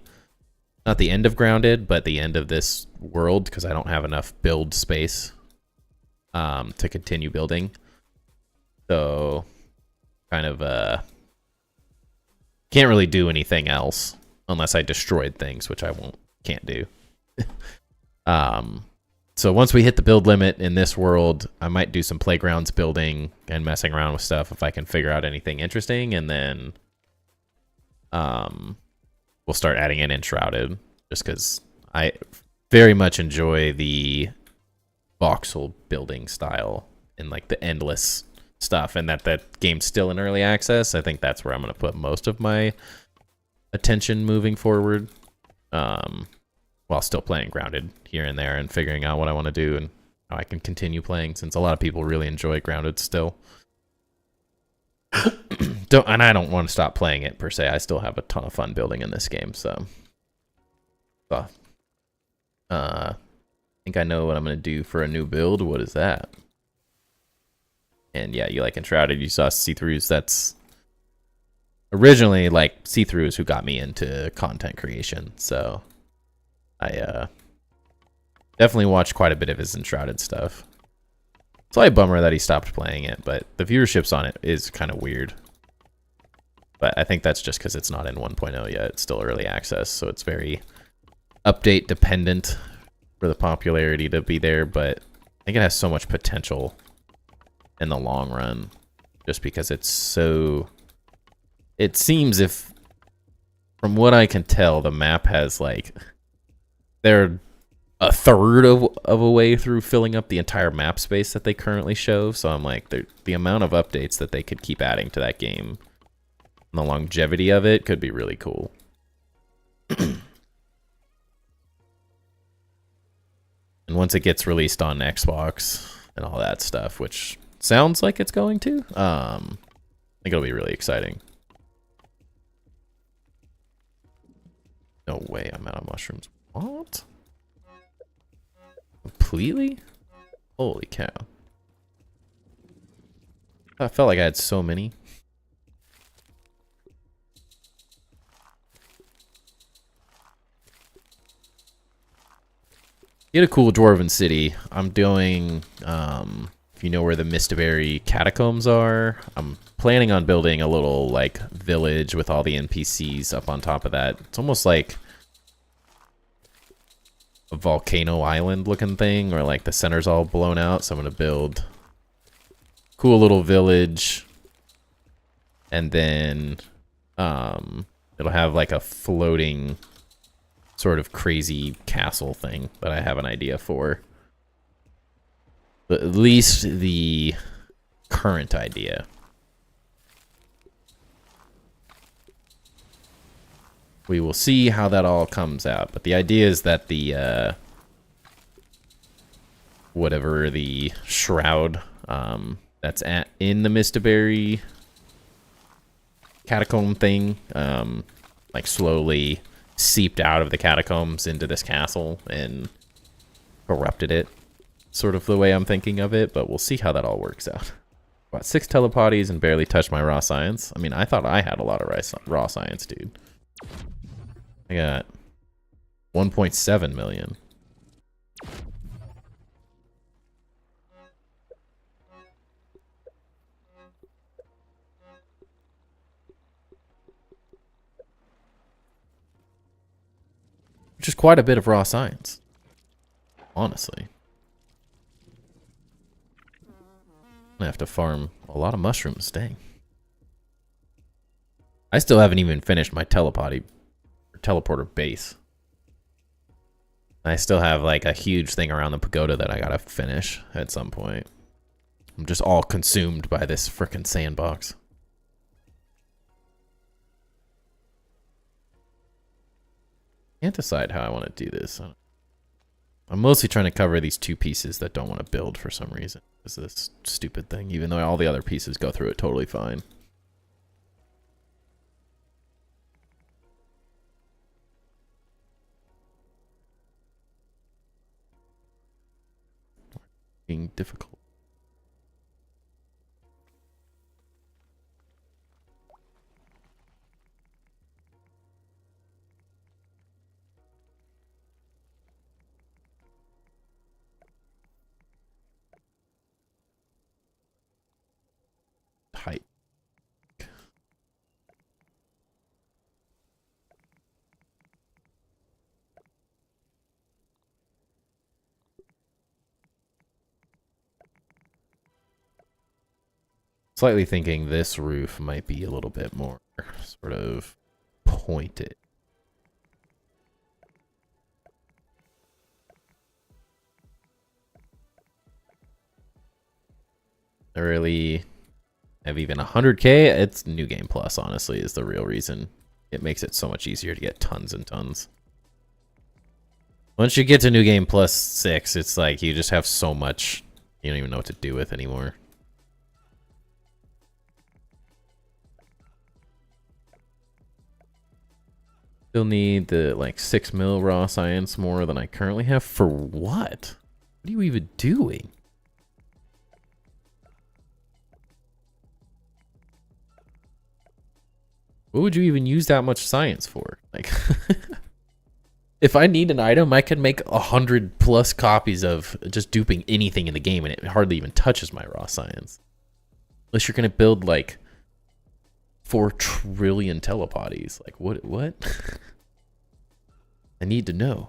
Speaker 1: not the end of Grounded, but the end of this world, because I don't have enough build space to continue building. So kind of can't really do anything else unless I destroyed things, which I can't do. So once we hit the build limit in this world, I might do some playgrounds building and messing around with stuff if I can figure out anything interesting, and then we'll start adding in Enshrouded, just because I very much enjoy the voxel building style and like the endless stuff, and that game's still in early access. I think that's where I'm going to put most of my attention moving forward, while still playing Grounded here and there and figuring out what I want to do and how I can continue playing, since a lot of people really enjoy Grounded still. And I don't want to stop playing it per se. I still have a ton of fun building in this game, so I think I know what I'm going to do for a new build. What is that? And yeah, you like Enshrouded. You saw see-throughs. That's originally like see-throughs who got me into content creation. So I definitely watched quite a bit of his Enshrouded stuff. It's probably a bummer that he stopped playing it, but the viewerships on it is kind of weird. But I think that's just because it's not in 1.0 yet. It's still early access, so it's very update dependent for the popularity to be there, but I think it has so much potential. in the long run, just because it's so... It seems, if from what I can tell, the map has like... They're a third of a way through filling up the entire map space that they currently show, so I'm like, the amount of updates that they could keep adding to that game, and the longevity of it could be really cool. And once it gets released on Xbox and all that stuff, which sounds like it's going to, I think it'll be really exciting. No way I'm out of mushrooms. What? Completely? Holy cow. I felt like I had so many. Get a cool dwarven city. I'm doing, if you know where the Mistaberry catacombs are, I'm planning on building a little, like, village with all the NPCs up on top of that. It's almost like a volcano island looking thing, where, like, the center's all blown out. So I'm going to build a cool little village. And then, it'll have, like, a floating... sort of crazy castle thing that I have an idea for. But at least the current idea. We will see how that all comes out. But the idea is that the whatever the shroud that's in the Mistaberry catacomb thing, like slowly seeped out of the catacombs into this castle and corrupted it, sort of the way I'm thinking of it, but we'll see how that all works out. Got 6 telepotties and barely touched my raw science. I mean, I thought I had a lot of raw science, dude. I got 1.7 million. Which is quite a bit of raw science, honestly. I'm gonna have to farm a lot of mushrooms, dang. I still haven't even finished my teleporter base. I still have like a huge thing around the pagoda that I gotta finish at some point. I'm just all consumed by this frickin' sandbox. Can't decide how I want to do this. I'm mostly trying to cover these 2 pieces that don't want to build for some reason. It's this stupid thing, even though all the other pieces go through it totally fine. Being difficult. Height. Slightly thinking this roof might be a little bit more sort of pointed. I really have even 100k. It's New Game Plus, honestly, is the real reason. It makes it so much easier to get tons and tons. Once you get to New Game Plus 6, it's like you just have so much you don't even know what to do with anymore. Still need the like 6 mil raw science more than I currently have. For what? What are you even doing? What would you even use that much science for? Like, if I need an item, I can make 100+ copies of just duping anything in the game, and it hardly even touches my raw science. Unless you're gonna build like 4 trillion telepotties. Like, what? I need to know.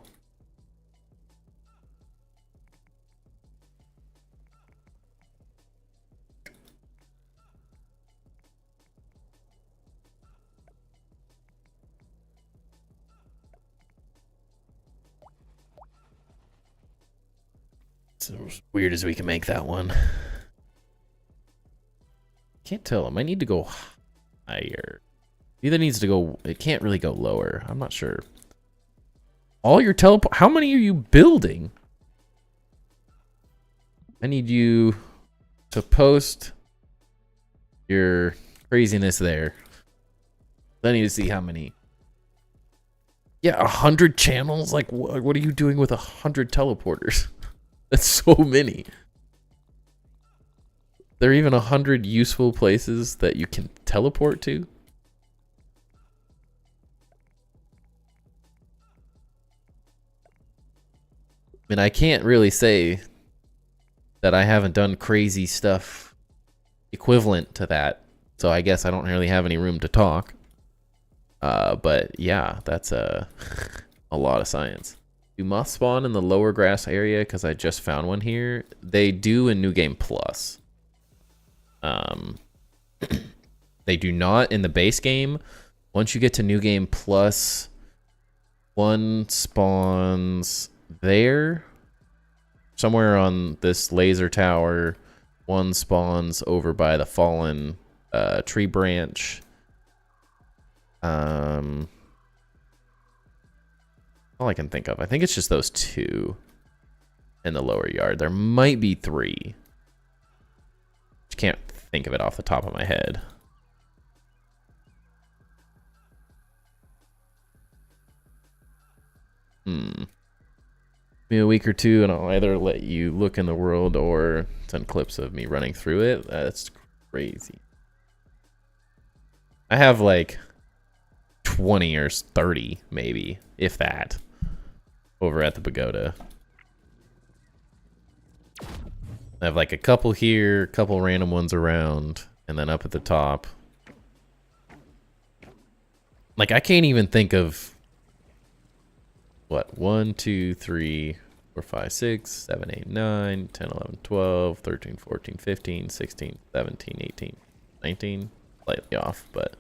Speaker 1: It's as weird as we can make that one. Can't tell. It might need to go higher. Either needs to go. It can't really go lower. I'm not sure. All your teleport. How many are you building? I need you to post your craziness there. I need to see how many. Yeah, 100 channels? Like, what are you doing with 100 teleporters? That's so many. There are even 100 useful places that you can teleport to? I mean, I can't really say that I haven't done crazy stuff equivalent to that. So I guess I don't really have any room to talk. But yeah, that's a lot of science. Do moths spawn in the lower grass area? Because I just found one here. They do in New Game Plus. They do not in the base game. Once you get to New Game Plus, one spawns there. Somewhere on this laser tower. One spawns over by the fallen tree branch. All I can think of. I think it's just those two in the lower yard. There might be 3. Just can't think of it off the top of my head. Give me a week or two and I'll either let you look in the world or send clips of me running through it. That's crazy. I have like 20 or 30 maybe, if that, over at the pagoda. I have like a couple here, a couple random ones around, and then up at the top. Like, I can't even think of what, 1, 2, 3, 4, 5, 6, 7, 8, 9, 10, 11, 12, 13, 14, 15, 16, 17, 18, 19, slightly off, but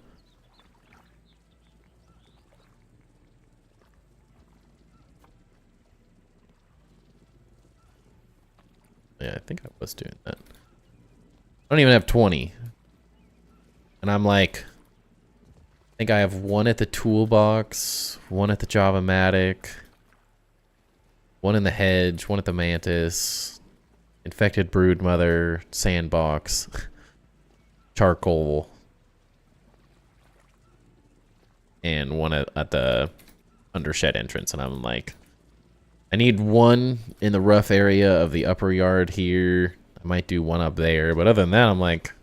Speaker 1: yeah, I think I was doing that. I don't even have 20. And I'm like, I think I have 1 at the toolbox, 1 at the Java-matic, 1 in the hedge, 1 at the mantis, infected broodmother, sandbox, charcoal, and 1 at the undershed entrance. And I'm like, I need 1 in the rough area of the upper yard here. I might do 1 up there. But other than that, I'm like,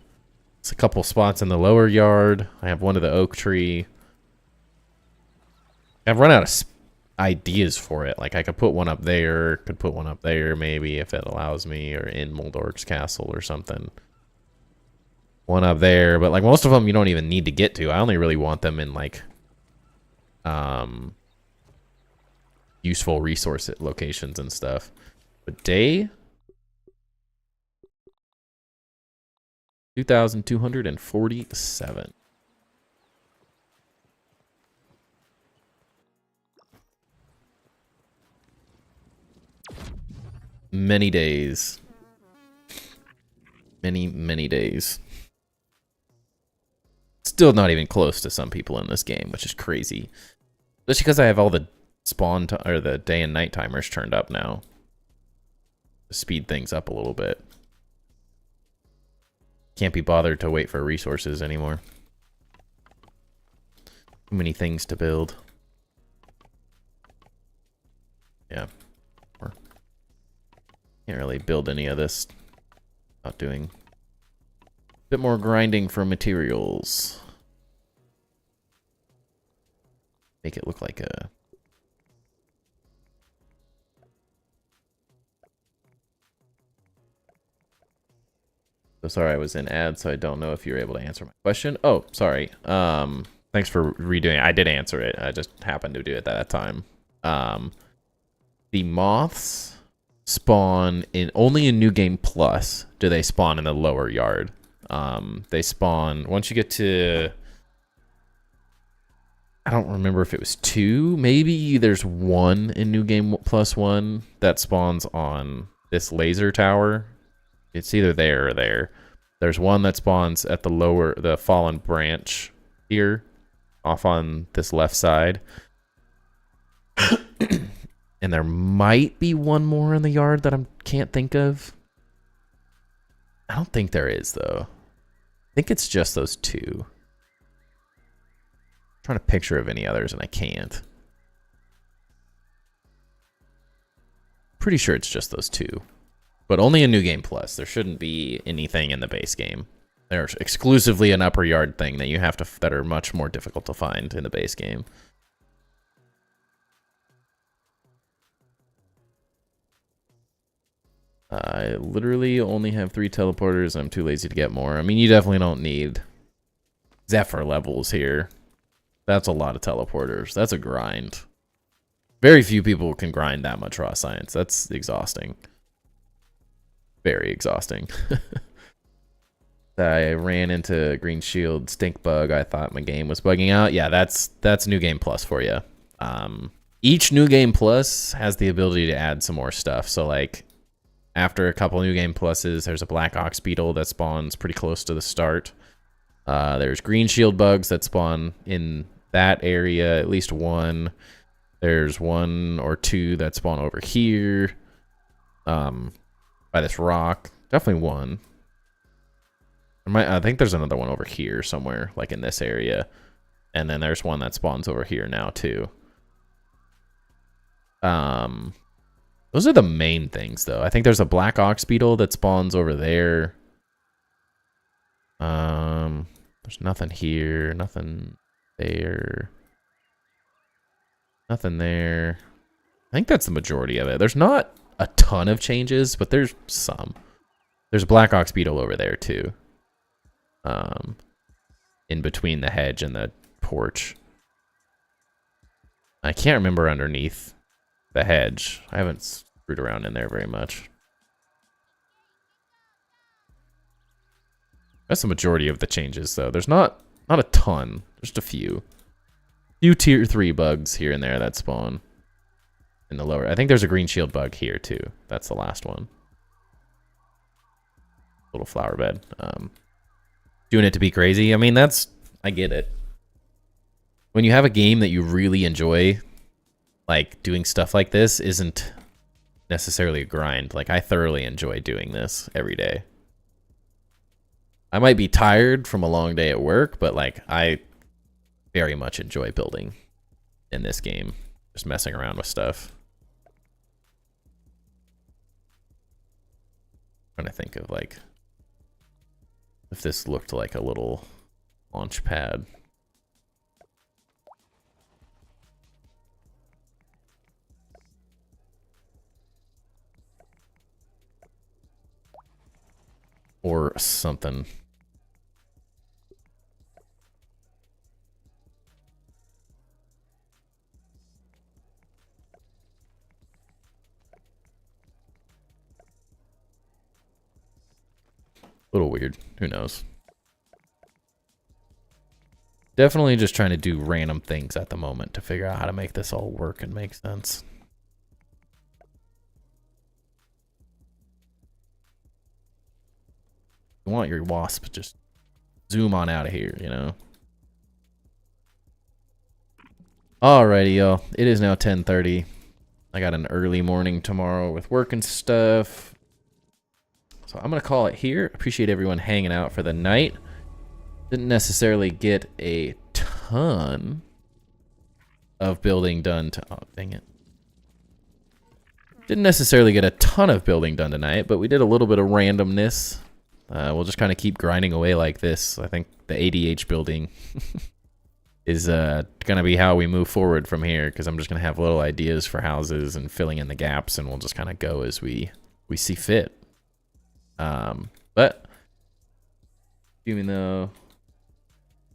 Speaker 1: it's a couple spots in the lower yard. I have 1 to the oak tree. I've run out of ideas for it. Like, I could put 1 up there. Could put 1 up there, maybe, if it allows me. Or in Moldork's castle or something. 1 up there. But, like, most of them you don't even need to get to. I only really want them in, like, useful resource locations and stuff. But day 2,247. Many days. Many days. Still not even close to some people in this game, which is crazy. Especially because I have all the spawn or the day and night timers turned up now to speed things up a little bit. Can't be bothered to wait for resources anymore. Too many things to build. Yeah. Can't really build any of this without doing a bit more grinding for materials. Make it look like a So sorry I was in ads, so I don't know if you were able to answer my question. Oh, sorry. Thanks for redoing it. I did answer it. I just happened to do it at that time. The moths spawn only in New Game Plus do they spawn in the lower yard. They spawn once you get to, I don't remember if it was 2. Maybe there's 1 in New Game Plus 1 that spawns on this laser tower. It's either there or there. There's one that spawns at the fallen branch here, off on this left side. And there might be one more in the yard that I can't think of. I don't think there is, though. I think it's just those two. I'm trying to picture of any others, and I can't. Pretty sure it's just those two. But only in New Game Plus. There shouldn't be anything in the base game. There's exclusively an upper yard thing that you have to that are much more difficult to find in the base game. I literally only have 3 teleporters. I'm too lazy to get more. I mean, you definitely don't need Zephyr levels here. That's a lot of teleporters. That's a grind. Very few people can grind that much raw science. That's exhausting. Very exhausting. I ran into Green Shield stink bug. I thought my game was bugging out. Yeah, that's New Game Plus for you. Each New Game Plus has the ability to add some more stuff. So like after a couple New Game Pluses, there's a Black Ox Beetle that spawns pretty close to the start. There's Green Shield bugs that spawn in that area, at least one. There's 1 or 2 that spawn over here by this rock. Definitely one. I think there's another one over here somewhere, like in this area. And then there's one that spawns over here now, too. Those are the main things, though. I think there's a Black Ox Beetle that spawns over there. There's nothing here, nothing there. Nothing there. I think that's the majority of it. There's not a ton of changes, but there's some. There's a Black Ox Beetle over there, too. In between the hedge and the porch. I can't remember underneath the hedge. I haven't screwed around in there very much. That's the majority of the changes, though. There's not a ton. Just a few. Few tier 3 bugs here and there that spawn in the lower. I think there's a Green Shield bug here, too. That's the last one. Little flower bed. Doing it to be crazy. I mean, I get it. When you have a game that you really enjoy, like, doing stuff like this isn't necessarily a grind. Like, I thoroughly enjoy doing this every day. I might be tired from a long day at work, but, like, I very much enjoy building in this game. Just messing around with stuff. I'm trying to think of, like, if this looked like a little launch pad. Or something. A little weird. Who knows? Definitely just trying to do random things at the moment to figure out how to make this all work and make sense. You want your wasp, just zoom on out of here, you know? Alrighty, y'all. It is now 10:30. I got an early morning tomorrow with work and stuff. So I'm going to call it here. Appreciate everyone hanging out for the night. Didn't necessarily get a ton of building done to... Oh, dang it. Didn't necessarily get a ton of building done tonight, but we did a little bit of randomness. We'll just kind of keep grinding away like this. I think the ADH building is going to be how we move forward from here, because I'm just going to have little ideas for houses and filling in the gaps, and we'll just kind of go as we see fit. But even though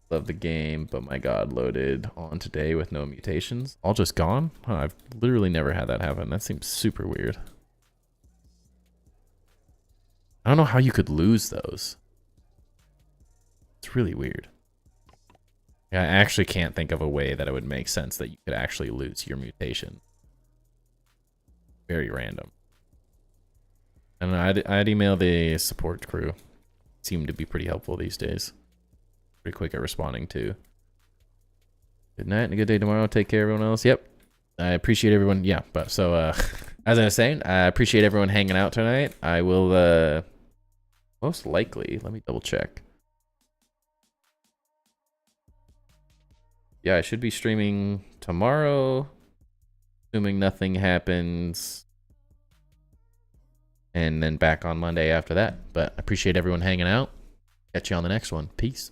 Speaker 1: love the game, but my god, loaded on today with no mutations, all just gone. Huh, I've literally never had that happen. That seems super weird. I don't know how you could lose those. It's really weird. I actually can't think of a way that it would make sense that you could actually lose your mutation. Very random. I don't know. I'd email the support crew. Seem to be pretty helpful these days. Pretty quick at responding too. Good night and a good day tomorrow. Take care, everyone else. Yep. I appreciate everyone. Yeah, but so as I was saying, I appreciate everyone hanging out tonight. I will most likely, let me double check. Yeah, I should be streaming tomorrow, assuming nothing happens. And then back on Monday after that. But I appreciate everyone hanging out. Catch you on the next one. Peace.